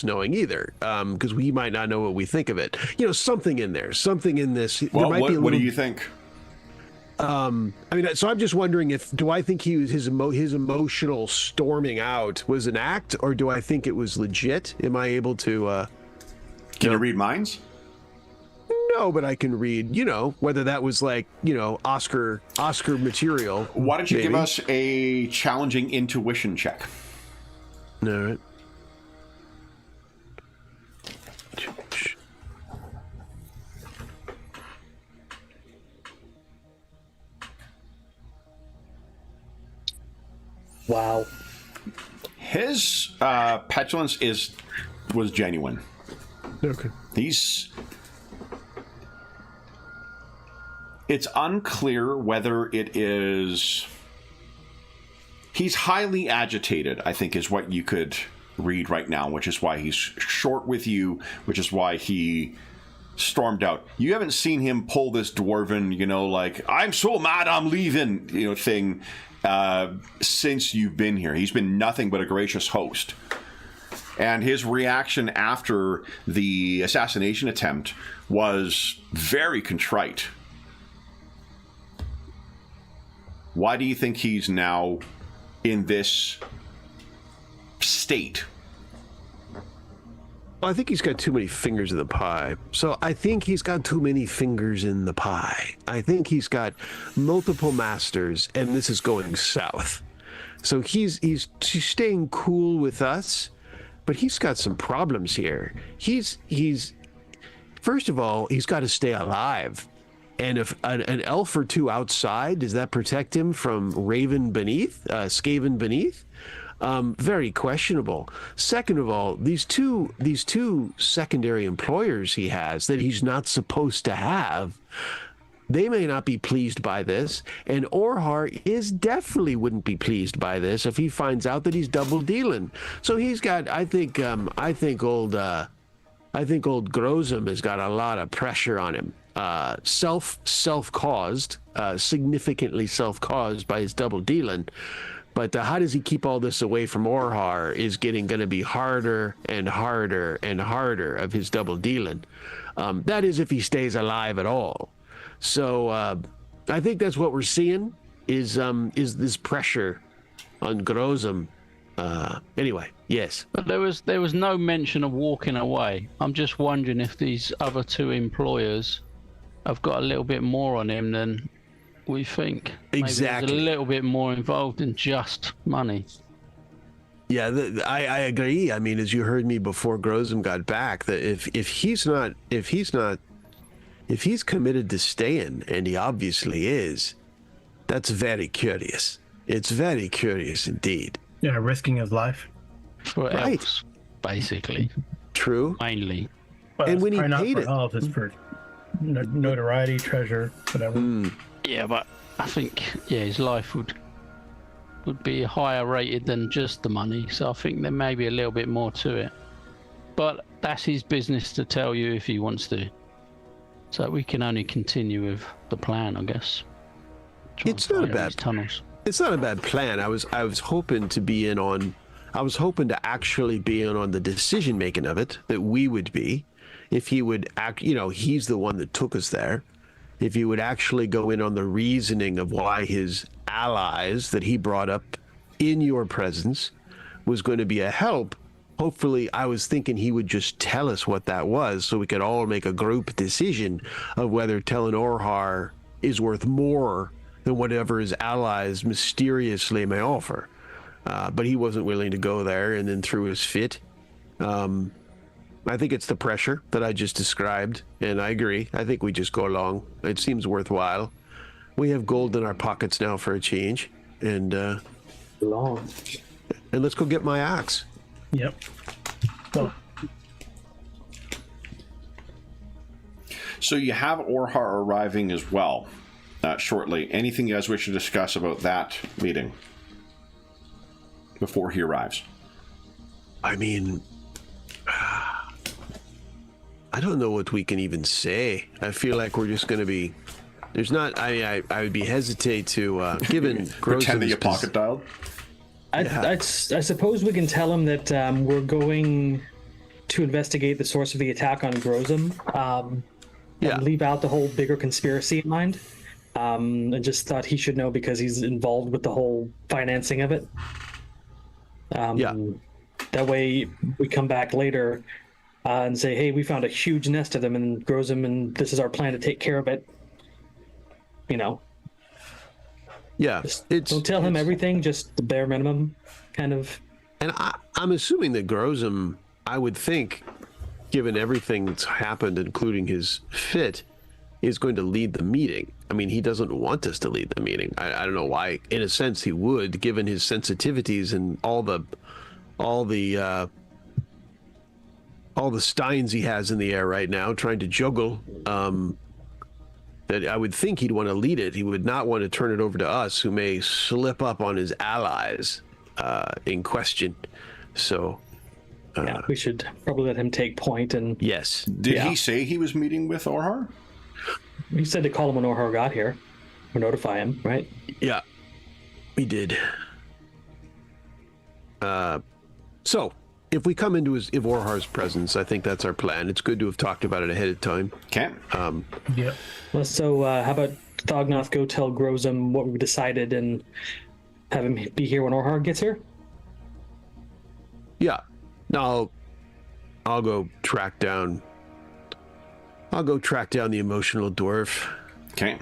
knowing either, because we might not know what we think of it. Something in this. Well, what do you think? So I'm just wondering do I think his emotional storming out was an act, or do I think it was legit? Am I able to? Can you read minds? No, but I can read, whether that was like, Oscar material. Why don't you give us a challenging intuition check? All right. Wow. His petulance was genuine. Okay. It's unclear whether it is... He's highly agitated, I think, is what you could read right now, which is why he's short with you, which is why he stormed out. You haven't seen him pull this dwarven, like, "I'm so mad I'm leaving," thing since you've been here. He's been nothing but a gracious host. And his reaction after the assassination attempt was very contrite. Why do you think he's now in this state? Well, I think he's got too many fingers in the pie. So I think he's got too many fingers in the pie. I think he's got multiple masters, and this is going south. So he's staying cool with us, but he's got some problems here. He's first of all, he's got to stay alive. And if an elf or two outside, does that protect him from Skaven beneath? very questionable. Second of all, these two secondary employers he has that he's not supposed to have, they may not be pleased by this, and Orhar definitely wouldn't be pleased by this if he finds out that he's double dealing. So he's got, I think old Grozum has got a lot of pressure on him. Self-caused, significantly self-caused by his double dealing. But how does he keep all this away from Orhar is going to be harder and harder and harder of his double dealing. That is if he stays alive at all. So I think that's what we're seeing is this pressure on Grozum. Anyway, yes. But there was no mention of walking away. I'm just wondering if these other two employers have got a little bit more on him than we think. Exactly. Maybe there's a little bit more involved than just money. Yeah, I agree. I mean, as you heard me before Grozum got back, that if he's committed to staying, and he obviously is, that's very curious. It's very curious indeed. Yeah, risking his life. For Right. elves, basically. True. Mainly. Well, And when he probably not paid for it- health, it's for notoriety, treasure, whatever. Yeah, but I think his life would be higher rated than just the money. So I think there may be a little bit more to it. But that's his business to tell you if he wants to. So we can only continue with the plan, I guess. Try It's and not a find bad these tunnels. It's not a bad plan. I was hoping to be in on. I was hoping to actually be in on the decision making of it. That we would be, if he would act. He's the one that took us there. If he would actually go in on the reasoning of why his allies that he brought up in your presence was going to be a help. Hopefully, I was thinking he would just tell us what that was, so we could all make a group decision of whether telling Orhar is worth more than whatever his allies mysteriously may offer. But he wasn't willing to go there, and then threw his fit. I think it's the pressure that I just described, and I agree. I think we just go along. It seems worthwhile. We have gold in our pockets now for a change, and let's go get my axe. Yep. Well, So you have Orhar arriving as well shortly. Anything you guys wish to discuss about that meeting before he arrives? I mean, I don't know what we can even say. I feel like we're just going to be. There's not. I would be hesitate to given Pretend that you Grozum's pocket dialed? I suppose we can tell him that we're going to investigate the source of the attack on Grozum, and leave out the whole bigger conspiracy in mind. And just thought he should know because he's involved with the whole financing of it. That way we come back later and say, hey, we found a huge nest of them in Grozum, and this is our plan to take care of it. Yeah, Don't tell him everything, just the bare minimum, kind of. And I'm assuming that Grozum, I would think, given everything that's happened, including his fit, is going to lead the meeting. I mean, he doesn't want us to lead the meeting. I don't know why. In a sense, he would, given his sensitivities and all the steins he has in the air right now, trying to juggle. That I would think he'd want to lead it. He would not want to turn it over to us, who may slip up on his allies in question. So, We should probably let him take point. And yes. Did he say he was meeting with Orhar? he said to call him when Orhar got here, or notify him, right? Yeah, we did. So, if we come into if Orhar's presence, I think that's our plan. It's good to have talked about it ahead of time. Okay. yep. Well, so how about Thognoth go tell Grozum what we decided and have him be here when Orhar gets here? Yeah. Now, I'll go track down the emotional dwarf. Okay.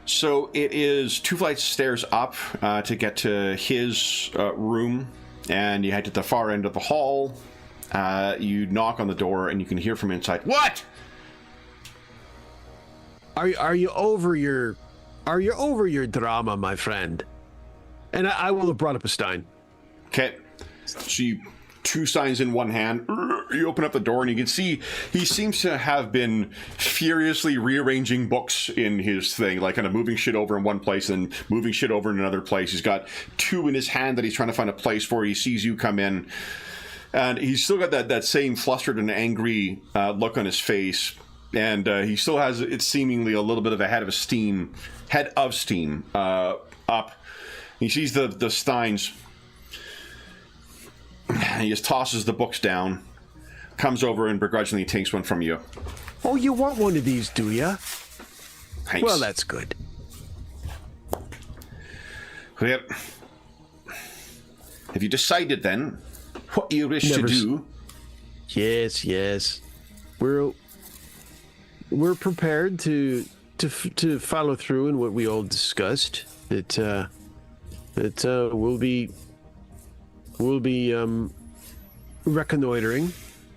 So it is 2 flights of stairs up to get to his room, and you head to the far end of the hall. You knock on the door, and you can hear from inside, "What? Are you over your drama, my friend?" And I will have brought up a stein. Okay. So you, two signs in one hand. You open up the door and you can see he seems to have been furiously rearranging books in his thing, like kind of moving shit over in one place and moving shit over in another place. He's got two in his hand that he's trying to find a place for. He sees you come in. And he's still got that same flustered and angry look on his face. And he still has, it's seemingly a little bit of a head of steam up. He sees the steins. He just tosses the books down, comes over and begrudgingly takes one from you. Oh, you want one of these, do ya? Thanks. Well, that's good. Well, have you decided then what you wish to do? Yes. We're prepared to follow through in what we all discussed. We'll be reconnoitering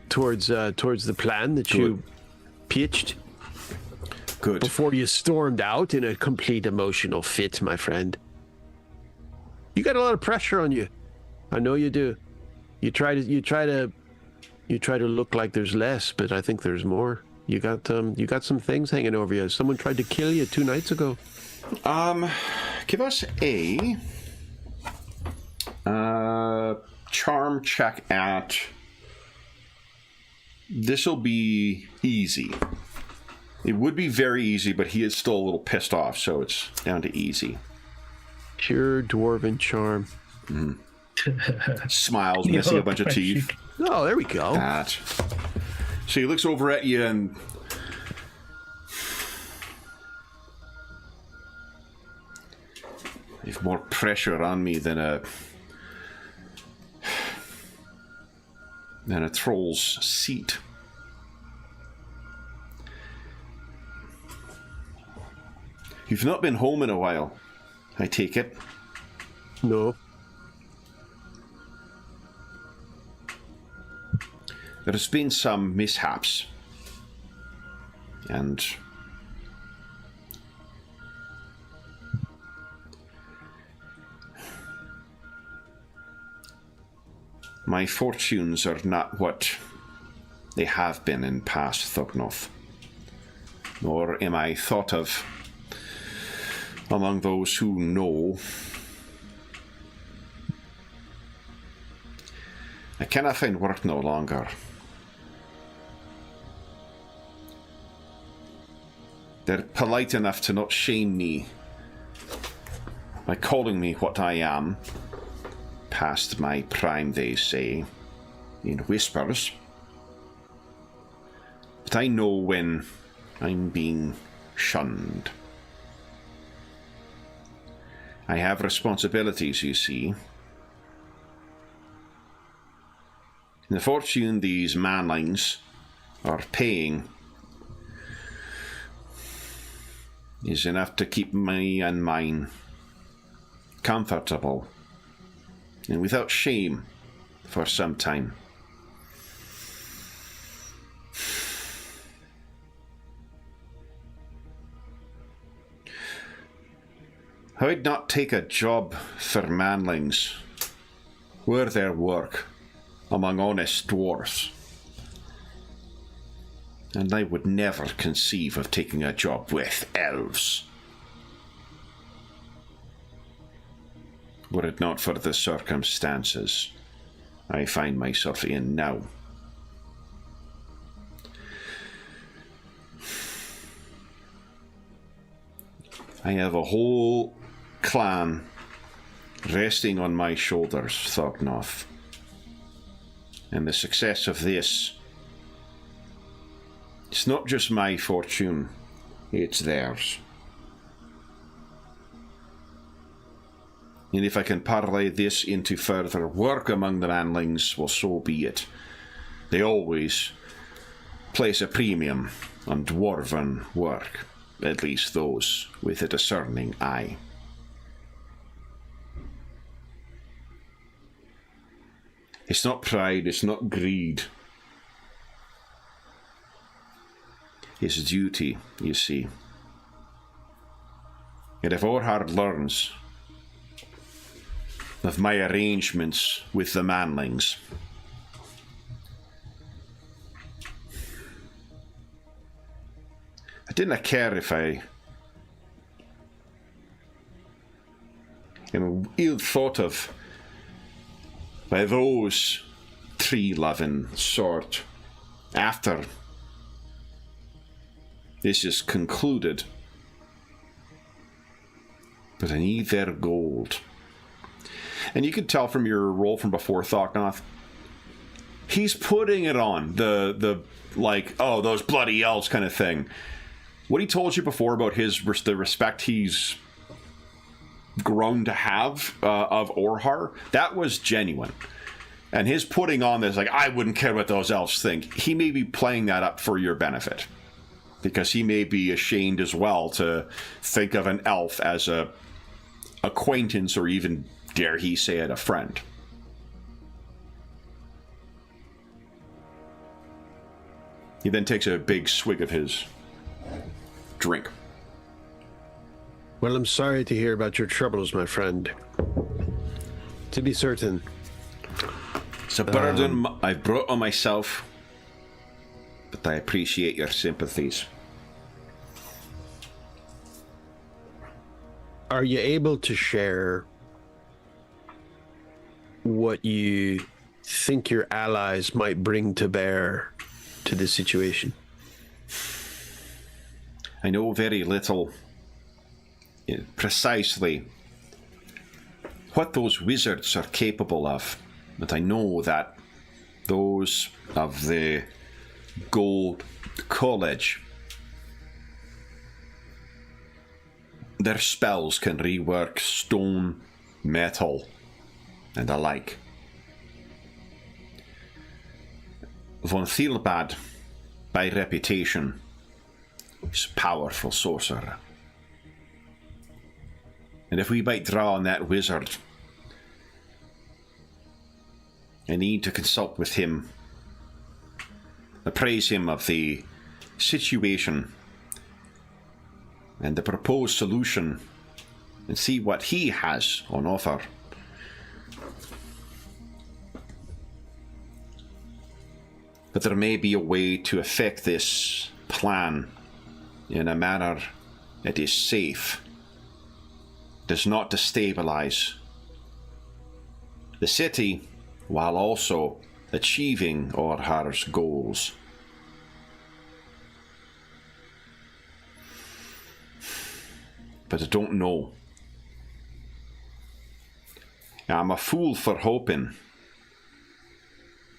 towards the plan that you pitched. Good. Before you stormed out in a complete emotional fit, my friend. You got a lot of pressure on you. I know you do. You try to look like there's less, but I think there's more. You got some things hanging over you. Someone tried to kill you 2 nights ago. Give us a charm check at. This'll be easy. It would be very easy, but he is still a little pissed off, so it's down to easy. Pure dwarven charm. Smiles when I see a bunch of teeth. Oh, there we go. That. So he looks over at you and you've more pressure on me than a troll's seat. You've not been home in a while, I take it. No. There's been some mishaps. And my fortunes are not what they have been in past Thugnoth. Nor am I thought of among those who know. I cannot find work no longer. They're polite enough to not shame me by calling me what I am, past my prime, they say, in whispers. But I know when I'm being shunned. I have responsibilities, you see. And the fortune these manlings are paying is enough to keep me and mine comfortable and without shame for some time. I'd not take a job for manlings were their work among honest dwarfs. And I would never conceive of taking a job with elves. Were it not for the circumstances I find myself in now. I have a whole clan resting on my shoulders, Thugnoth. And the success of this, it's not just my fortune, it's theirs. And if I can parlay this into further work among the manlings, well, so be it. They always place a premium on dwarven work, at least those with a discerning eye. It's not pride, it's not greed. It's duty, you see. And if Orhard learns of my arrangements with the manlings. I didn't care if I ill thought of by those tree-loving sort after this is concluded. But I need their gold. And you can tell from your roll from before, Thoknoth, he's putting it on the like, oh, those bloody elves kind of thing. What he told you before about the respect he's grown to have of Orhar, that was genuine. And his putting on this, like, I wouldn't care what those elves think, he may be playing that up for your benefit. Because he may be ashamed as well to think of an elf as a acquaintance, or even, dare he say it, a friend. He then takes a big swig of his drink. Well, I'm sorry to hear about your troubles, my friend. To be certain, It's a burden I've brought on myself, but I appreciate your sympathies. are you able to share what you think your allies might bring to bear to this situation? I know very little precisely what those wizards are capable of, but I know that those of the Gold College, their spells can rework stone, metal, and the like. Von Thielbad, by reputation, is a powerful sorcerer. And if we might draw on that wizard, I need to consult with him, appraise him of the situation and the proposed solution, and see what he has on offer. But there may be a way to effect this plan in a manner that is safe, does not destabilize the city, while also achieving Orhar's goals. But I don't know. I'm a fool for hoping.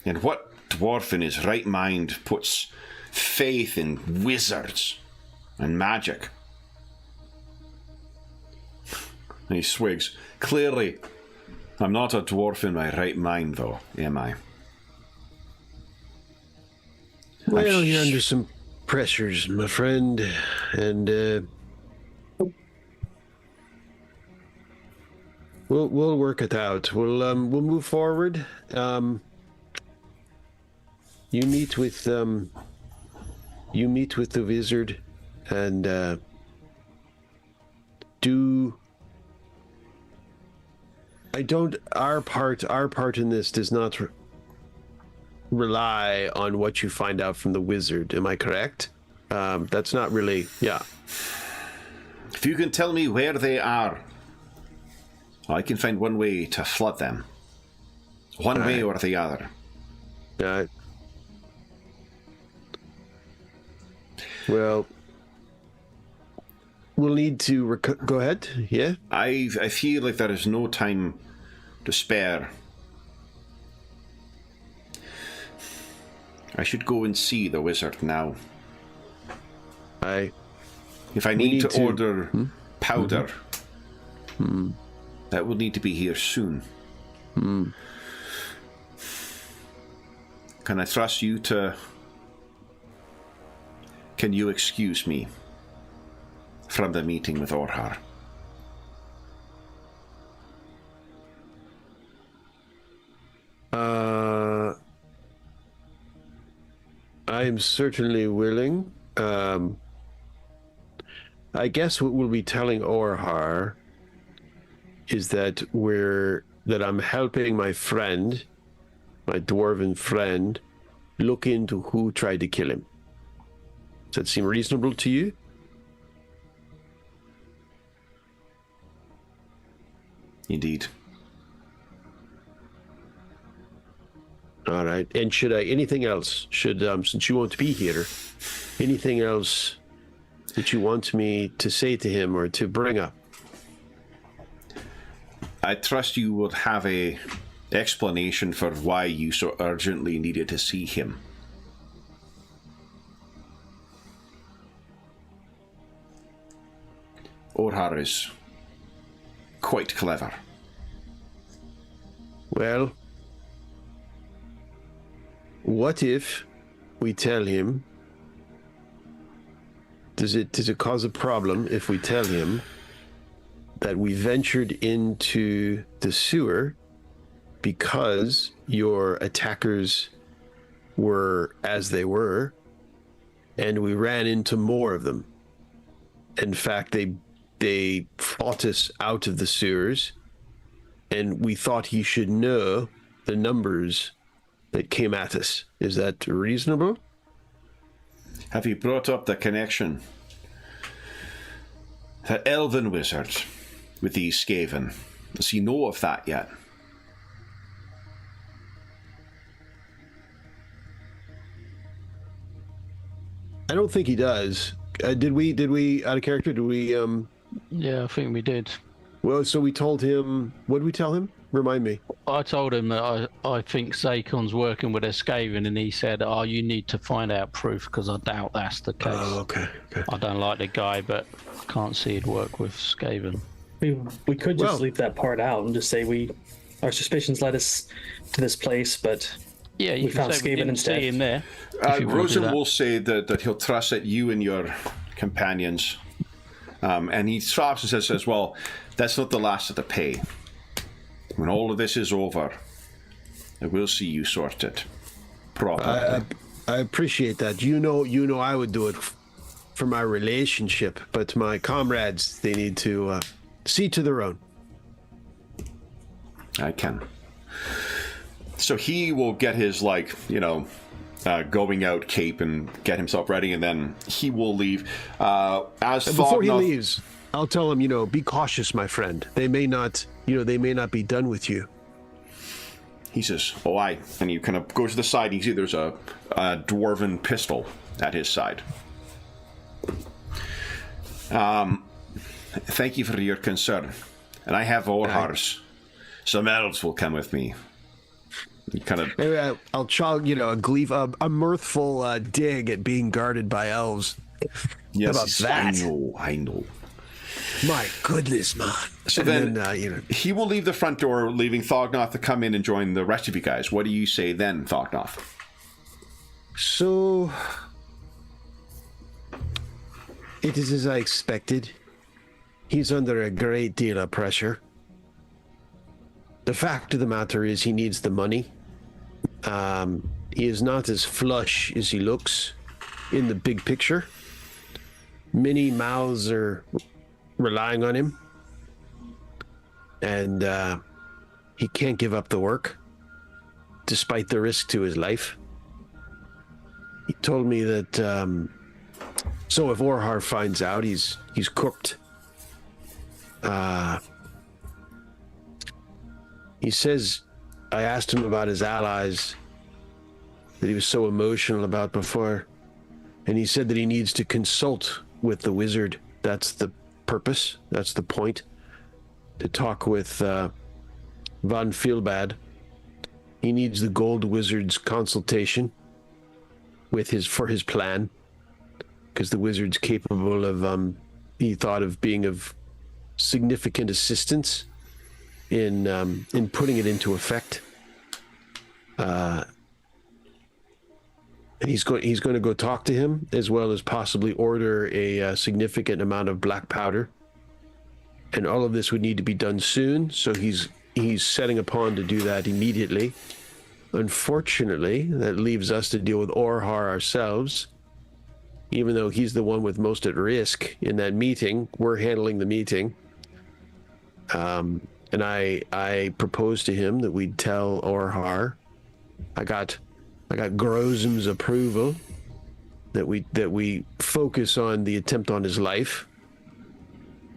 And what dwarf in his right mind puts faith in wizards and magic? And he swigs. Clearly, I'm not a dwarf in my right mind, though, am I? Well, you're under some pressures, my friend, and we'll work it out. We'll move forward. You meet with the wizard, and our part in this does not rely on what you find out from the wizard. Am I correct? That's not really, yeah. If you can tell me where they are, I can find one way to flood them. One way or the other. Well, we'll need to go ahead. Yeah. I feel like there is no time to spare. I should go and see the wizard now. If I need to order powder, that will need to be here soon. Can I trust you to... Can you excuse me from the meeting with Orhar? I'm certainly willing. I guess what we'll be telling Orhar is that we're that I'm helping my friend, my dwarven friend, look into who tried to kill him. Does that seem reasonable to you? Indeed. All right. And should I, anything else, since you won't be here, anything else that you want me to say to him or to bring up? I trust you would have a explanation for why you so urgently needed to see him. Orhar is quite clever. Well, what if we tell him? Does it cause a problem if we tell him that we ventured into the sewer because your attackers were as they were, and we ran into more of them? In fact, they fought us out of the sewers, and we thought he should know the numbers that came at us. Is that reasonable? Have you brought up the connection? The elven wizard with these Skaven. Does he know of that yet? I don't think he does. Did we out of character? Did we? Yeah, I think we did. Well, so we told him. What did we tell him? Remind me. I told him that I think Zakon's working with a Skaven, and he said, "Oh, you need to find out proof because I doubt that's the case." Oh, okay. I don't like the guy, but I can't see he'd work with Skaven. We could just leave that part out and just say our suspicions led us to this place, but Yeah, you we can found say we Skaven didn't instead. see him there. if you want to do Rosen that. will say that he'll trust that you and your companions. And he stops and says, well, that's not the last of the pay. When all of this is over, I will see you sorted properly. I appreciate that. You know, I would do it for my relationship, but my comrades, they need to see to their own. I can. So he will get his, going out cape and get himself ready, and then he will leave. Before he leaves, I'll tell him, be cautious, my friend. They may not be done with you. He says, oh, aye. And he kind of goes to the side, and you see there's a dwarven pistol at his side. Thank you for your concern. And I have Orhar's. Some elves will come with me. Kind of. Maybe I'll try, a mirthful dig at being guarded by elves. Yes, How about that? I know. My goodness, man. So then he will leave the front door, leaving Thognoth to come in and join the rest of you guys. What do you say then, Thognoth? So, it is as I expected. He's under a great deal of pressure. The fact of the matter is he needs the money. He is not as flush as he looks in the big picture. Many mouths are relying on him. And he can't give up the work, despite the risk to his life. He told me that, so if Orhar finds out, he's cooked. He says, I asked him about his allies that he was so emotional about before, and he said that he needs to consult with the wizard. That's the purpose, that's the point, to talk with Von Feelbad. He needs the gold wizard's consultation for his plan, because the wizard's capable of, he thought of being of significant assistance in putting it into effect. And he's going to go talk to him, as well as possibly order a significant amount of black powder. And all of this would need to be done soon, so he's setting upon to do that immediately. Unfortunately, that leaves us to deal with Orhar ourselves. Even though he's the one with most at risk in that meeting, we're handling the meeting. and I proposed to him that we'd tell Orhar. I got Grozum's approval that we focus on the attempt on his life,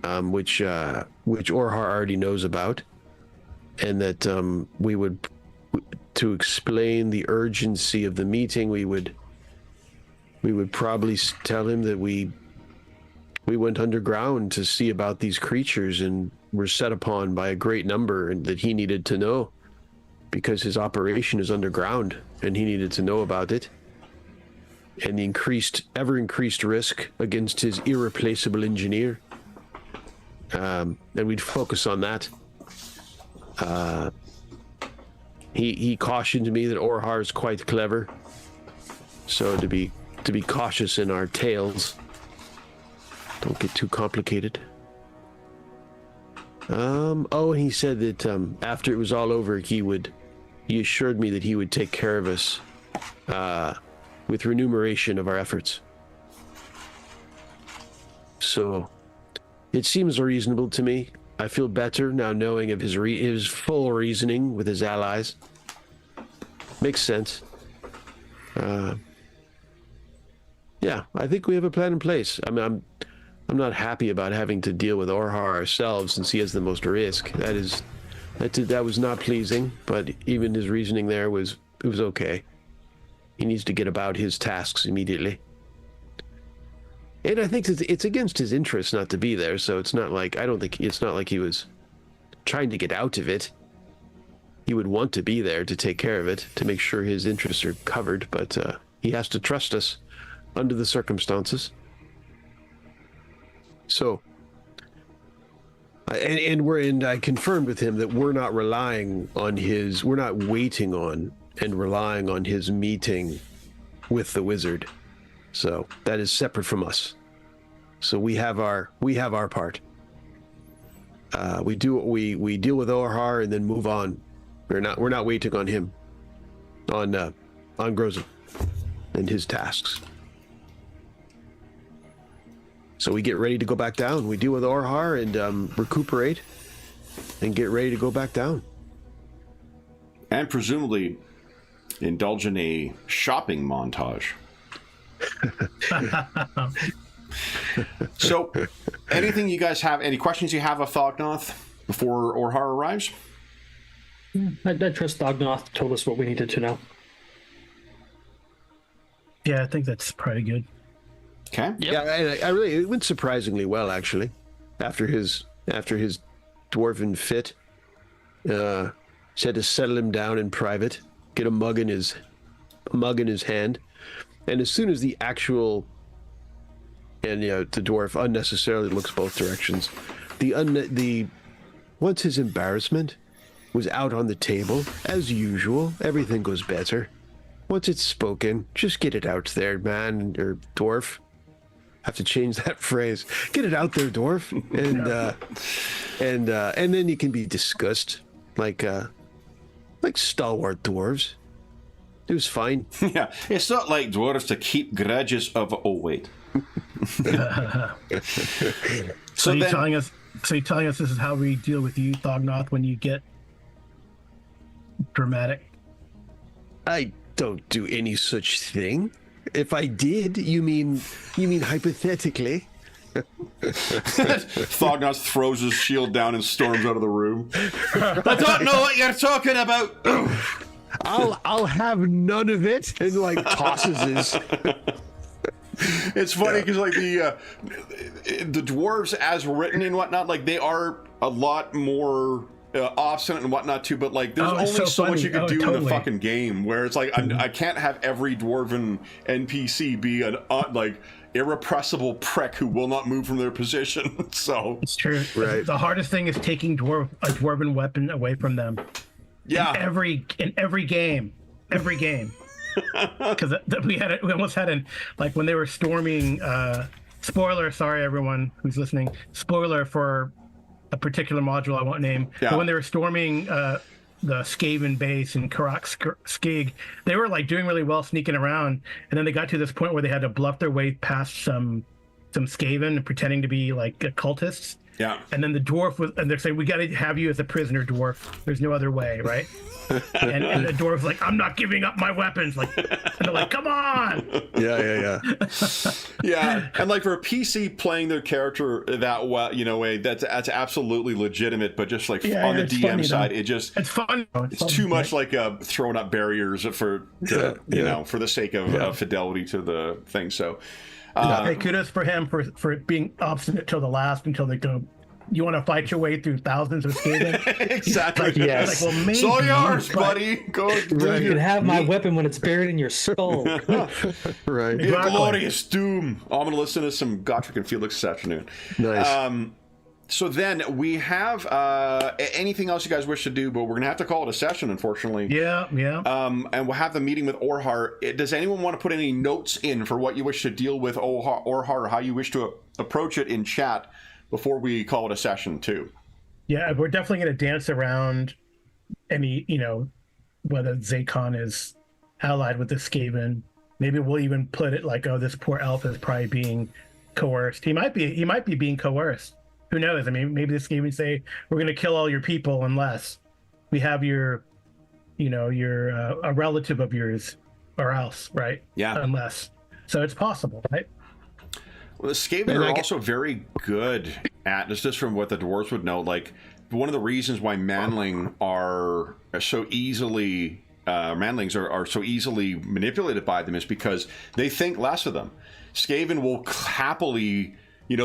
which Orhar already knows about, and that we would, to explain the urgency of the meeting, we would probably tell him that we went underground to see about these creatures and were set upon by a great number, and that he needed to know because his operation is underground and he needed to know about it, and the ever increased risk against his irreplaceable engineer. And we'd focus on that. He cautioned me that Orhar is quite clever, so to be cautious in our tales. Don't get too complicated. Oh, he said that after it was all over, he assured me that he would take care of us with remuneration of our efforts. So it seems reasonable to me. I feel better now knowing of his full reasoning with his allies. Makes sense. Yeah, I think we have a plan in place. I mean, I'm not happy about having to deal with Orhar ourselves since he has the most risk. That was not pleasing, but even his reasoning there was okay. He needs to get about his tasks immediately. And I think it's against his interest not to be there, so it's not like he was trying to get out of it. He would want to be there to take care of it, to make sure his interests are covered, but he has to trust us under the circumstances. So, and I confirmed with him that we're not waiting on and relying on his meeting with the wizard. So that is separate from us. So we have our part. We deal with Orhar and then move on. We're not waiting on him, on Grozum and his tasks. So we get ready to go back down. We deal with Orhar and recuperate and get ready to go back down. And presumably indulge in a shopping montage. So, anything you guys have, any questions you have of Thognoth before Orhar arrives? I trust Thognoth told us what we needed to know. Yeah, I think that's probably good. Okay. Yep. Yeah, I really, it went surprisingly well, actually. After his dwarven fit, she had to settle him down in private, get a mug in his hand, and as soon as the actual, and the dwarf unnecessarily looks both directions, once his embarrassment was out on the table, as usual, everything goes better. Once it's spoken, just get it out there, man, or dwarf. Have to change that phrase. Get it out there, dwarf, and then you can be discussed like stalwart dwarves. It was fine. Yeah, it's not like dwarves to keep grudges of. Oh wait. So you're telling us this is how we deal with you, Thognoth, when you get dramatic? I don't do any such thing. If I did, you mean hypothetically? Thognoth throws his shield down and storms out of the room. I don't know what you're talking about. I'll have none of it, and tosses his. It's funny because the dwarves as written and whatnot, they are a lot more obstinate and whatnot too, but there's only so much you can do in the fucking game where it's I can't have every dwarven NPC be an irrepressible prick who will not move from their position. So it's true. Right. The hardest thing is taking a dwarven weapon away from them. Yeah. In every game. Because we almost had when they were storming. Spoiler, sorry everyone who's listening. Spoiler for a particular module I won't name. Yeah. But when they were storming the Skaven base in Karak Skig, they were doing really well sneaking around, and then they got to this point where they had to bluff their way past some Skaven and pretending to be cultists, Yeah. And then the dwarf was, and they're saying, we got to have you as a prisoner, dwarf. There's no other way, right? and the dwarf's like, I'm not giving up my weapons. Like, and they're like, come on. Yeah. Yeah, and like for a PC playing their character that well, way that's absolutely legitimate. But just like on the DM side, it's fun. It's too much like throwing up barriers for for the sake of fidelity to the thing. So, hey, kudos for him for being obstinate till the last, until they go, you want to fight your way through thousands of Skaven? Exactly. Like, yes. Like, well, maybe, it's all yours, buddy. Go. You can have my weapon when it's buried in your skull. Right. Glorious doom. I'm going to listen to some Gotrek and Felix this afternoon. Nice. So then we have anything else you guys wish to do, but we're going to have to call it a session, unfortunately. Yeah. And we'll have the meeting with Orhar. Does anyone want to put any notes in for what you wish to deal with Orhar, or how you wish to approach it in chat before we call it a session, too? Yeah, we're definitely going to dance around any, whether Zakon is allied with the Skaven. Maybe we'll even put it like, oh, this poor elf is probably being coerced. He might be being coerced. Who knows? I mean, maybe the Skaven say, we're going to kill all your people unless we have your a relative of yours, or else, right? Yeah. Unless. So it's possible, right? Well, the Skaven are also very good at, just from what the dwarves would know, like, one of the reasons why manlings are so easily manipulated by them is because they think less of them. Skaven will happily,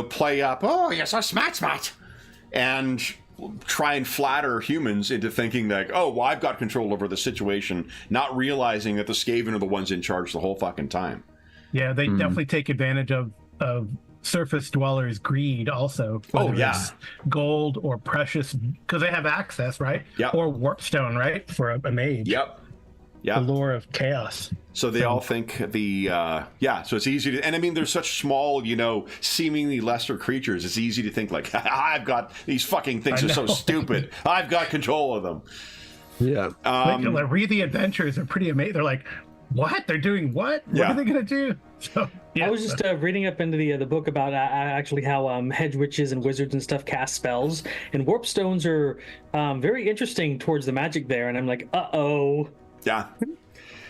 play up, oh, you're so smart, and try and flatter humans into thinking like, oh, well, I've got control over the situation, not realizing that the Skaven are the ones in charge the whole fucking time. Yeah, they definitely take advantage of surface dwellers' greed also. It's gold or precious, because they have access, right? Yeah. Or warpstone, right? For a mage. Yep. The lure of chaos. So they all think so it's easy to, and I mean, they're such small, seemingly lesser creatures. It's easy to think like, I've got, these fucking things are so stupid. I've got control of them. Yeah. Like, read the adventures are pretty amazing. They're like, what? They're doing what? What are they going to do? So, I was just reading up into the book about actually how hedge witches and wizards and stuff cast spells, and warp stones are very interesting towards the magic there. And I'm like, uh-oh. Yeah.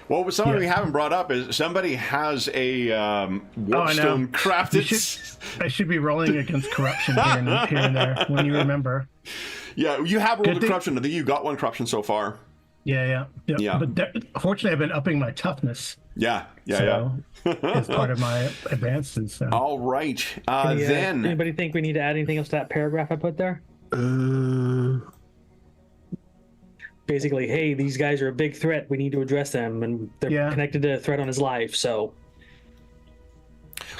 Well, something we haven't brought up is somebody has a warpstone crafted. I should be rolling against corruption here and there when you remember. Yeah, you have rolled a corruption. I think you got one corruption so far. Yeah. But fortunately, I've been upping my toughness. Yeah. As part of my advances. So. All right. Then, anybody think we need to add anything else to that paragraph I put there? Basically, hey, these guys are a big threat. We need to address them, and they're connected to a threat on his life. So,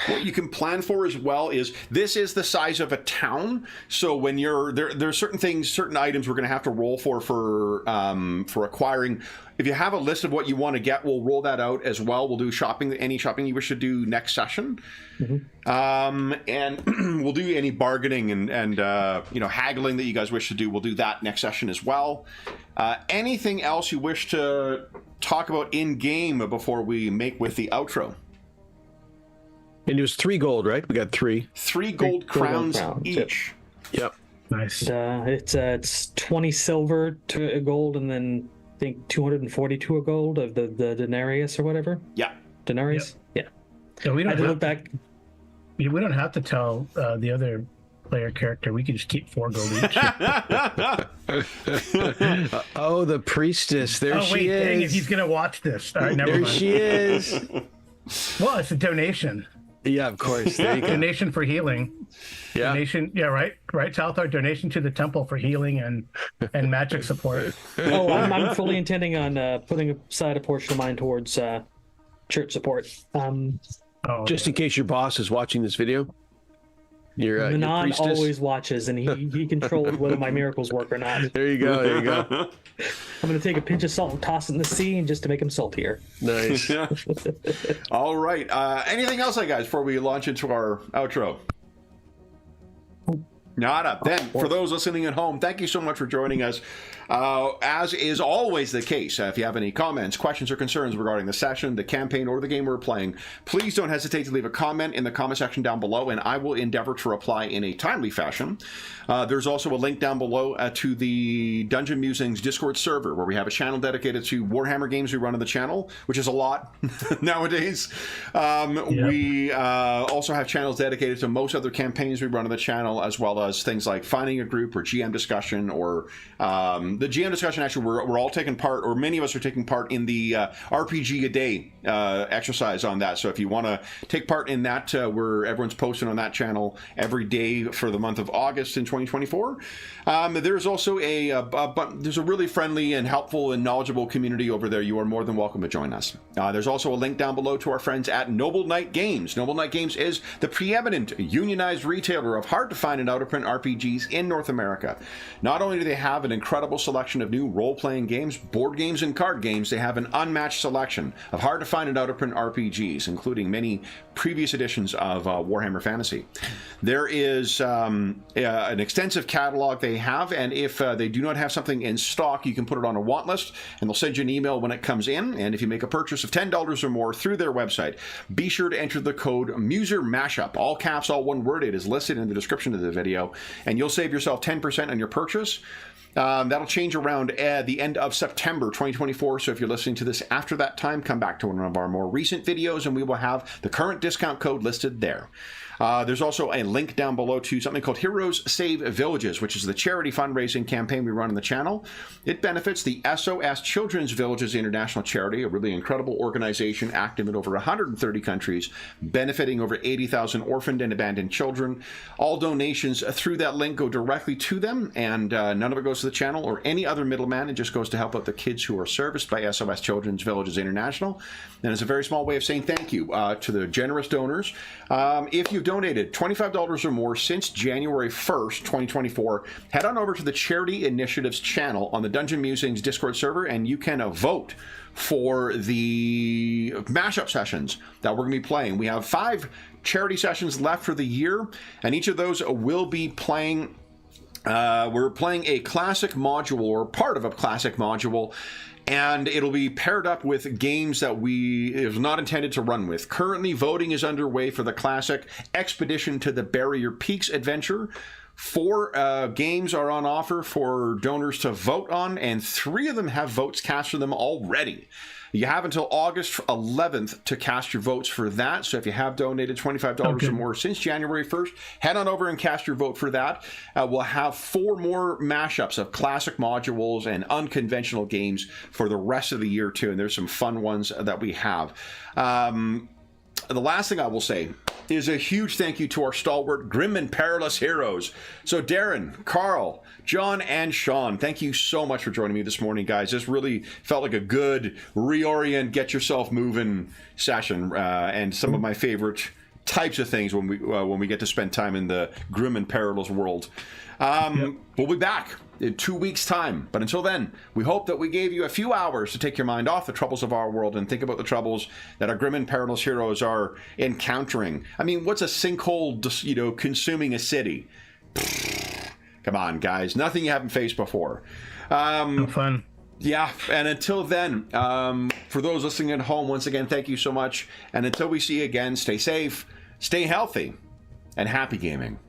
what you can plan for as well is this is the size of a town. So when you're there are certain things, certain items we're going to have to roll for acquiring. If you have a list of what you want to get, we'll roll that out as well. We'll do any shopping you wish to do next session, and we'll do any bargaining and haggling that you guys wish to do. We'll do that next session as well. Anything else you wish to talk about in game before we make with the outro? And it was 3 gold, right? We got 3. 3 gold crowns each. Yep. Nice. It's 20 silver to a gold, and then I think 242 a gold of the denarius or whatever. Yeah. Denarius. Yep. Yeah. So we don't look back. We don't have to tell the other player character. We can just keep 4 gold each. Oh, the priestess. There she is. Dang it, he's gonna watch this. All right, never mind. There she is. Well, it's a donation. Yeah, of course. There you go. Donation for healing. Yeah. Donation. Yeah, right, Talthar. Donation to the temple for healing and magic support. Oh, I'm fully intending on putting aside a portion of mine towards church support. Just in case your boss is watching this video. Your Manon priestess always watches, and he controls whether my miracles work or not. There you go. I'm going to take a pinch of salt and toss it in the sea, and just to make him saltier. Nice. All right. Anything else, guys, before we launch into our outro? Nada. Then, for those listening at home, thank you so much for joining us. As is always the case, if you have any comments, questions, or concerns regarding the session, the campaign, or the game we're playing, please don't hesitate to leave a comment in the comment section down below, and I will endeavor to reply in a timely fashion. There's also a link down below to the Dungeon Musings Discord server, where we have a channel dedicated to Warhammer games we run on the channel, which is a lot nowadays. We also have channels dedicated to most other campaigns we run on the channel, as well as things like finding a group or GM discussion, or the GM discussion. Actually, we're all taking part, or many of us are taking part in the RPG a day exercise on that. So if you want to take part in that, where everyone's posting on that channel every day for the month of August in 2024. There's also there's a really friendly and helpful and knowledgeable community over there. You are more than welcome to join us. There's also a link down below to our friends at Noble Knight Games. Noble Knight Games is the preeminent unionized retailer of hard-to-find and out-of-print RPGs in North America. Not only do they have an incredible selection of new role-playing games, board games, and card games, they have an unmatched selection of hard-to-find and out-of-print RPGs, including many previous editions of Warhammer Fantasy. There is an extensive catalog they have, and if they do not have something in stock, you can put it on a want list, and they'll send you an email when it comes in. And if you make a purchase of $10 or more through their website, be sure to enter the code MuserMashup, all caps, all one word. It is listed in the description of the video, and you'll save yourself 10% on your purchase. That'll change around the end of September 2024, so if you're listening to this after that time, come back to one of our more recent videos and we will have the current discount code listed there. There's also a link down below to something called Heroes Save Villages, which is the charity fundraising campaign we run on the channel. It benefits the SOS Children's Villages International Charity, a really incredible organization active in over 130 countries, benefiting over 80,000 orphaned and abandoned children. All donations through that link go directly to them, and none of it goes to the channel or any other middleman. It just goes to help out the kids who are serviced by SOS Children's Villages International. And it's a very small way of saying thank you to the generous donors. If you've donated $25 or more since January 1st, 2024, head on over to the Charity Initiatives channel on the Dungeon Musings Discord server, and you can vote for the mashup sessions that we're going to be playing. We have 5 charity sessions left for the year, and each of those will be playing. We're playing a classic module, or part of a classic module, and it'll be paired up with games that is not intended to run with. Currently, voting is underway for the classic Expedition to the Barrier Peaks adventure. 4 games are on offer for donors to vote on, and 3 of them have votes cast for them already. You have until August 11th to cast your votes for that. So if you have donated $25 or more since January 1st, head on over and cast your vote for that. We'll have 4 more mashups of classic modules and unconventional games for the rest of the year too. And there's some fun ones that we have. The last thing I will say is a huge thank you to our stalwart, grim and perilous heroes. So Darren, Carl, John, and Sean, thank you so much for joining me this morning, guys. This really felt like a good reorient, get yourself moving session, and some of my favorite types of things when we get to spend time in the grim and perilous world. We'll be back in 2 weeks' time. But until then, we hope that we gave you a few hours to take your mind off the troubles of our world and think about the troubles that our grim and perilous heroes are encountering. I mean, what's a sinkhole, consuming a city? Come on, guys. Nothing you haven't faced before. Fun. Yeah, and until then, for those listening at home, once again, thank you so much. And until we see you again, stay safe, stay healthy, and happy gaming.